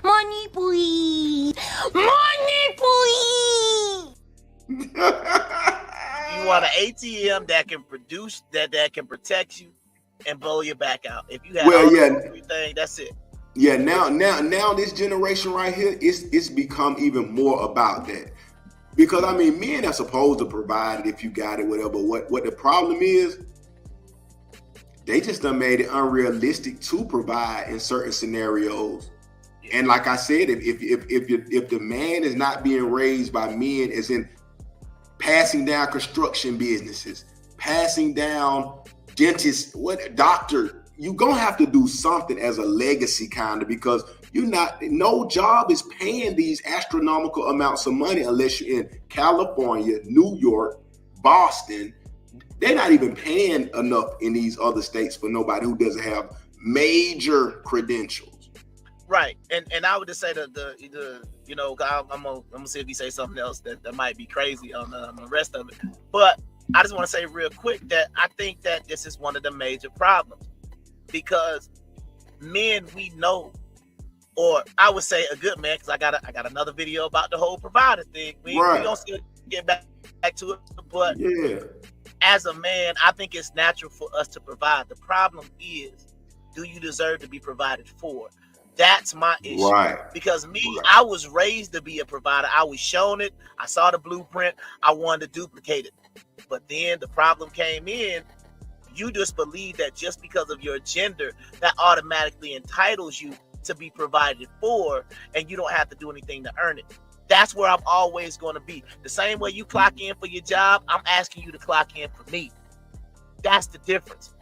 Money, please. Money, please. You want an ATM that can produce, that can protect you and blow your back out. If you have everything, that's it. Yeah, now this generation right here, it's become even more about that. Because I mean, men are supposed to provide it if you got it, whatever. What the problem is, they just done made it unrealistic to provide in certain scenarios. Yeah. And like I said, if the man is not being raised by men, as in passing down construction businesses, passing down dentists, doctor, you're gonna have to do something as a legacy kind of, because no job is paying these astronomical amounts of money unless you're in California, New York, Boston. They're not even paying enough in these other states for nobody who doesn't have major credentials. Right, and I would just say the you know, I'm gonna see if he say something else that might be crazy on the rest of it. But I just want to say real quick that I think that this is one of the major problems, because men, we know, or I would say a good man, because I got another video about the whole provider thing. We don't still get back to it, but as a man, I think it's natural for us to provide. The problem is, do you deserve to be provided for? That's my issue. Because I was raised to be a provider. I was shown it. I saw the blueprint. I wanted to duplicate it. But then the problem came in. You just believe that just because of your gender, that automatically entitles you to be provided for, and you don't have to do anything to earn it. That's where I'm always going to be. The same way you clock in for your job, I'm asking you to clock in for me. That's the difference.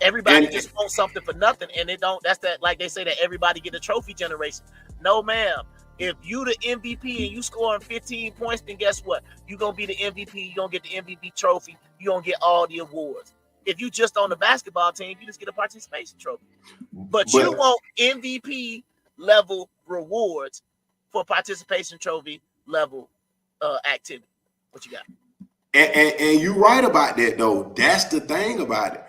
Everybody just wants something for nothing, and it don't. That's that, like they say that everybody get a trophy generation. No, ma'am. If you the MVP and you scoring 15 points, then guess what? You're gonna be the MVP. You're gonna get the MVP trophy. You're gonna get all the awards. If you just on the basketball team, you just get a participation trophy. But you want MVP level rewards for participation trophy level activity. What you got? And you're right about that, though. That's the thing about it.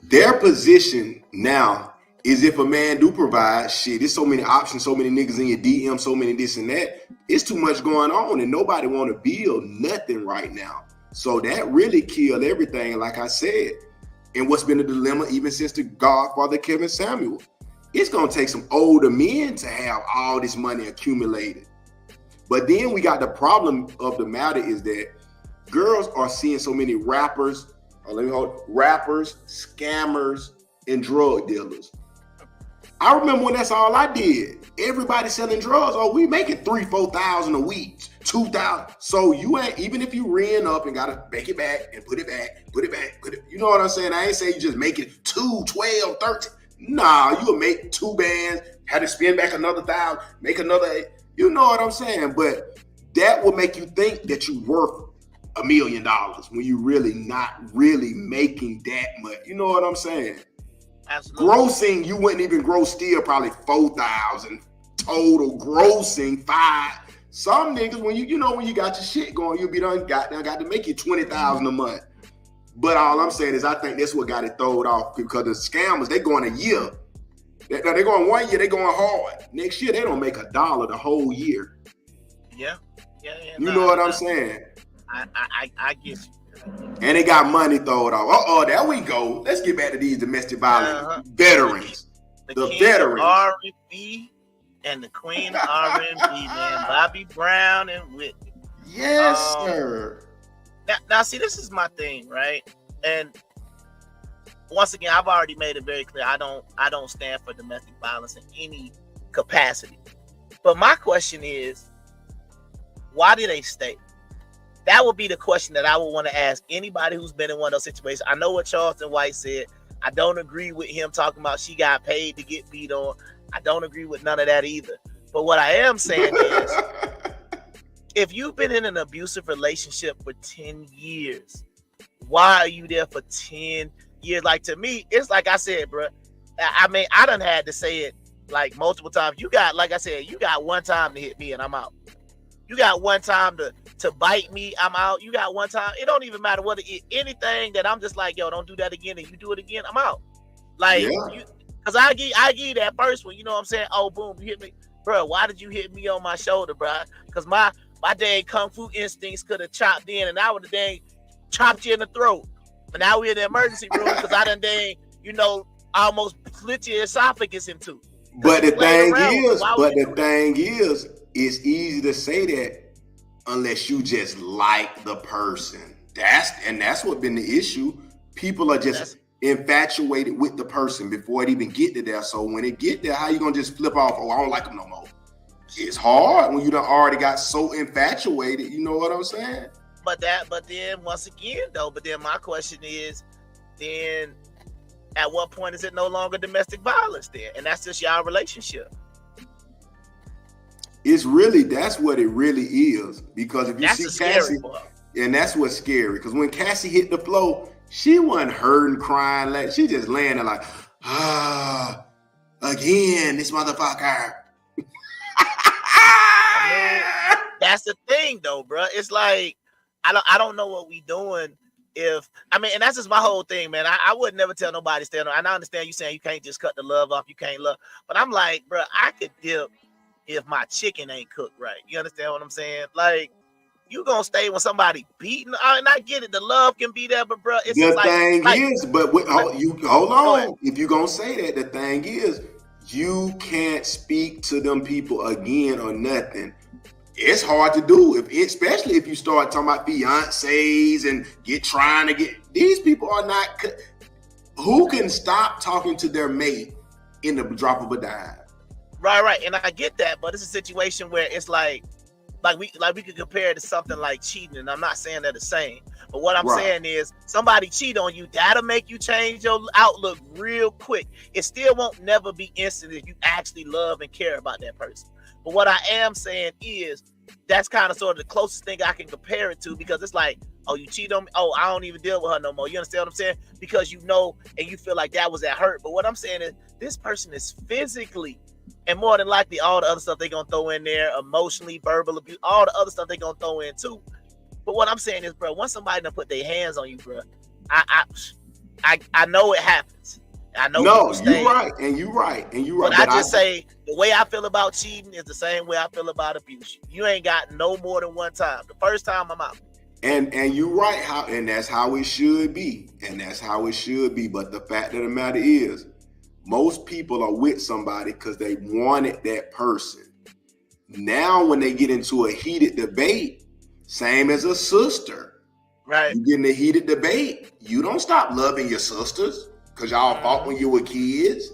Their position now is, if a man do provide, shit, there's so many options, so many niggas in your DM, so many this and that. It's too much going on, and nobody want to build nothing right now. So that really killed everything, like I said. And what's been a dilemma even since the Godfather Kevin Samuel. It's going to take some older men to have all this money accumulated. But then we got the problem of the matter is that girls are seeing so many rappers, scammers, and drug dealers. I remember when that's all I did. Everybody selling drugs. Oh, we making $3,000-$4,000 a week, $2,000. So you ain't, even if you ran up and gotta make it back and put it back, you know what I'm saying? I ain't saying you just make it 2, 12, 13. Nah, you will make 2 bands, had to spend back another 1,000, make another. You know what I'm saying? But that will make you think that you're worth $1 million when you really not really making that much. You know what I'm saying? Absolutely. Grossing, you wouldn't even gross still probably 4,000 total. Grossing 5. Some niggas, when you know when you got your shit going, you'll be got to make you 20,000 a month. But all I'm saying is, I think that's what got it thrown off, because the scammers, they going a year. They're going 1 year, they going hard. Next year, they don't make $1 the whole year. Yeah. You know what I'm saying? I get you. And they got money thrown off. There we go. Let's get back to these domestic violence veterans. The veterans. R&B and the queen of R&B, man. Bobby Brown and Whitney. Yes, sir. Now, see, this is my thing, right? And once again, I've already made it very clear. I don't stand for domestic violence in any capacity. But my question is, why do they stay? That would be the question that I would want to ask anybody who's been in one of those situations. I know what Charleston White said. I don't agree with him talking about she got paid to get beat on. I don't agree with none of that either. But what I am saying is, if you've been in an abusive relationship for 10 years, why are you there for 10 years? Like, to me, it's like I said, bro. I mean, I done had to say it like multiple times. You got, like I said, you got one time to hit me and I'm out. You got one time to bite me, I'm out. You got one time. It don't even matter what it is. Anything that I'm just like, yo, don't do that again, and you do it again, I'm out. Like, because I give you that first one. You know what I'm saying? Oh, boom, you hit me. Bro, why did you hit me on my shoulder, bro? Because my dang kung fu instincts could have chopped in, and I would have dang chopped you in the throat. But now we're in the emergency room because I done dang, almost split your esophagus in two. But the thing is, it's easy to say that unless you just like the person. That's what been the issue. People are just infatuated with the person before it even get to there. So when it get there, how you gonna just flip off? Oh, I don't like them no more. It's hard when you done already got so infatuated. You know what I'm saying? But then once again though, my question is, then at what point is it no longer domestic violence then? And that's just y'all relationship. That's what it really is. Because if you see Cassie, and that's what's scary. Because when Cassie hit the floor, she wasn't hurting, crying, she just laying there like, again, this motherfucker. I mean, that's the thing, though, bro. It's like I don't know what we doing. If I mean, and that's just my whole thing, man. I would never tell nobody stand on. And I understand you saying you can't just cut the love off. You can't love, but I'm like, bro, I could dip if my chicken ain't cooked right. You understand what I'm saying? Like, you gonna stay when somebody beating? And I get it. The love can be there, but bro, it's The like, thing is, but you hold Go ahead. on. If you're gonna say that, the thing is, you can't speak to them people again or nothing. It's hard to do, especially if you start talking about fiancés and trying to get these people are not. Who can stop talking to their mate in the drop of a dime? Right, and I get that, but it's a situation where it's like we could compare it to something like cheating, and I'm not saying they're the same. But what I'm saying is, somebody cheat on you, that'll make you change your outlook real quick. It still won't never be instant if you actually love and care about that person. But what I am saying is, that's kind of sort of the closest thing I can compare it to, because it's like, oh, you cheat on me, oh, I don't even deal with her no more. You understand what I'm saying? Because you know, and you feel like that was that hurt. But what I'm saying is, this person is physically, and more than likely all the other stuff they're gonna throw in there, emotionally, verbal abuse, all the other stuff they're gonna throw in too. But what I'm saying is, bro, once somebody done put their hands on you, bro, I know it happens. I know. No, you're right, and you're right. But I just say the way I feel about cheating is the same way I feel about abuse. You ain't got no more than one time. The first time I'm out. And you're right, and that's how it should be. But the fact of the matter is, most people are with somebody because they wanted that person. Now, when they get into a heated debate, same as a sister, right? You get in a heated debate, you don't stop loving your sisters because y'all fought when you were kids.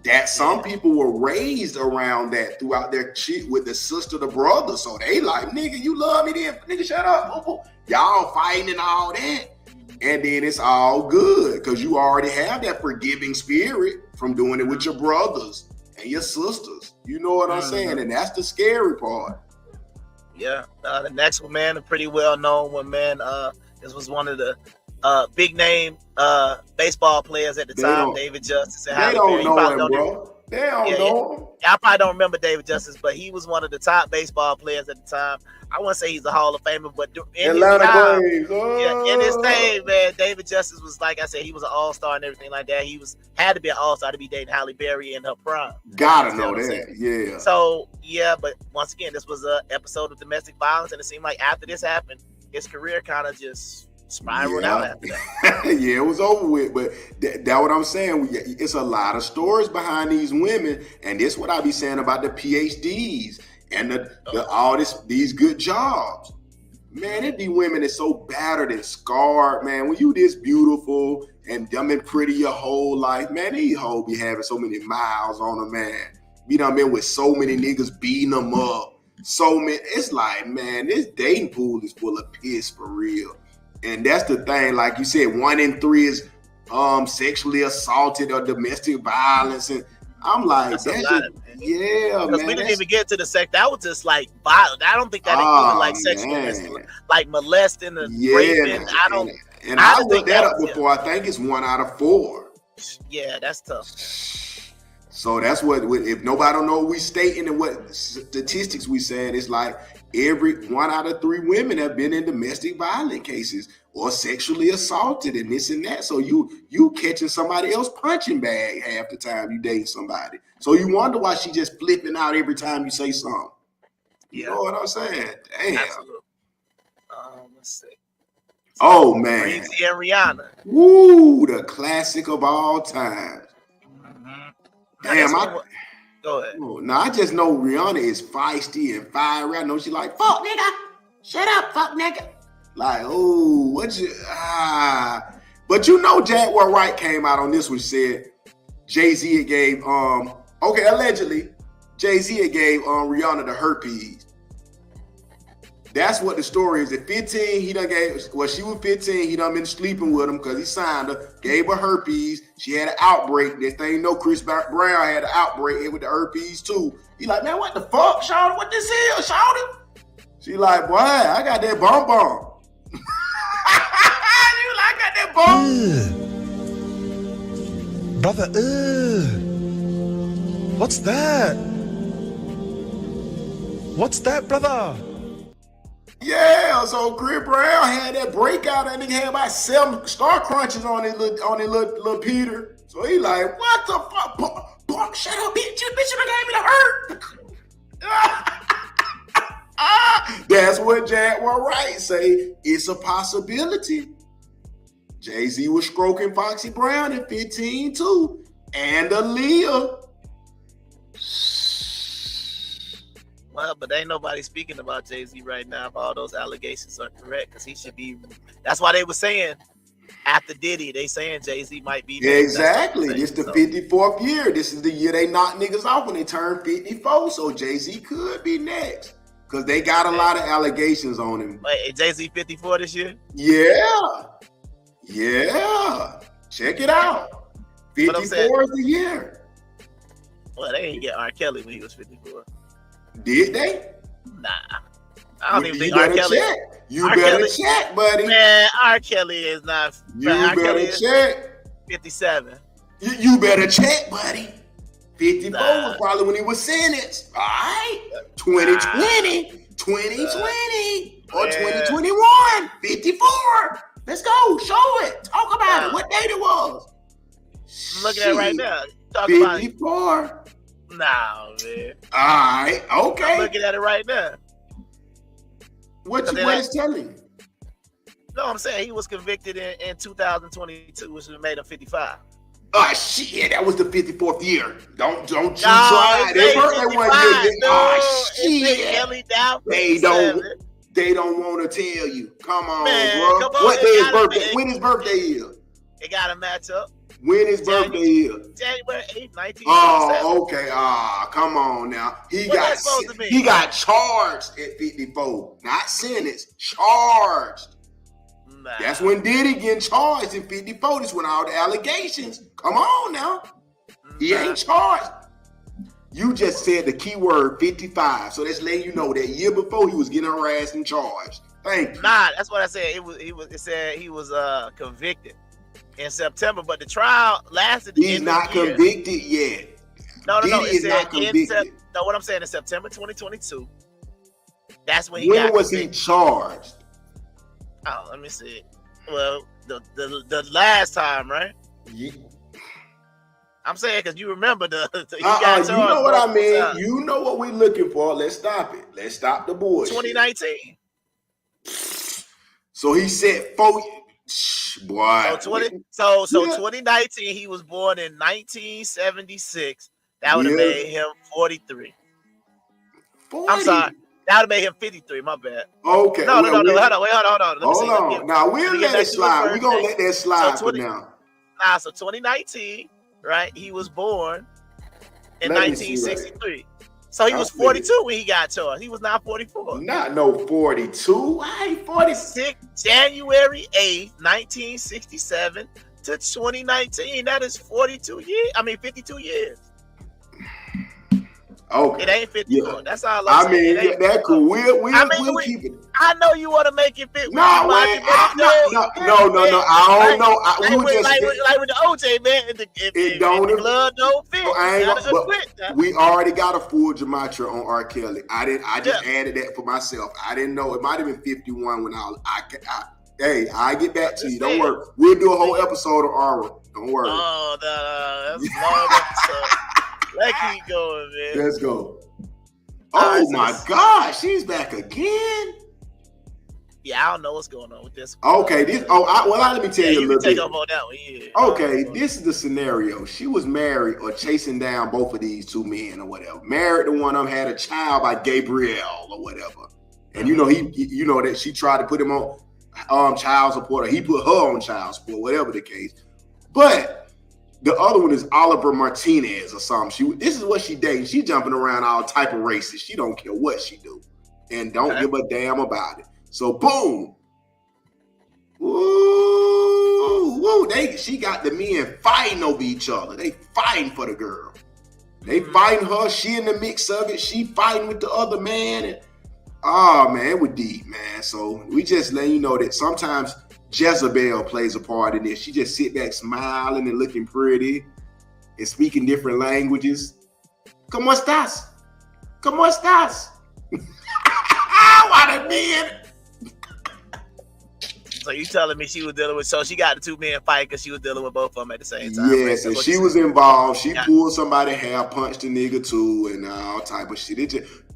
That some people were raised around that throughout their shit with the sister, the brother. So they like, nigga, you love me then, nigga, shut up. Y'all fighting and all that. And then it's all good because you already have that forgiving spirit from doing it with your brothers and your sisters. You know what I'm saying? And that's the scary part. Yeah. The next one, man, a pretty well known one, man. This was one of the big name baseball players at the time, David Justice. And they don't know him, bro. They don't know him. I probably don't remember David Justice, but he was one of the top baseball players at the time. I wouldn't say he's a Hall of Famer, but in his time, in his day, man, David Justice was, like I said, he was an all-star and everything like that. He had to be an all-star to be dating Halle Berry in her prime. Gotta know that, yeah. So, yeah, but once again, this was an episode of domestic violence, and it seemed like after this happened, his career kind of just spiraled out after that. Yeah, it was over with. But that's what I'm saying. It's a lot of stories behind these women, and this is what I be saying about the PhDs and these good jobs. Man, it be women that's so battered and scarred, man. When you this beautiful and dumb and pretty your whole life, man, these hoes be having so many miles on them, man. Be done been with so many niggas beating them up. So many. It's like, man, this dating pool is full of piss for real. And that's the thing, like you said, 1 in 3 is sexually assaulted or domestic violence, and I'm like, that's a lot, man. Yeah, man. Because we didn't even get to the sex. That was just like violent. I don't think that included like sexual, like molesting and raping. I don't. And I looked that up before. I think it's 1 out of 4. Yeah, that's tough. So that's what. If nobody don't know what we stating and what statistics we saying, it's like every 1 out of 3 women have been in domestic violence cases or sexually assaulted and this and that. So you catching somebody else punching bag half the time you date somebody. So you wonder why she just flipping out every time you say something. You know what I'm saying? Damn. Absolutely. Let's see. Oh man. Breezy and Rihanna. Woo, the classic of all time. Damn, go ahead. Now I just know Rihanna is feisty and fiery. I know she like, fuck nigga. Shut up, fuck nigga. Like, oh, what you But you know W.O.R.S.E came out on this one, said Jay-Z gave allegedly Jay-Z gave Rihanna the herpes. That's what the story is. At 15, she was 15, he done been sleeping with him because he signed her, gave her herpes. She had an outbreak. This thing, Chris Brown had an outbreak with the herpes too. He like, man, what the fuck, shawty? What this is, shawty? She like, boy, I got that bomb. You like, I got that bomb. Brother, What's that? What's that, brother? Yeah, so Chris Brown had that breakout. That nigga had about 7 star crunches on his little Peter. So he like, what the fuck? Punk, shut up, bitch. You bitch, you gave me the hurt. That's what W.O.R.S.E say. It's a possibility. Jay-Z was stroking Foxy Brown at 15 too. And Aaliyah. Well, but ain't nobody speaking about Jay-Z right now if all those allegations are correct, because he should be. That's why they were saying after Diddy, they saying Jay-Z might be next. Exactly. This the 54th year. This is the year they knock niggas off when they turn 54. So Jay-Z could be next. Because they got a lot of allegations on him. Wait, Jay-Z 54 this year? Yeah. Yeah. Check it out. 54 is the year. Well, they didn't get R. Kelly when he was 54. Did they? Nah. I don't even think you R. better Kelly. check. You R. better Kelly, check, buddy. Man, R. Kelly is not. You R. better Kelly check. 57. You better check, buddy. 54 was probably when he was sentenced. All right. 2020. 2020. Or 2021. 54. Let's go. Show it. Talk about it. What date it was. I'm looking at it right now. Talk 54. About it. Nah, man. All right. Okay. I'm looking at it right now. What is telling you? No, I'm saying he was convicted in 2022, which made him 55. Oh shit, that was the 54th year. Don't you try. Their birthday 1 year. Oh shit. They don't want to tell you. Come on, bro. Come on, what day is birthday? When his birthday is? It got to match up. When his birthday is? January 8th, 1987. Oh, okay. Come on now. He got charged at 54. Not sentenced. Charged. Nah. That's when Diddy getting charged in 54. That's when all the allegations. Come on now. He ain't charged. You just said the key word 55. So that's letting you know that year before he was getting harassed and charged. Thank you. Nah, that's what I said. It said he was convicted in September, but the trial lasted. He's not convicted yet. No. Diddy It is said not convicted. No, what I'm saying is September 2022. That's when When was he charged? Oh, let me see. Well, the last time, right? Yeah. I'm saying because you remember he you got charged. You know what I mean. You know what we're looking for. Let's stop it. Let's stop the bullshit. 2019. So he said 4. Boy. So 2019. He was born in 1976. That would have made him 43. 40? I'm sorry. That would have made him 53. My bad. Okay. No. Hold on. Hold on. Now we'll let it slide. We're gonna let that slide for now. So 2019, right? He was born in 1963. So he was 42 when he got charged. He was not 44. Not no 42. I ain't 46. January 8th, 1967 to 2019. That is 52 years. 52 years. Okay. It ain't 54. Yeah. That's all I'm saying. That cool. We'll keep it. I know you want to make it fit. No. I don't know. Like with the OJ, man. If the blood don't fit, we already got a full gematria on R. Kelly. I just added that for myself. I didn't know. It might have been 51 when hey, I get back to you. Don't worry. We'll do a whole episode of Aura. Don't worry. Oh, that's a long episode. Let's keep going, man. Let's go. Oh my God, she's back again. Yeah, I don't know what's going on with this. Okay, let me tell you a little bit. Take up on that one, yeah. Okay, this is the scenario. She was married or chasing down both of these two men or whatever. Married to one of them, had a child by Gabriel or whatever. And you know that she tried to put him on child support, or he put her on child support, whatever the case. But the other one is Oliver Martinez or something. This is what she dating. She jumping around all type of races. She don't care what she do, and don't give a damn about it. So boom, woo! She got the men fighting over each other. They fighting for the girl. They fighting her. She in the mix of it. She fighting with the other man. And man, it was deep, man. So we just letting you know that sometimes Jezebel plays a part in this. She just sit back smiling and looking pretty and speaking different languages. ¿Cómo estás? ¿Cómo estás? Why the men? So you telling me she was dealing with, so she got the two men fight because she was dealing with both of them at the same time. Yes, and she was involved. She pulled somebody's hair, punched a nigga too, and all type of shit.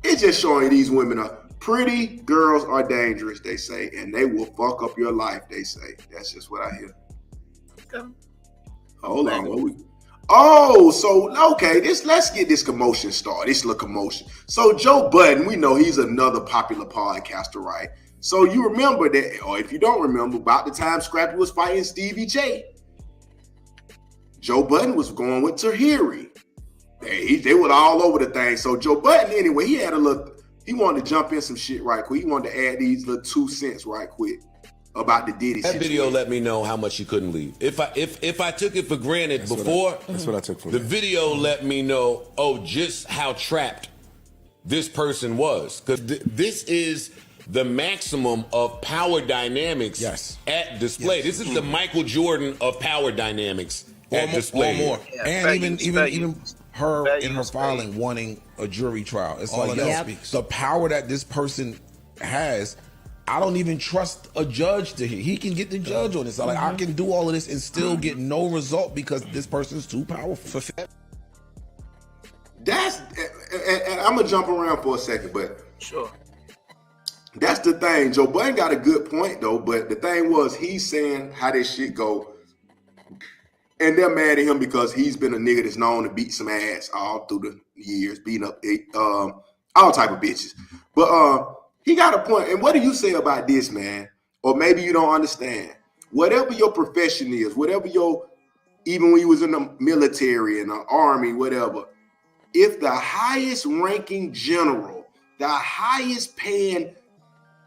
It's just showing these women are pretty girls are dangerous, they say, and they will fuck up your life, they say. That's just what I hear. Okay. Hold on. Okay, let's get this commotion started. This little commotion. So Joe Budden, we know he's another popular podcaster, right? So you remember that, or if you don't remember, about the time Scrappy was fighting Stevie J, Joe Budden was going with Tahiri. They were all over the thing. So Joe Budden, anyway, he wanted to jump in some shit right quick. He wanted to add these little 2 cents right quick about the Diddy That situation. video let me know how much you couldn't leave. If I took it for granted that's what I took for the video let me know, just how trapped this person was. Because this is the maximum of power dynamics at display. This is the Michael Jordan of power dynamics at display. Or more. And even her in her filing wanting a jury trial. It's all like the power that this person has. I don't even trust a judge to hear. He can get the judge on this. Like I can do all of this and still get no result because this person's too powerful. That's, and I'm gonna jump around for a second, but sure. That's the thing. Joe Budden got a good point though, but the thing was he's saying how this shit go, and they're mad at him because he's been a nigga that's known to beat some ass all through the years, beating up all type of bitches. But he got a point. And what do you say about this, man? Or maybe you don't understand. Whatever your profession is, whatever even when you was in the military and the army, whatever, if the highest ranking general, the highest paying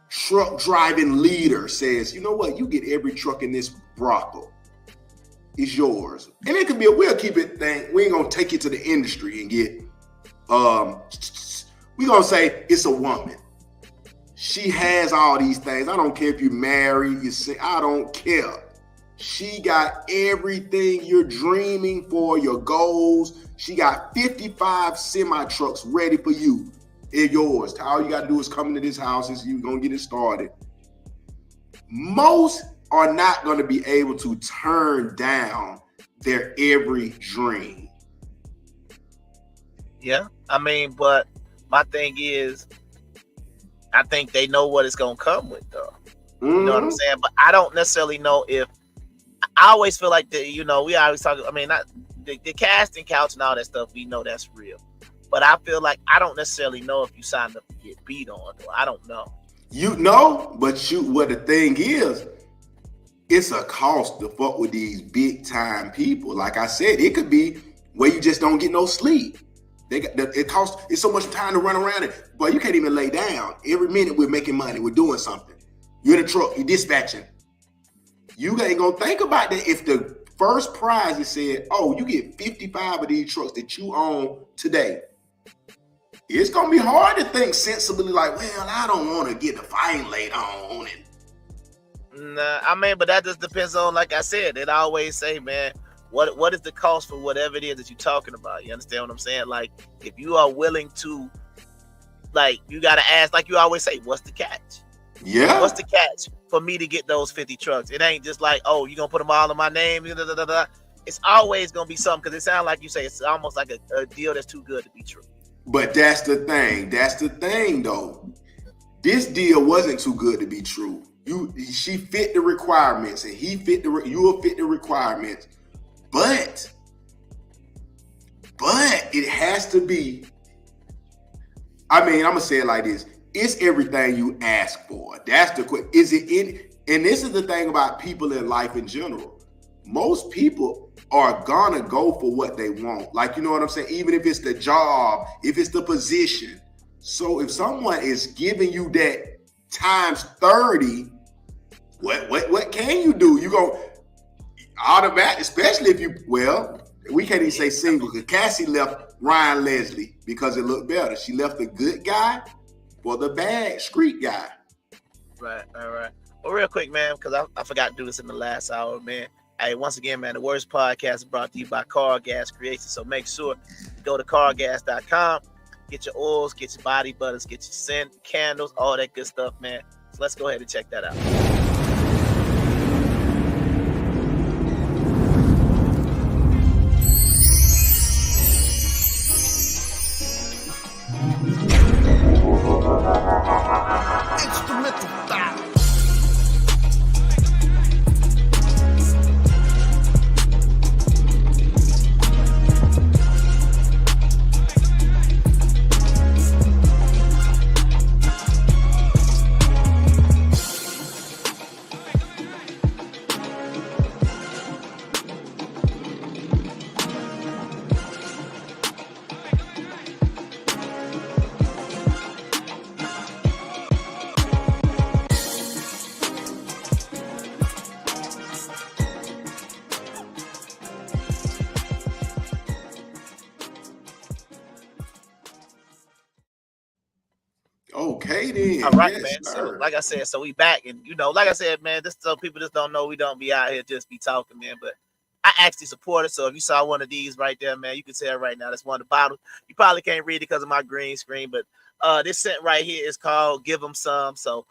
truck driving leader says, you know what, you get every truck in this brothel, it's yours. And it could be we'll keep it thing. We ain't gonna take it to the industry and get we gonna say it's a woman. She has all these things. I don't care if you're married, I don't care. She got everything you're dreaming for, your goals. She got 55 semi trucks ready for you. They're yours. All you got to do is come into this house and you're going to get it started. Most are not going to be able to turn down their every dream. Yeah, I mean, but my thing is, I think they know what it's going to come with, though. You know what I'm saying? But I don't necessarily know if, I always feel like, we always talk, I mean, not the casting couch and all that stuff, we know that's real. But I feel like I don't necessarily know if you signed up to get beat on. Or I don't know. You know, but what the thing is, it's a cost to fuck with these big time people. Like I said, it could be where you just don't get no sleep. It costs. It's so much time to run around it, but you can't even lay down. Every minute we're making money. We're doing something. You're in a truck. You're dispatching. You ain't gonna think about that if the first prize is said, you get 55 of these trucks that you own today. It's gonna be hard to think sensibly like, well, I don't want to get the fine laid on. Nah, I mean, but that just depends on, like I said, it always say, man, what is the cost for whatever it is that you're talking about? You understand what I'm saying? Like, if you are willing to, like, you gotta ask, like you always say, what's the catch? Yeah. What's the catch for me to get those 50 trucks? It ain't just like, you're gonna put them all in my name. It's always gonna be something, because it sounds like you say it's almost like a deal that's too good to be true. But that's the thing. That's the thing, though. This deal wasn't too good to be true. She fit the requirements, and you will fit the requirements. But it has to be. I mean, I'm gonna say it like this: it's everything you ask for. That's the question. Is it in? And this is the thing about people in life in general. Most people are gonna go for what they want. Like, you know what I'm saying? Even if it's the job, if it's the position. So if someone is giving you that times 30, what can you do? You go automatic, especially if we can't even say single, because Cassie left Ryan Leslie because it looked better. She left the good guy for the bad street guy. Right, all right. Well, real quick, man, because I forgot to do this in the last hour, man. Hey, once again, man, the W.O.R.S.E podcast is brought to you by Car Gas Creation. So make sure you go to cargas.com, get your oils, get your body butters, get your scent, candles, all that good stuff, man. So let's go ahead and check that out. Okay, then. All right, yes, man. Sir. So, like I said, so we back, and like I said, man, this so people just don't know we don't be out here just be talking, man. But I actually support it. So if you saw one of these right there, man, you can tell right now that's one of the bottles. You probably can't read it because of my green screen, but this scent right here is called "Give 'Em Some." So,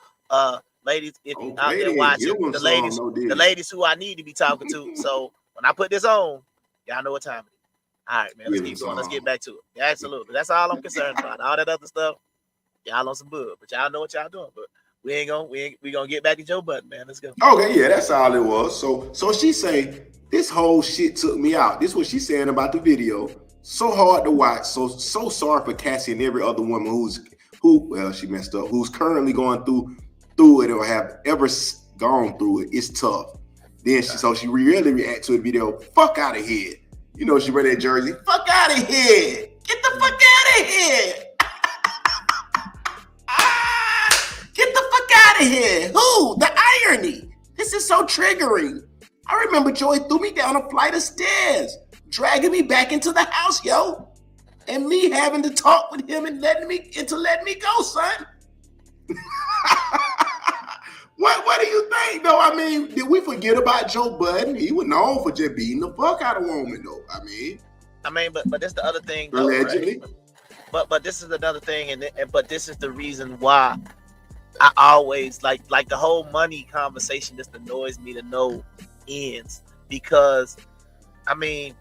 ladies, if you out there watching, the ladies who I need to be talking to. So when I put this on, y'all know what time it is. All right, man. Let's keep going. Let's get back to it. Yeah, absolutely. That's all I'm concerned about. All that other stuff. Y'all on some bud, but y'all know what y'all doing. But we gonna get back to Joe Budden, man. Let's go. Okay, yeah, that's all it was. So she say this whole shit took me out. This is what she's saying about the video. So hard to watch. So sorry for Cassie and every other woman she messed up, who's currently going through it or have ever gone through it. It's tough. Then she really react to the video. Fuck out of here. You know she wear that jersey. Fuck out of here. Get the fuck out of here. Get the fuck out of here. Who? The irony. This is so triggering. I remember Joey threw me down a flight of stairs, dragging me back into the house, yo. And me having to talk with him and letting me go, son. What do you think, though? I mean, did we forget about Joe Budden? He was known for just beating the fuck out of woman, though. I mean, but that's the other thing, though, allegedly. Right? But this is another thing, but this is the reason why I always like the whole money conversation just annoys me to no ends, because I mean,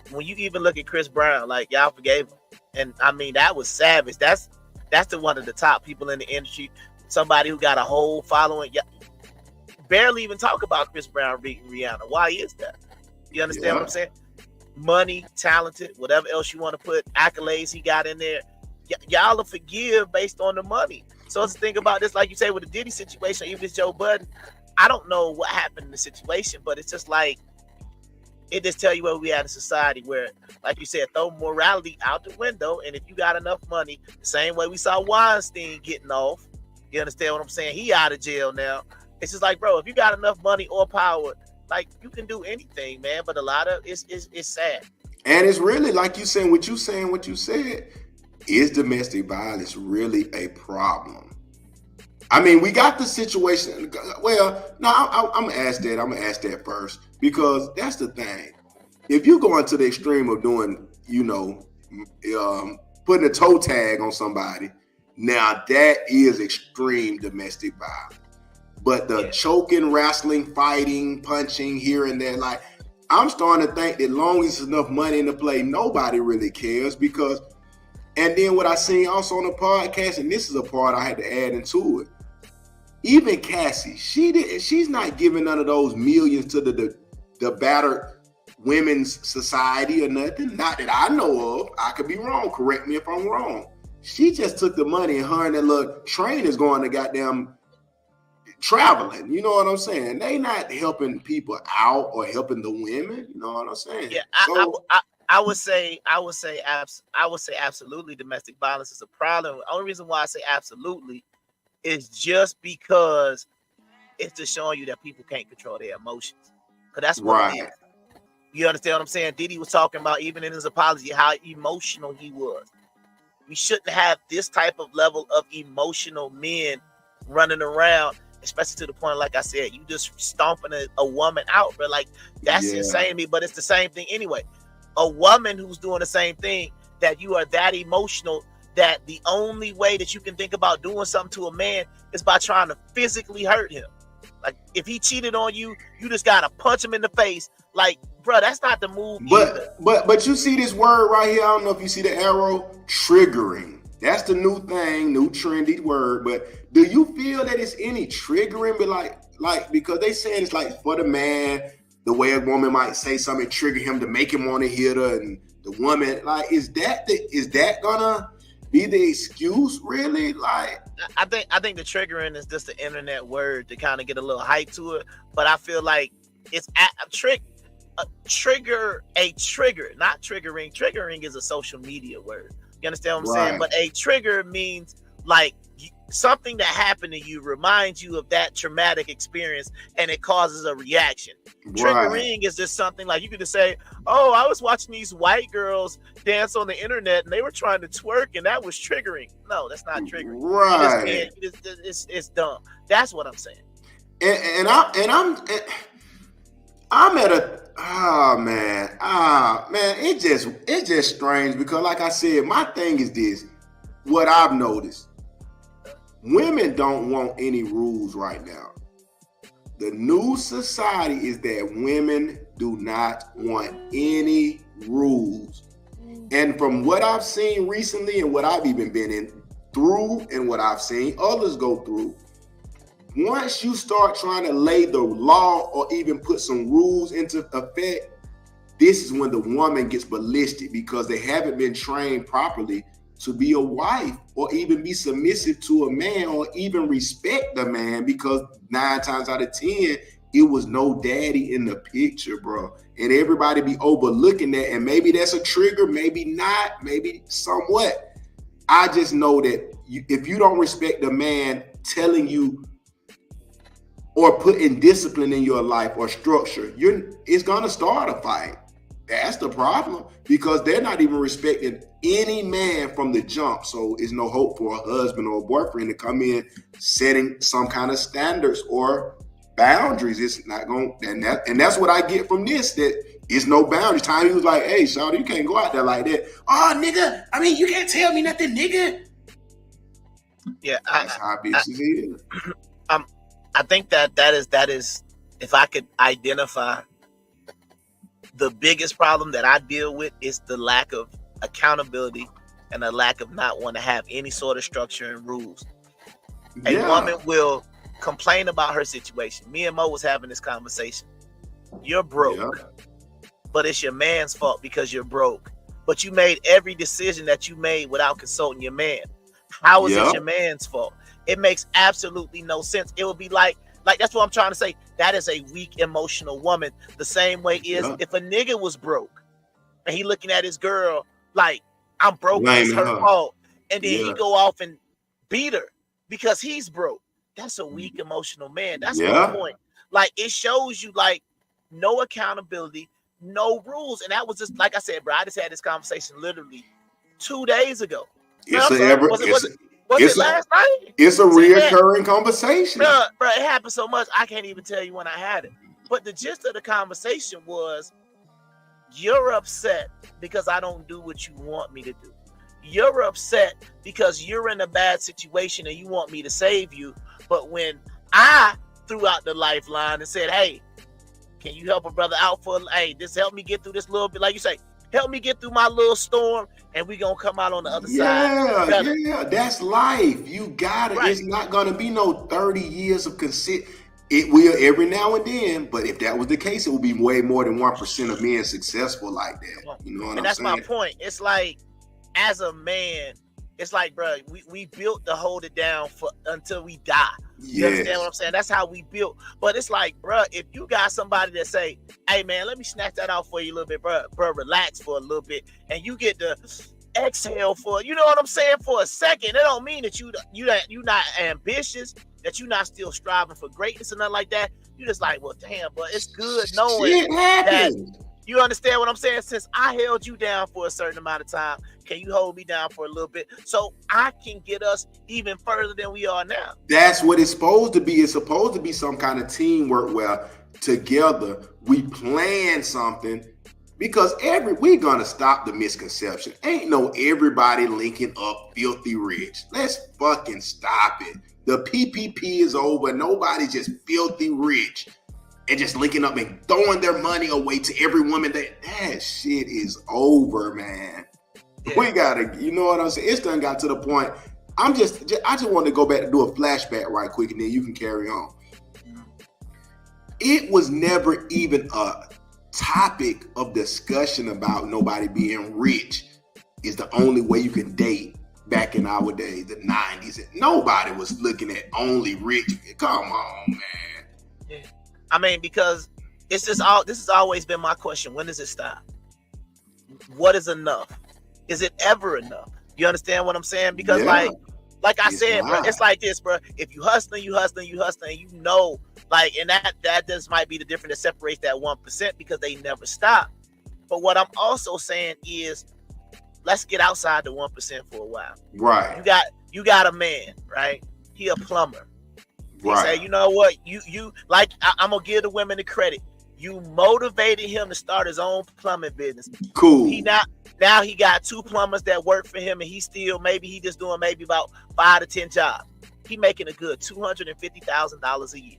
when you even look at Chris Brown, like y'all forgave him, and I mean that was savage. That's the one of the top people in the industry, somebody who got a whole following. Barely even talk about Chris Brown beating Rihanna. Why is that? You understand what I'm saying? Money, talented, whatever else you want to put, accolades he got in there. Y'all will forgive based on the money. So let's think about this, like you say, with the Diddy situation, even with Joe Budden. I don't know what happened in the situation, but it's just like, it just tell you where we at in society where, like you said, throw morality out the window. And if you got enough money, the same way we saw Weinstein getting off, you understand what I'm saying? He out of jail now. It's just like, bro, if you got enough money or power, like you can do anything, man. But a lot of it's sad. And it's really like you saying what you said. Is domestic violence really a problem? I mean, we got the situation. Well, no, I'm gonna ask that. I'm gonna ask that first, because that's the thing. If you go into the extreme of doing, putting a toe tag on somebody, now that is extreme domestic violence. But the choking, wrestling, fighting, punching here and there, like I'm starting to think that long as there's enough money in the play, nobody really cares. Because, and then what I seen also on the podcast, and this is a part I had to add into it. Even Cassie, she's not giving none of those millions to the battered women's society or nothing. Not that I know of. I could be wrong. Correct me if I'm wrong. She just took the money and her and that little train is going to goddamn traveling. You know what I'm saying? They not helping people out or helping the women. You know what I'm saying? Yeah, I would say absolutely domestic violence is a problem. The only reason why I say absolutely is just because it's just showing you that people can't control their emotions. Because that's what it is. You understand what I'm saying? Diddy was talking about, even in his apology, how emotional he was. We shouldn't have this type of level of emotional men running around, especially to the point, like I said, you just stomping a woman out, bro. Like, that's insane to me, but it's the same thing anyway. A woman who's doing the same thing, that you are that emotional that the only way that you can think about doing something to a man is by trying to physically hurt him. Like if he cheated on you, you just gotta punch him in the face. Like, bro, that's not the move either. But you see this word right here. I don't know if you see the arrow, triggering. That's the new thing, new trendy word. But do you feel that it's any triggering? But like because they saying it's like for the man, the way a woman might say something trigger him to make him want to hit her, and the woman, like, is that gonna be the excuse, really? Like, I think the triggering is just the internet word to kind of get a little hype to it. But I feel like it's a trigger, not triggering. Triggering is a social media word. You understand what I'm saying? But a trigger means like something that happened to you reminds you of that traumatic experience, and it causes a reaction. Triggering is just something like you could just say, "Oh, I was watching these white girls dance on the internet, and they were trying to twerk, and that was triggering." No, that's not triggering. Right? It's dumb. That's what I'm saying. I'm at a man. It's just strange because, like I said, my thing is this. What I've noticed. Women don't want any rules right now. The new society is that women do not want any rules. And from what I've seen recently and what I've even been in through and what I've seen others go through, once you start trying to lay the law or even put some rules into effect, this is when the woman gets ballistic because they haven't been trained properly to be a wife or even be submissive to a man or even respect the man, because 9 times out of 10, it was no daddy in the picture, bro. And everybody be overlooking that. And maybe that's a trigger, maybe not, maybe somewhat. I just know that if you don't respect the man telling you or putting discipline in your life or structure, it's gonna start a fight. That's the problem, because they're not even respecting any man from the jump. So it's no hope for a husband or a boyfriend to come in setting some kind of standards or boundaries. It's not going, and that's what I get from this, that it's no boundaries. Time he was like, "Hey, shawty, you can't go out there like that." "Oh, nigga, I mean, you can't tell me nothing, nigga." Yeah, that's how bitches is. I think that is if I could identify the biggest problem that I deal with is the lack of accountability and the lack of not want to have any sort of structure and rules. A woman will complain about her situation. Me and Mo was having this conversation. You're broke, but it's your man's fault because you're broke. But you made every decision that you made without consulting your man. How is it your man's fault? It makes absolutely no sense. It would be like that's what I'm trying to say. That is a weak, emotional woman. The same way is if a nigga was broke and he looking at his girl like, "I'm broke, it's her fault," and then he go off and beat her because he's broke. That's a weak, emotional man. That's my point. Like, it shows you like no accountability, no rules. And that was just, like I said, bro, I just had this conversation literally 2 days ago. Was it last night? It's a reoccurring conversation. Bro, it happened so much, I can't even tell you when I had it. But the gist of the conversation was, you're upset because I don't do what you want me to do. You're upset because you're in a bad situation and you want me to save you. But when I threw out the lifeline and said, "Hey, can you help a brother out just help me get through this little bit," like you say, help me get through my little storm, and we gonna come out on the other side. Yeah, that's life. You got it. Right. It's not gonna be no 30 years of consent. It will every now and then, but if that was the case, it would be way more than 1% of men successful like that. You know what I'm saying? And that's my point. It's like, as a man, it's like, bro, we built to hold it down until we die. You understand what I'm saying? That's how we built. But it's like, bro, if you got somebody that say, "Hey man, let me snatch that off for you a little bit, bro, relax for a little bit," and you get to exhale for, you know what I'm saying, for a second, it don't mean that you not ambitious, that you not still striving for greatness or nothing like that. You just like, well, damn, but it's good knowing that. You understand what I'm saying? Since I held you down for a certain amount of time, can you hold me down for a little bit so I can get us even further than we are now? That's what it's supposed to be. It's supposed to be some kind of teamwork where together we plan something Because we're gonna stop the misconception. Ain't no everybody linking up filthy rich. Let's fucking stop it. The PPP is over. Nobody's just filthy rich and just linking up and throwing their money away to every woman. That shit is over, man. Yeah. We gotta, you know what I'm saying? It's done got to the point. I just want to go back and do a flashback right quick, and then you can carry on. It was never even a topic of discussion about nobody being rich is the only way you can date back in our day, the 90s. Nobody was looking at only rich. Come on, man. Yeah. I mean, because this has always been my question. When does it stop? What is enough? Is it ever enough? You understand what I'm saying? Because like I said, bro, it's like this, bro. If you hustling, you know, like, and that just might be the difference that separates that 1% because they never stop. But what I'm also saying is, let's get outside the 1% for a while. Right. You got a man, right? He a plumber. He right. say, you know what? You like I'm gonna give the women the credit. You motivated him to start his own plumbing business. Cool. Now he got 2 plumbers that work for him, and he just doing maybe about 5 to 10 jobs. He making a good $250,000 a year.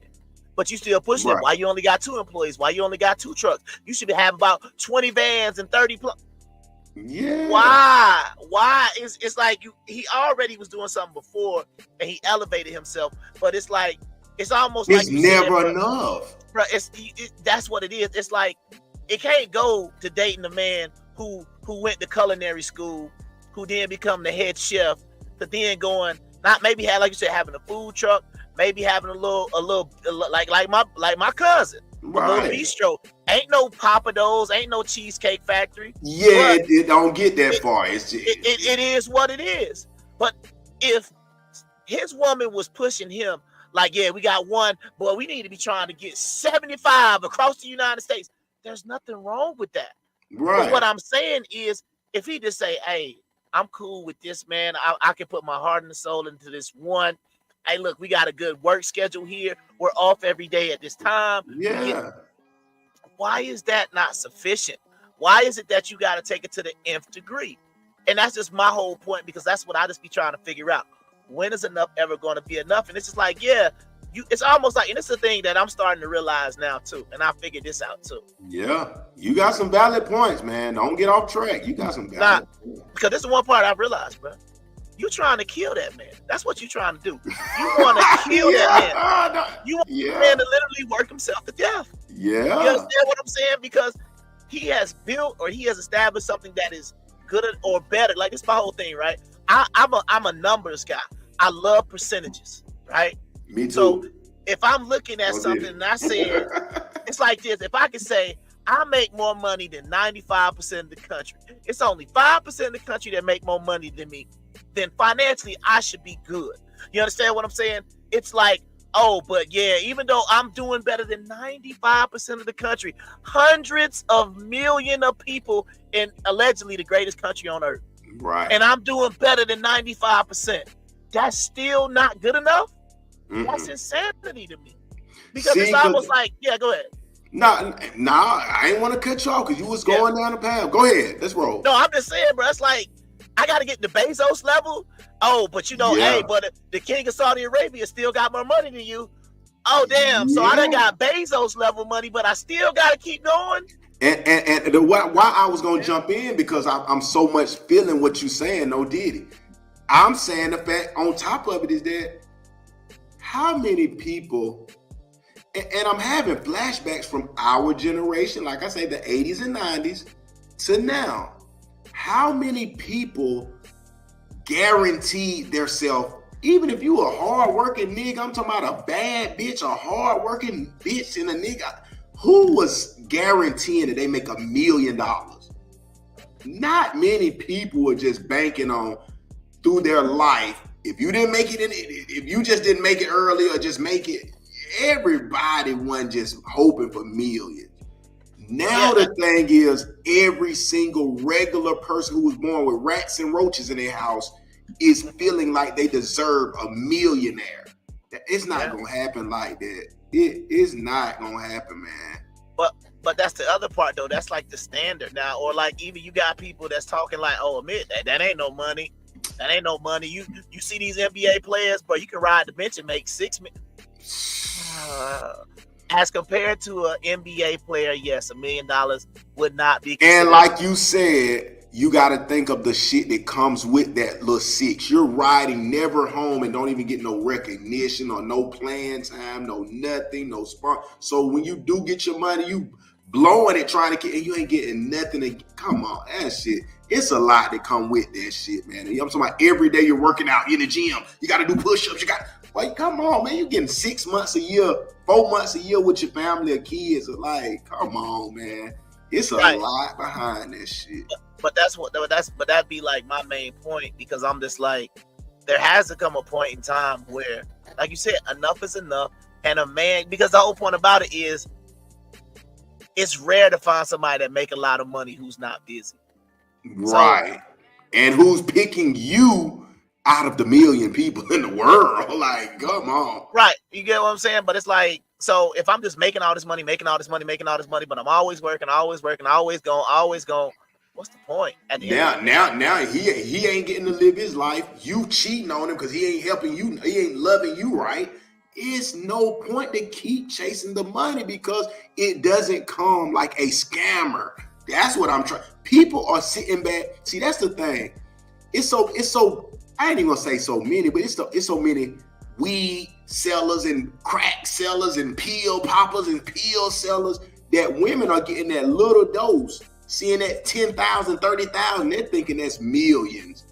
But you still pushing it. Why you only got 2 employees? Why you only got 2 trucks? You should have about 20 vans and 30 Yeah. Why? It's like he already was doing something before and he elevated himself. But it's like it's almost it's like never enough. Bro, that's what it is. It's like it can't go to dating a man who went to culinary school, who then become the head chef, to then going not maybe had like you said having a food truck, maybe having a little like my cousin, a little bistro. Ain't no Papados, ain't no Cheesecake Factory. Yeah, it don't get that far. It is what it is. But if his woman was pushing him like, yeah, we got 1, boy, we need to be trying to get 75 across the United States. There's nothing wrong with that. Right. But what I'm saying is, if he just say, hey, I'm cool with this, man. I can put my heart and soul into this one. Hey, look, we got a good work schedule here. We're off every day at this time. Yeah. Why is that not sufficient? Why is it that you got to take it to the nth degree? And that's just my whole point, because that's what I just be trying to figure out. When is enough ever going to be enough? And it's just like, yeah, it's almost like, and it's the thing that I'm starting to realize now too. And I figured this out too. Yeah, you got some valid points, man. Don't get off track. You got some valid points. Because this is one part I've realized, bro. You trying to kill that man. That's what you trying to do. You want to kill that man. You want that man to literally work himself to death. Yeah. You understand what I'm saying? Because he has built or he has established something that is good or better. Like, this is my whole thing, right? I'm a numbers guy. I love percentages, right? Me too. So if I'm looking at something and I said, it's like this. If I could say, I make more money than 95% of the country. It's only 5% of the country that make more money than me. Then financially, I should be good. You understand what I'm saying? It's like, oh, but yeah, even though I'm doing better than 95% of the country, hundreds of millions of people in allegedly the greatest country on earth. Right. And I'm doing better than 95%. That's still not good enough? Mm-hmm. That's insanity to me. Because it's almost like, yeah, go ahead. Nah, I ain't want to cut you off because you was going down the path. Go ahead, let's roll. No, I'm just saying, bro, it's like, I got to get the Bezos level. Oh, but you know, hey, but the king of Saudi Arabia still got more money than you. Oh, damn. So I done got Bezos level money, but I still got to keep going. And why I was going to jump in, because I'm so much feeling what you saying, no Diddy. I'm saying the fact on top of it is that how many people, and I'm having flashbacks from our generation, like I say, the 80s and 90s to now. How many people guaranteed themselves, even if you a hard-working nigga, I'm talking about a bad bitch, a hard-working bitch and a nigga, who was guaranteeing that they make $1 million? Not many people were just banking on through their life. If you didn't make it, if you just didn't make it early or just make it, everybody wasn't just hoping for millions. Now the thing is, every single regular person who was born with rats and roaches in their house is feeling like they deserve a millionaire. It's not gonna happen like that. It is not gonna happen, man. But that's the other part though. That's like the standard now, or like even you got people that's talking like, oh, admit that ain't no money. That ain't no money. You see these NBA players, but you can ride the bench and make $6 million. As compared to an NBA player, yes, $1 million would not be considered. And like you said, you got to think of the shit that comes with that little six. You're riding never home and don't even get no recognition or no playing time, no nothing, no spot. So when you do get your money, you blowing it trying to get, and you ain't getting nothing. Come on, that shit. It's a lot that come with that shit, man. I'm talking about every day you're working out in the gym. You got to do push-ups. Come on, man. You're getting 6 months a year, 4 months a year with your family or kids. Like, come on, man. It's a lot behind that shit. But that'd be like my main point, because I'm just like, there has to come a point in time where, like you said, enough is enough. And a man, because the whole point about it is, it's rare to find somebody that make a lot of money who's not busy. Right. So, and who's picking you out of the million people in the world. Like, come on. Right. You get what I'm saying? But it's like, so if I'm just making all this money, but I'm always working, always going, what's the point? Now he ain't getting to live his life. You cheating on him because he ain't helping you. He ain't loving you right. It's no point to keep chasing the money because it doesn't come like a scammer. That's what I'm trying. People are sitting back. See, that's the thing. It's so. I ain't even gonna say so many, but it's so many weed sellers and crack sellers and pill poppers and pill sellers that women are getting that little dose, seeing that 10,000, 30,000, they're thinking that's millions.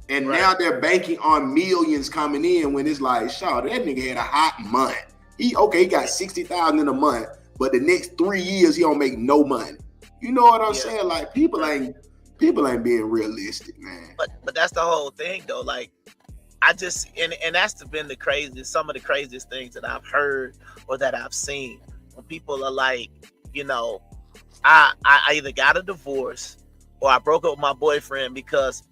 And now they're banking on millions coming in when it's like, that nigga had a hot month. He got 60,000 in a month, but the next 3 years he don't make no money. You know what I'm saying? Like people ain't being realistic, man. But that's the whole thing though. Like I just and that's been some of the craziest things that I've heard or that I've seen when people are like, I either got a divorce or I broke up with my boyfriend because,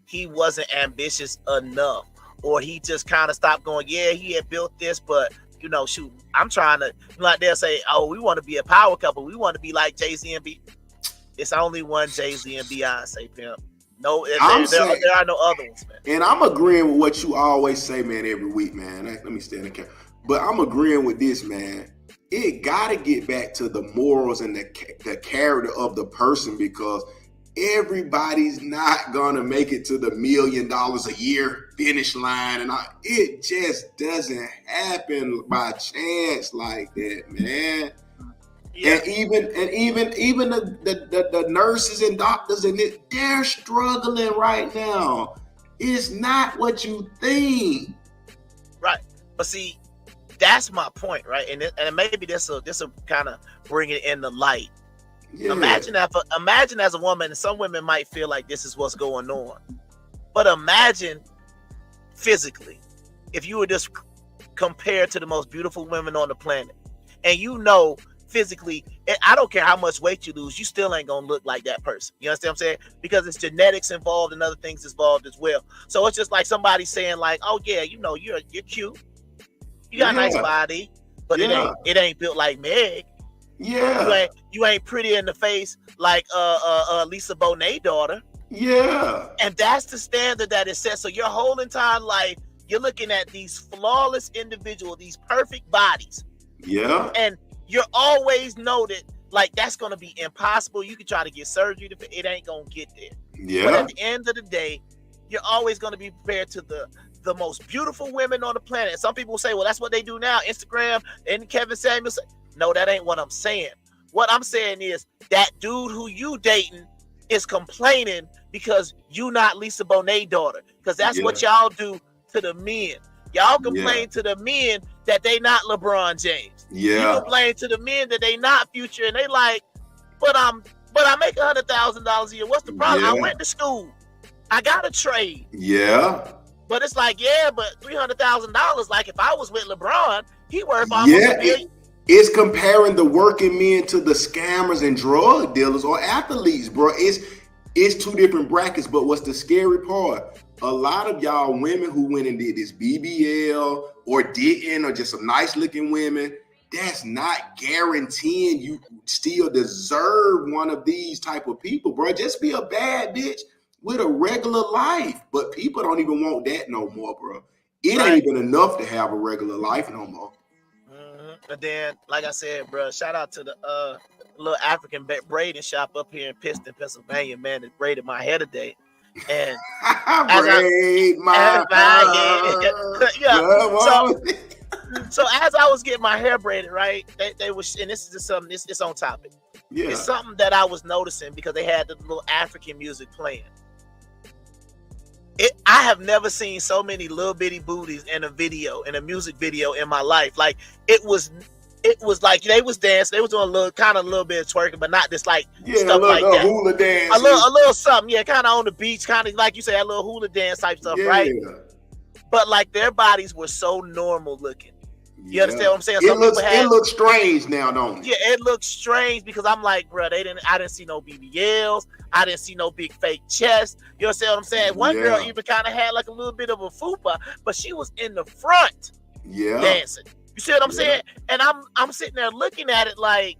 he wasn't ambitious enough, or he just kind of stopped going, he had built this, but shoot, I'm trying to, like they'll say, oh, we want to be a power couple. We want to be like Jay-Z and B. It's only one Jay-Z and Beyonce, pimp. No, there are no other ones, man. And I'm agreeing with what you always say, man, every week, man. Let me stand in the camera. But I'm agreeing with this, man. It got to get back to the morals and the character of the person, because everybody's not gonna make it to the $1 million a year finish line, and it just doesn't happen by chance like that, man. Yeah. And even the nurses and doctors and they're struggling right now. It's not what you think, right? But see, that's my point, right? And maybe this will kind of bring it in the light. Yeah. Imagine as a woman, and some women might feel like this is what's going on, but imagine physically, if you were just compared to the most beautiful women on the planet, and physically, and I don't care how much weight you lose, you still ain't gonna look like that person. You understand what I'm saying? Because it's genetics involved and other things involved as well. So it's just like somebody saying like, oh yeah, you're cute, you got a nice body, but it ain't built like Meg. Yeah, you ain't pretty in the face like Lisa Bonet's daughter. Yeah, and that's the standard that is set. So your whole entire life, you're looking at these flawless individuals, these perfect bodies. Yeah, and you're always noted like that's gonna be impossible. You can try to get surgery, it ain't gonna get there. Yeah, but at the end of the day, you're always gonna be prepared to the most beautiful women on the planet. Some people say, well, that's what they do now, Instagram and Kevin Samuels. No, that ain't what I'm saying. What I'm saying is that dude who you dating is complaining because you not Lisa Bonet's daughter. Because that's what y'all do to the men. Y'all complain to the men that they not LeBron James. Yeah. You complain to the men that they not Future, and they like, but I make $100,000 a year. What's the problem? I went to school. I got a trade. Yeah. But it's like, but $300,000. Like if I was with LeBron, he worth almost $1 million. It's comparing the working men to the scammers and drug dealers or athletes, bro. It's two different brackets. But what's the scary part? A lot of y'all women who went and did this BBL or didn't, or just some nice looking women, that's not guaranteeing you still deserve one of these type of people, bro. Just be a bad bitch with a regular life. But people don't even want that no more, bro. It ain't even enough to have a regular life no more. And then, like I said, bro, shout out to the little African braiding shop up here in Piston, Pennsylvania, man, that braided my hair today. And braid my hair. So as I was getting my hair braided, right, they was, and this is just something, it's on topic. Yeah. It's something that I was noticing because they had the little African music playing. I have never seen so many little bitty booties in a music video in my life. Like it was like they was dancing, they was doing a little bit of twerking, but not just like stuff like that. Hula dance. A little something, yeah, kind of on the beach, kind of like you say, a little hula dance type stuff, right? But like their bodies were so normal looking. You understand what I'm saying? It looks strange now, don't it? Yeah, it looks strange because I'm like, bro, I didn't see no BBLs. I didn't see no big fake chest. You understand what I'm saying? One girl even kind of had like a little bit of a fupa, but she was in the front dancing. You see what I'm saying? And I'm sitting there looking at it like,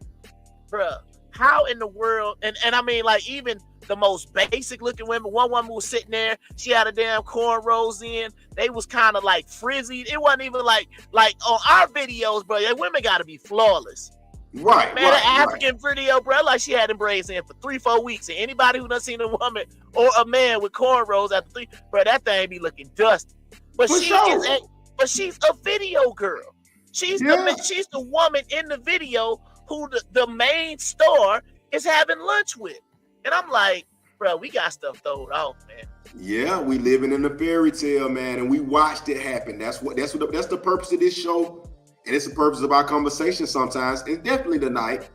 bro, how in the world? And I mean, like even the most basic looking women. One woman was sitting there. She had a damn cornrows in. They was kind of like frizzy. It wasn't even like on our videos, bro. Women got to be flawless. Right, man, an African video, bro, like she had them braids in for 3-4 weeks. And anybody who done seen a woman or a man with cornrows after 3, bro, that thing be looking dusty. But she's a video girl. She's the woman in the video who the main star is having lunch with. And I'm like, bro, we got stuff thrown off, man. Yeah, we living in a fairy tale, man, and we watched it happen. That's the purpose of this show. And it's the purpose of our conversation sometimes. It's definitely tonight.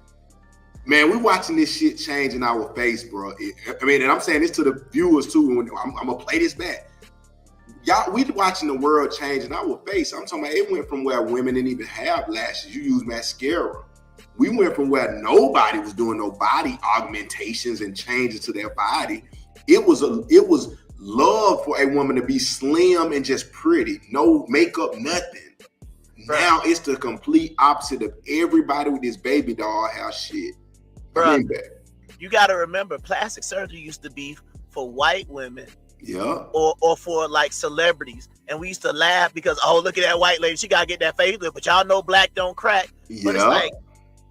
Man, we watching this shit change in our face, bro. And I'm saying this to the viewers too. I'm going to play this back. Y'all, we watching the world change in our face. I'm talking about it went from where women didn't even have lashes. You use mascara. We went from where nobody was doing no body augmentations and changes to their body. It was love for a woman to be slim and just pretty. No makeup, nothing. Now it's the complete opposite of everybody with this baby doll house shit. Bro, you got to remember, plastic surgery used to be for white women. Yeah. Or for like celebrities. And we used to laugh because, oh, look at that white lady. She got to get that facelift. But y'all know black don't crack. Yeah. But it's like,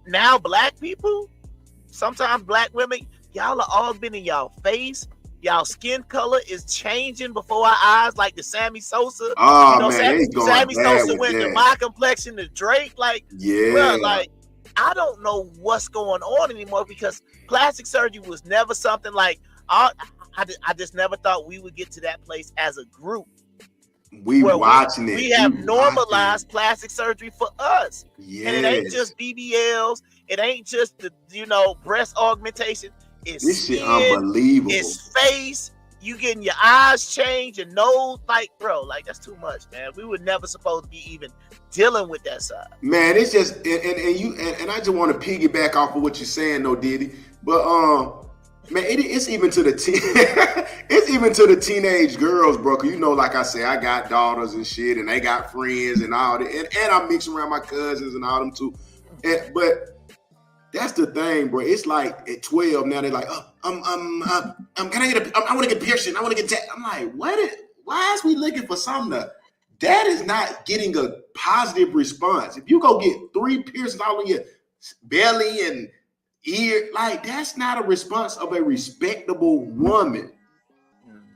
now black people, sometimes black women, y'all are all been in y'all face. Y'all skin color is changing before our eyes, like the Sammy Sosa. Oh, you know, man, Sammy Sosa went to my complexion to Drake. Like, bro, like, I don't know what's going on anymore because plastic surgery was never something like, I just never thought we would get to that place as a group. We watching it. We have normalized plastic surgery for us. Yes. And it ain't just BBLs. It ain't just the, breast augmentation. It's this skin, shit unbelievable. It's face. You getting your eyes changed, your nose, like, bro, like that's too much, man. We were never supposed to be even dealing with that side. Man, it's just and I just want to piggyback off of what you're saying, though, Diddy. But man, it's even to the it's even to the teenage girls, bro. Cause like I say, I got daughters and shit, and they got friends and all that, and I mix around my cousins and all them too. But that's the thing, bro. It's like at 12 now. They're like, can I get I want to get piercing. I want to get I'm like, why is we looking for something? That is not getting a positive response. If you go get 3 piercings all in your belly and ear, like that's not a response of a respectable woman.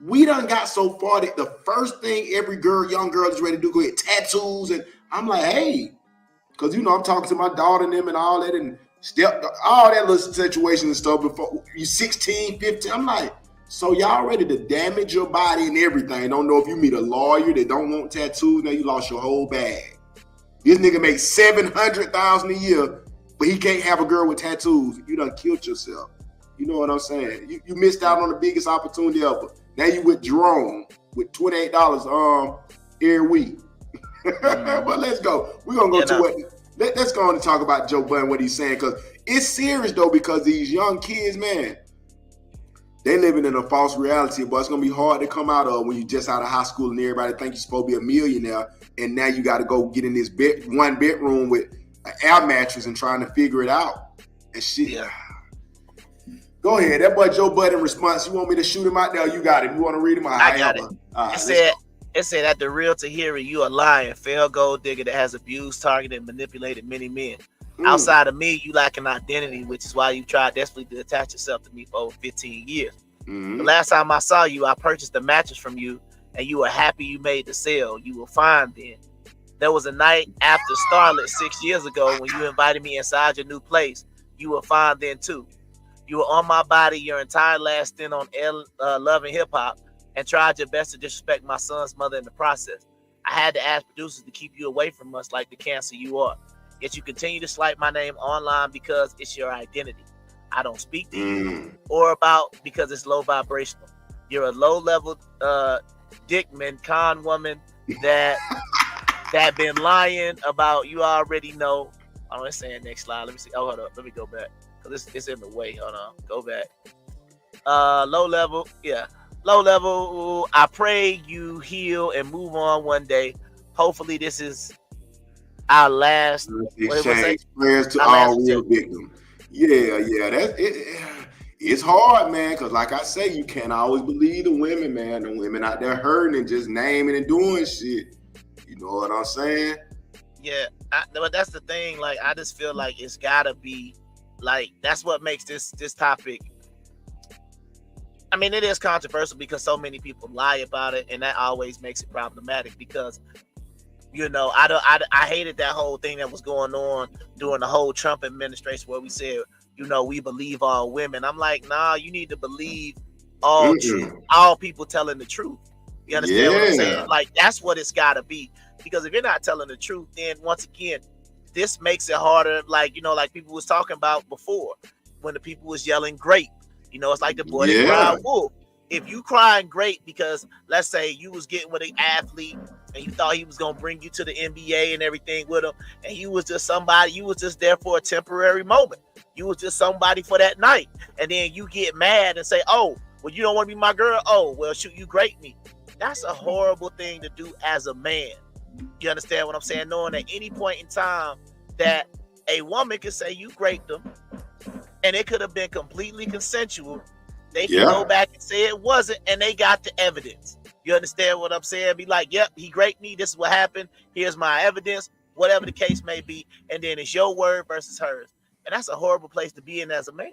We done got so far that the first thing every young girl is ready to do, go get tattoos. And I'm like, hey, because I'm talking to my daughter and them and all that and all that little situation and stuff before you 16, 15. I'm like, so y'all ready to damage your body and everything. Don't know if you meet a lawyer that don't want tattoos. Now you lost your whole bag. This nigga makes $700,000 a year, but he can't have a girl with tattoos. You done killed yourself. You know what I'm saying? You missed out on the biggest opportunity ever. Now you with Jerome with $28 every week. But let's go. We're gonna go to what. Let's go on and talk about Joe Budden, what he's saying, because it's serious though, because these young kids, man, they living in a false reality, but it's gonna be hard to come out of when you just out of high school and everybody think you're supposed to be a millionaire, and now you got to go get in this one bedroom with air mattress and trying to figure it out and shit. Yeah. Go ahead. That boy Joe Budden response. You want me to shoot him out there? You got it. You want to read him? I got it. It said at the real Tahiri, you a lying, failed gold digger that has abused, targeted, and manipulated many men. Outside of me, you lack an identity, which is why you tried desperately to attach yourself to me for over 15 years. The last time I saw you, I purchased a mattress from you, and you were happy you made the sale. You were fine then. There was a night after Starlet 6 years ago when you invited me inside your new place. You were fine then too. You were on my body your entire last stint on Love and Hip Hop and tried your best to disrespect my son's mother in the process. I had to ask producers to keep you away from us like the cancer you are. Yet you continue to slight my name online because it's your identity. I don't speak to you or about because it's low vibrational. You're a low-level dickman, con woman that been lying about. You already know. Oh, it's saying next slide. Let me see. Oh, hold up. Let me go back. It's in the way. Hold on. Go back. Low level. Yeah. Low level. I pray you heal and move on one day. Hopefully this is our last exchange. Prayers to all real victims. Yeah. That's it. It's hard, man, because like I say, you can't always believe the women, man. The women out there hurting and just naming and doing shit. You know what I'm saying? Yeah, but that's the thing. Like, I just feel like it's gotta be, like, that's what makes this topic. I mean, it is controversial because so many people lie about it, and that always makes it problematic because, you know, I hated that whole thing that was going on during the whole Trump administration where we said, you know, we believe all women. I'm like, nah, you need to believe all truth, all people telling the truth. You understand what I'm saying? Like, that's what it's got to be. Because if you're not telling the truth, then once again, this makes it harder. Like, you know, like people was talking about before when the people was yelling grape. You know, it's like the boy that cried wolf. If you crying grape because, let's say, you was getting with an athlete and you thought he was going to bring you to the NBA and everything with him, and you was just somebody, you was just there for a temporary moment. You was just somebody for that night. And then you get mad and say, oh, well, you don't want to be my girl? Oh, well, shoot, you grape me. That's a horrible thing to do as a man. You understand what I'm saying? Knowing at any point in time that a woman could say you raped them and it could have been completely consensual. They can go back and say it wasn't, and they got the evidence. You understand what I'm saying? Be like, yep, he raped me. This is what happened. Here's my evidence, whatever the case may be. And then it's your word versus hers. And that's a horrible place to be in as a man.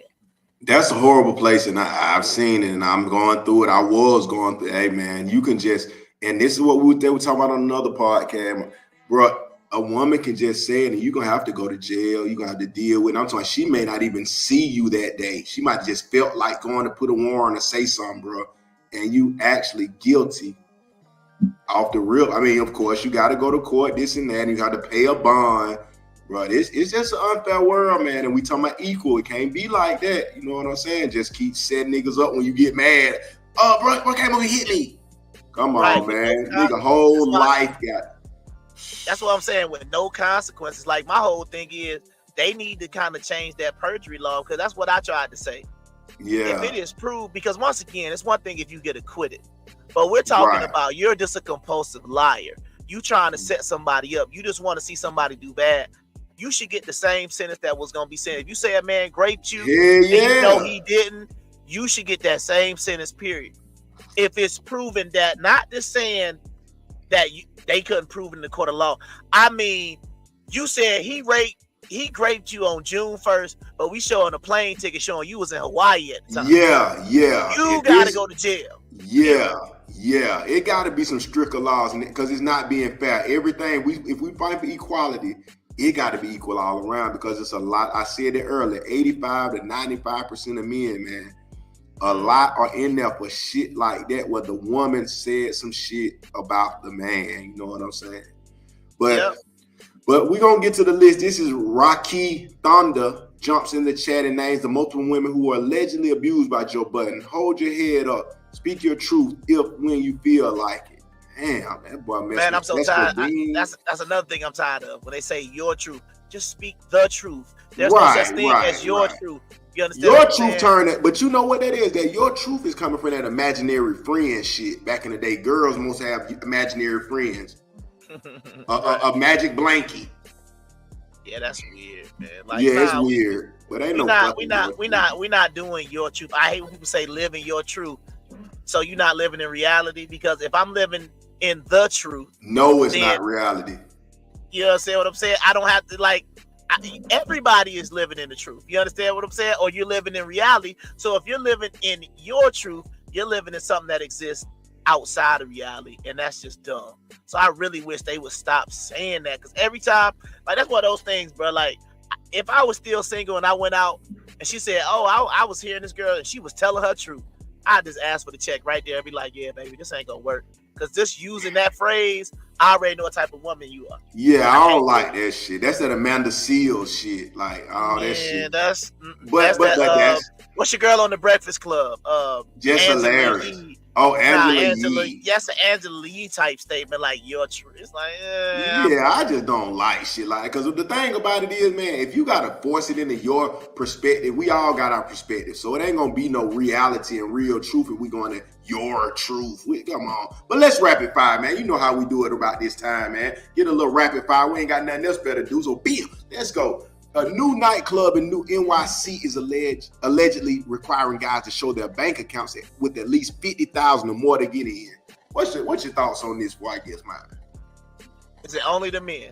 That's a horrible place, and I've seen it, and I'm going through it. I was going through it. Hey, man, you can just, and this is what they were talking about on another podcast, bro. A woman can just say it, and you're going to have to go to jail. You're going to have to deal with it. I'm talking, she may not even see you that day. She might just felt like going to put a warrant or say something, bro, and you actually guilty off the real. I mean, of course, you got to go to court, this and that, and you got to pay a bond. Bro, it's just an unfair world, man, and we talking about equal. It can't be like that. You know what I'm saying? Just keep setting niggas up when you get mad. Oh, bro came over and hit me. Come on, man. Nigga, whole life got. That's what I'm saying, with no consequences. Like, my whole thing is they need to kind of change that perjury law, because that's what I tried to say. Yeah. If it is proved, because once again, it's one thing if you get acquitted, but we're talking about you're just a compulsive liar. You trying to set somebody up. You just want to see somebody do bad. You should get the same sentence that was going to be said. If you say a man raped you, and you know he didn't, you should get that same sentence, period. If it's proven that, not just saying that they couldn't prove it in the court of law. I mean, you said he raped you on June 1st, but we showing a plane ticket showing you was in Hawaii at the time. Yeah. You got to go to jail. Yeah. It got to be some stricter laws, because it's not being fair. Everything, if we fight for equality, it got to be equal all around, because it's a lot. I said it earlier, 85 to 95% of men, man, a lot are in there for shit like that, where the woman said some shit about the man. You know what I'm saying? But we're going to get to the list. This is Rocky Thunder jumps in the chat and names the multiple women who were allegedly abused by Joe Budden. Hold your head up. Speak your truth when you feel like it. Damn, that boy messed. Man, I'm so tired. That's another thing I'm tired of. When they say your truth, just speak the truth. There's no such thing as your truth. You understand? Your truth turned it, but you know what that is? That your truth is coming from that imaginary friend shit. Back in the day, girls most have imaginary friends. A magic blankie. Yeah, that's weird, man. Like, Yeah, it's weird. But ain't no we not doing your truth. I hate when people say living your truth. So you're not living in reality, because if I'm living in the truth, no, it's not reality. You understand what I'm saying? I don't have to everybody is living in the truth. You understand what I'm saying? Or you're living in reality. So if you're living in your truth, you're living in something that exists outside of reality, and that's just dumb. So I really wish they would stop saying that, because every time, like, that's one of those things, bro. Like, if I was still single and I went out and she said, "Oh, I was hearing this girl and she was telling her truth," I just ask for the check right there and be like, "Yeah, baby, this ain't gonna work." Because just using that phrase, I already know what type of woman you are. Yeah, I don't like that shit. That's that Amanda Seales shit. Like, that shit. That's that's what's your girl on the Breakfast Club? Just Angela hilarious. Yee. Oh, Angela Yee. Yes, an Angela Yee type statement, like your truth. It's like, yeah, I just don't like shit like, because the thing about it is, man, if you gotta force it into your perspective, we all got our perspective, so it ain't gonna be no reality and real truth if we going to your truth. Come on, but let's rapid fire, man. You know how we do it about this time, man. Get a little rapid fire. We ain't got nothing else better to do, so let's go. A new nightclub in New NYC is allegedly requiring guys to show their bank accounts with at least $50,000 or more to get in. What's your thoughts on this before I guess mine? Is it only the men?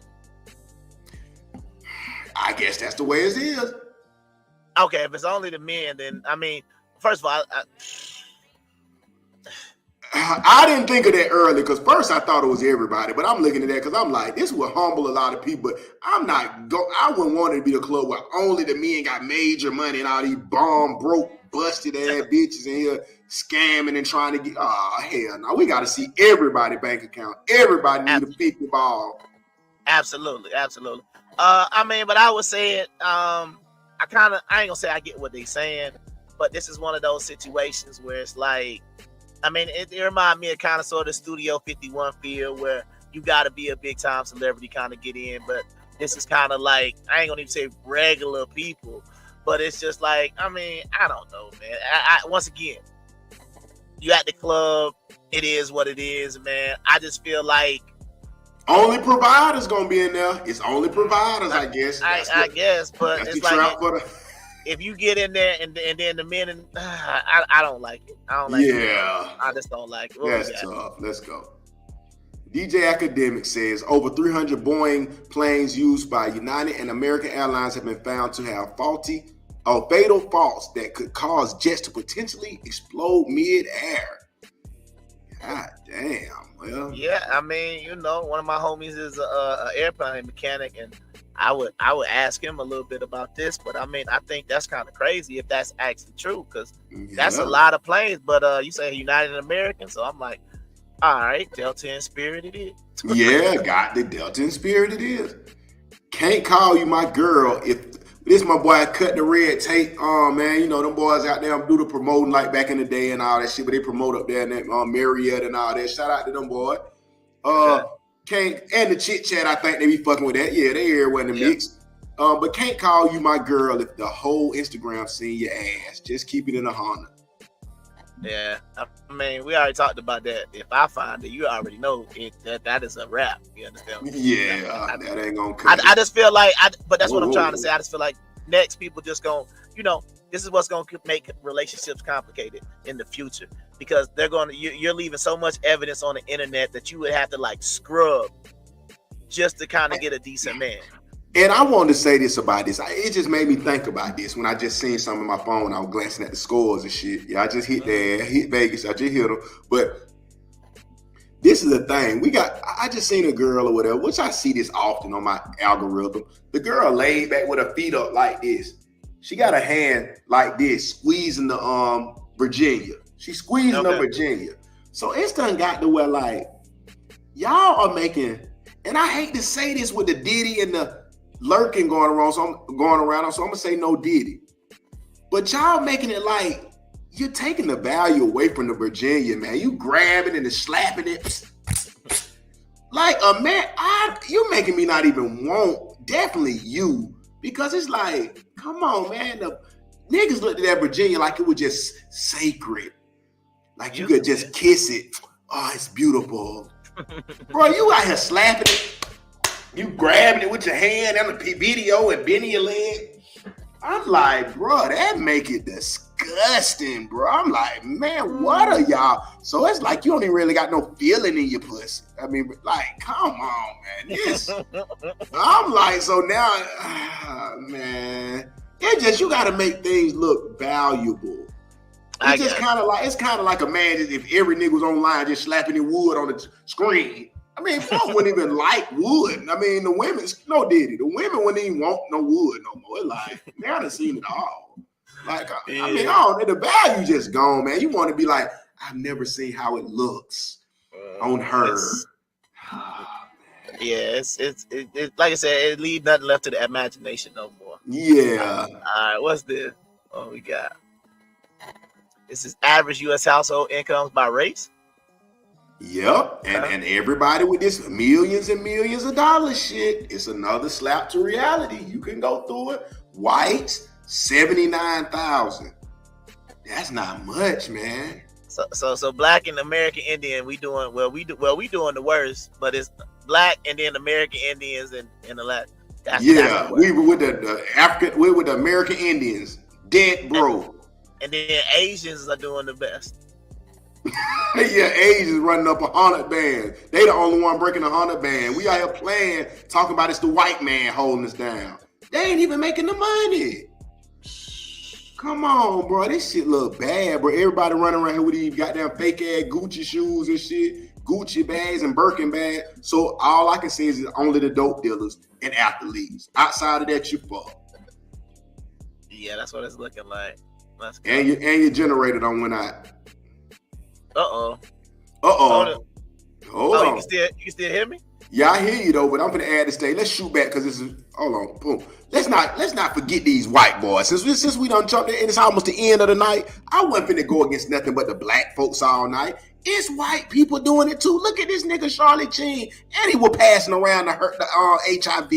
I guess that's the way it is. Okay, if it's only the men, then I mean, first of all, I didn't think of that early, because first I thought it was everybody, but I'm looking at that because I'm like, this will humble a lot of people. But I wouldn't want it to be the club where only the men got major money and all these broke, busted ass bitches in here scamming and trying to get. Oh hell no, we got to see everybody bank account. Everybody need a 50 ball. Absolutely. I mean, but I would say it. I ain't gonna say I get what they saying, but this is one of those situations where it's like, I mean, it reminds me of kind of sort of Studio 51 feel, where you got to be a big time celebrity kind of get in. But this is kind of like, I ain't gonna even say regular people, but it's just like, I mean, I don't know, man. I once again, you at the club, it is what it is, man. I just feel like only providers gonna be in there. It's only providers, I guess. I guess, but it's like, if you get in there and then the men, I don't like it. I don't like it. Yeah. I just don't like it. That's tough. Let's go. DJ Academic says over 300 Boeing planes used by United and American Airlines have been found to have fatal faults that could cause jets to potentially explode mid-air. God damn. Well, yeah, I mean, one of my homies is an airplane mechanic, and I would ask him a little bit about this, but I mean, I think that's kind of crazy if that's actually true, because that's a lot of planes. But you say United and American, so I'm like, all right, Delta and Spirit it is. Yeah, got the Delta and Spirit it is. Can't call you my girl if this my boy Cut the Red Tape. Man, them boys out there do the promoting like back in the day and all that shit, but they promote up there in that Marriott and all that. Shout out to them boys. Can't, and the chit chat, I think they be fucking with that. Yeah, they everywhere in the mix. But can't call you my girl if the whole Instagram seen your ass. Just keep it in a Honda. Yeah, I mean, we already talked about that. If I find it, you already know that is a wrap. You understand? Yeah, that ain't gonna cut. I just feel like, but that's what I'm trying to say. I just feel like next people just gonna, this is what's gonna make relationships complicated in the future, because they're gonna, you're leaving so much evidence on the internet that you would have to like scrub just to kind of get a decent man. And I wanted to say this about this. It just made me think about this when I just seen something on my phone. I was glancing at the scores and shit. Yeah, I just hit Vegas. I just hit them. But this is the thing. I just seen a girl or whatever, which I see this often on my algorithm. The girl laid back with her feet up like this. She got her hand like this, squeezing the Virginia. She's squeezing the Virginia. So it's done got to where like, y'all are making, and I hate to say this with the Diddy and the lurking going around, so I'm gonna say no Diddy. But y'all making it like you're taking the value away from the Virginia, man. You grabbing and slapping it. Like a man, you making me not even want, definitely you, because it's like, come on, man. The niggas looked at that Virginia like it was just sacred. Like you could just kiss it. Oh, it's beautiful. Bro, you out here slapping it. You grabbing it with your hand on the video and bending your leg. I'm like, bro, that make it disgusting, bro. I'm like, man, what are y'all? So it's like you don't even really got no feeling in your pussy. I mean, like, come on, man. This, I'm like, so now, man, it's just you got to make things look valuable. It's just kind of like a man if every nigga was online just slapping the wood on the screen. I mean, folks wouldn't even like wood. I mean, the women, no diddy. The women wouldn't even want no wood no more. It's like, man, I done seen it all. Like, I mean, the value just gone, man. You want to be like, I've never seen how it looks on her. It's like I said, it leaves nothing left to the imagination no more. Yeah. All right, what's this? What we got? This is average U.S. household incomes by race. Yep, and everybody with this millions and millions of dollars shit, it's another slap to reality. You can go through it. Whites, 79,000. That's not much, man. So black and American Indian, we doing the worst, but it's black and then American Indians and the Latin. That's we were with the African, we with the American Indians, dead bro. And then Asians are doing the best. Yeah, Asians running up 100 bands. They the only one breaking 100 band. We out here playing, talking about it's the white man holding us down. They ain't even making the money. Come on, bro. This shit look bad, bro. Everybody running around here with these goddamn fake ass Gucci shoes and shit, Gucci bags and Birkin bags. So all I can say is only the dope dealers and athletes. Outside of that, you fuck. Yeah, that's what it's looking like. And your generator done went out. Hold on. You can still hear me? Yeah, I hear you though, but I'm gonna add this thing. Let's shoot back because this is hold on. Boom. Let's not forget these white boys. Since we done jumped in and it's almost the end of the night, I wasn't finna go against nothing but the black folks all night. It's white people doing it too. Look at this nigga Charlie Sheen, and he was passing around the HIV.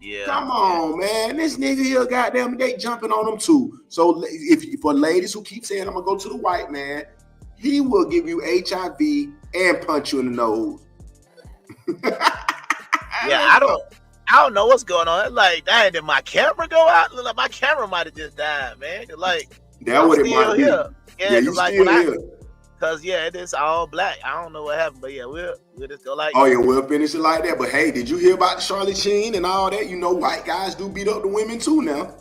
Yeah. Come on, man. This nigga here, goddamn, they jumping on them too. So if for ladies who keep saying I'm gonna go to the white man, he will give you HIV and punch you in the nose. Yeah, I don't know what's going on. Like, dang, did my camera go out? Look like my camera might have just died, man. Like, that what it might be. Yeah, you like still here. Cause it is all black. I don't know what happened, but yeah, we'll just go like. Oh yeah, we'll finish it like that. But hey, did you hear about Charlie Sheen and all that? You know, white guys do beat up the women too now.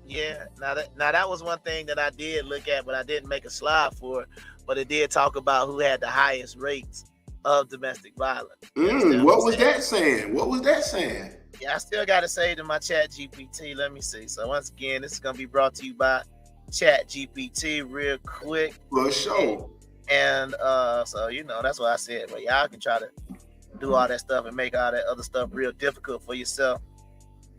Yeah, now that was one thing that I did look at, but I didn't make a slide for it. But it did talk about who had the highest rates of domestic violence. What was that saying? What was that saying? Yeah, I still got to say to my Chat GPT. Let me see. So once again, this is gonna be brought to you by Chat GPT, real quick. For sure. And so that's what I said. But y'all can try to do all that stuff and make all that other stuff real difficult for yourself.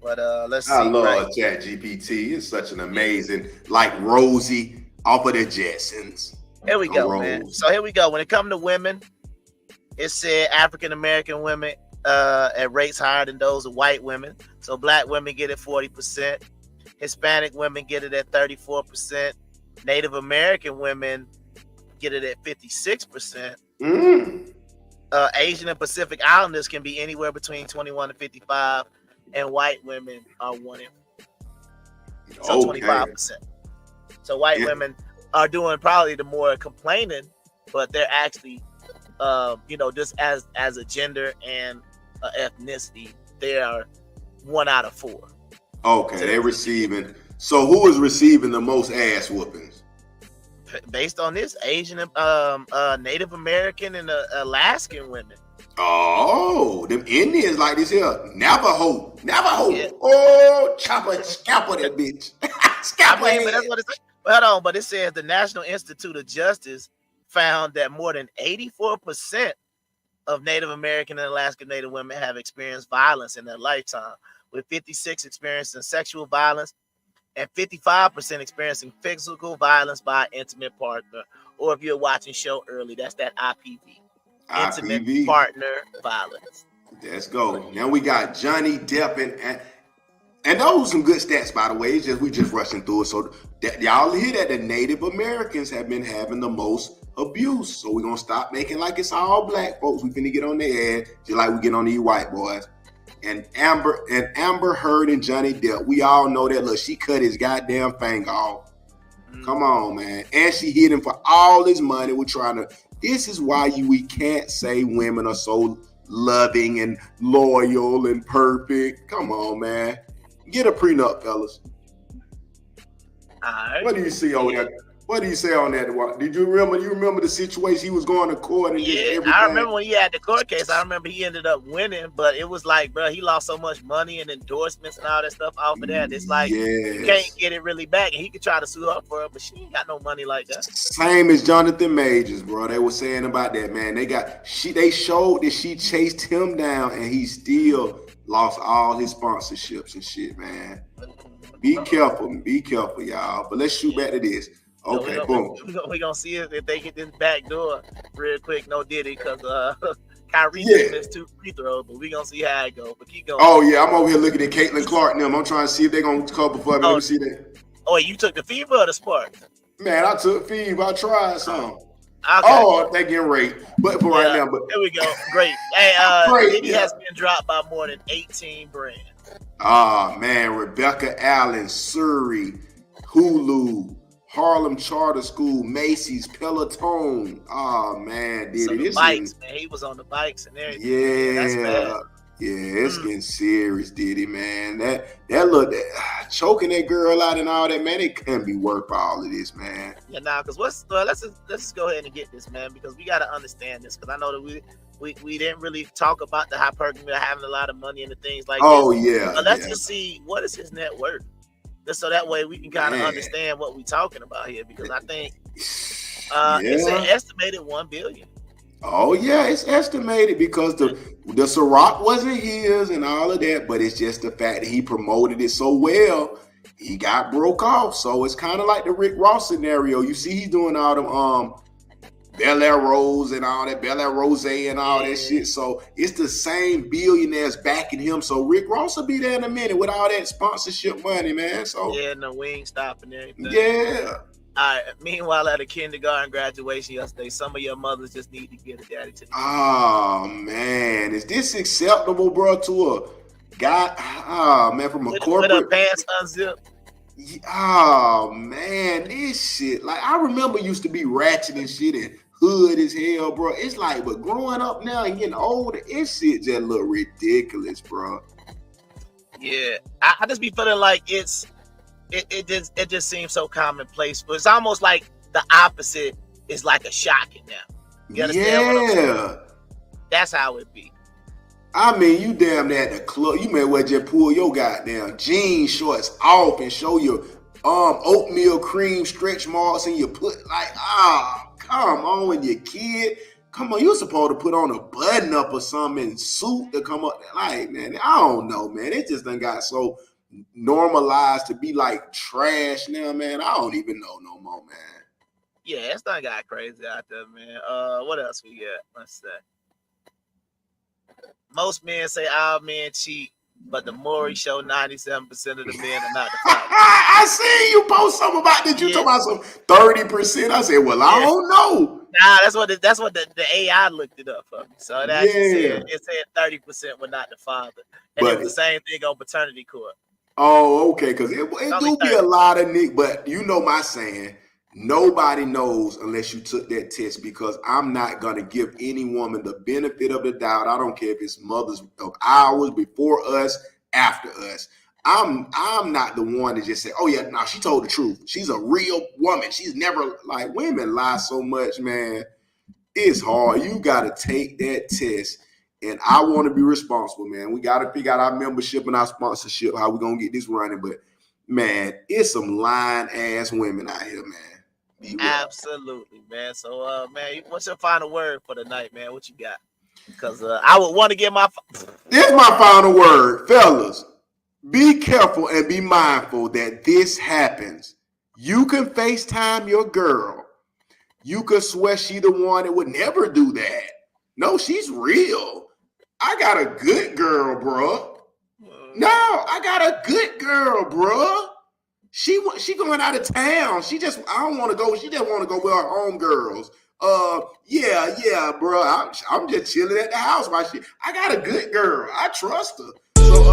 But let's see. I love Chat GPT. It's such an amazing, like Rosie off of the Jetsons. Here we go, man. So here we go. When it comes to women, it said African American women at rates higher than those of white women. So black women get it 40%. Hispanic women get it at 34%. Native American women get it at 56%. Asian and Pacific Islanders can be anywhere between 21 and 55, and white women are 1 in. So 25%. So white women are doing probably the more complaining, but they're actually, just as a gender and ethnicity, they are 1 out of 4. Okay, they're receiving. So who is receiving the most ass whoopings? Based on this, Asian, Native American, and Alaskan women. Oh, them Indians like this here. Navajo. Yeah. Oh, chopper, scalpel that bitch. Scalpel. But that's what it says. Hold on, but it says the National Institute of Justice found that more than 84% of Native American and Alaskan Native women have experienced violence in their lifetime, with 56 experiencing sexual violence and 55% experiencing physical violence by an intimate partner. Or if you're watching show early, that's that IPV. Intimate partner violence. Let's go. Now we got Johnny Depp and those are some good stats, by the way. It's just we just rushing through it. So y'all hear that the Native Americans have been having the most abuse. So we're gonna stop making like it's all black folks. We finna get on their ass just like we get on these white boys. And Amber Heard and Johnny Depp, we all know that. Look, she cut his goddamn finger off. Come on, man. And she hit him for all his money. We're trying to. This is why we can't say women are so loving and loyal and perfect. Come on, man. Get a prenup, fellas. What do you see on that? What do you say on that? Did you remember? You remember the situation? He was going to court and just everything. I remember when he had the court case. I remember he ended up winning, but it was like, bro, he lost so much money and endorsements and all that stuff off of that. It's like you can't get it really back, and he could try to sue her for it, but she ain't got no money like that. Same as Jonathan Majors, bro. They were saying about that, man. They showed that she chased him down, and he still lost all his sponsorships and shit, man. Be careful, y'all. But let's shoot back to this. Okay, so boom. We're going to see if they get this back door real quick. No Diddy, because Kyrie missed 2 free throws, but we're going to see how it goes. But keep going. Oh, yeah, I'm over here looking at Caitlin Clark and them. I'm trying to see if they're going to cover for me. Let me see that. Oh, you took the FIBA or the Sparks? Man, I took FIBA. I tried some. Okay. Oh, they getting raped. But for right now. But there we go. Great. Hey, Diddy has been dropped by more than 18 brands. Man, Rebecca Allen, Surrey, Hulu, Harlem Charter School, Macy's, Peloton. Man, Diddy. So the bikes, man. He was on the bikes and everything. Yeah. That's bad. Yeah, it's getting serious, Diddy, man. That look, choking that girl out and all that, man, it can't be worth all of this, man. Yeah, because let's just go ahead and get this, man, because we got to understand this, because I know that we didn't really talk about the hypergamy, having a lot of money and the things like this. Oh, yeah. But let's just see, what is his net worth? Just so that way we can kind of understand what we're talking about here, because I think it's an estimated $1 billion. Oh yeah, it's estimated because the Ciroc wasn't his and all of that, but it's just the fact that he promoted it so well, he got broke off. So it's kind of like the Rick Ross scenario. You see, he's doing all them Bel Air Rose and all that, Bel Air Rose and all that shit. So it's the same billionaires backing him. So Rick Ross will be there in a minute with all that sponsorship money, man. So no, we ain't stopping anything. Yeah. All right. Meanwhile, at a kindergarten graduation yesterday, some of your mothers just need to get a daddy to the Oh man, is this acceptable, bro? To a guy, man, from a corporate with her pants unzipped. Oh man, this shit. Like I remember used to be ratchet and shit and hood as hell, bro. It's like, but growing up now and getting older, it shit just look ridiculous, bro. Yeah, I just be feeling like it just seems so commonplace, but it's almost like the opposite is like a shocking now. You understand what I'm saying? That's how it be. I mean, you damn near at the club. You may well just pull your goddamn jean shorts off and show your oatmeal cream stretch marks and you put like, come on with your kid. Come on, you're supposed to put on a button up or something and suit to come up. Like, man, I don't know, man. It just done got so normalized to be like trash now, man. I don't even know no more, man. Yeah, it's done got crazy out there, man. What else we got? Let's say. Most men say all men cheat, but the Maury show 97% of the men are not the father. I see you post something about that. You talking about some 30%. I said, well, I don't know. Nah, that's what the AI looked it up for me. So it actually said 30% were not the father. And it was the same thing on paternity court. Oh, okay, because it do be a lot of niggas, but you know my saying, nobody knows unless you took that test, because I'm not going to give any woman the benefit of the doubt. I don't care if it's mothers of ours, before us, after us. I'm not the one to just say, oh yeah, no, she told the truth. She's a real woman. She's never, like, women lie so much, man. It's hard. You got to take that test. And I want to be responsible, man. We got to figure out our membership and our sponsorship, how we going to get this running. But, man, it's some lying ass women out here, man. Absolutely, man. So, man, what's your final word for the night, man? What you got? Because I would want to get my... This is my final word. Fellas, be careful and be mindful that this happens. You can FaceTime your girl. You could swear she the one that would never do that. No, she's real. I got a good girl, bro. No, I got a good girl, bro. She going out of town. I don't want to go. She just want to go with her homegirls. Yeah, bro. I'm just chilling at the house. My shit. I got a good girl. I trust her. So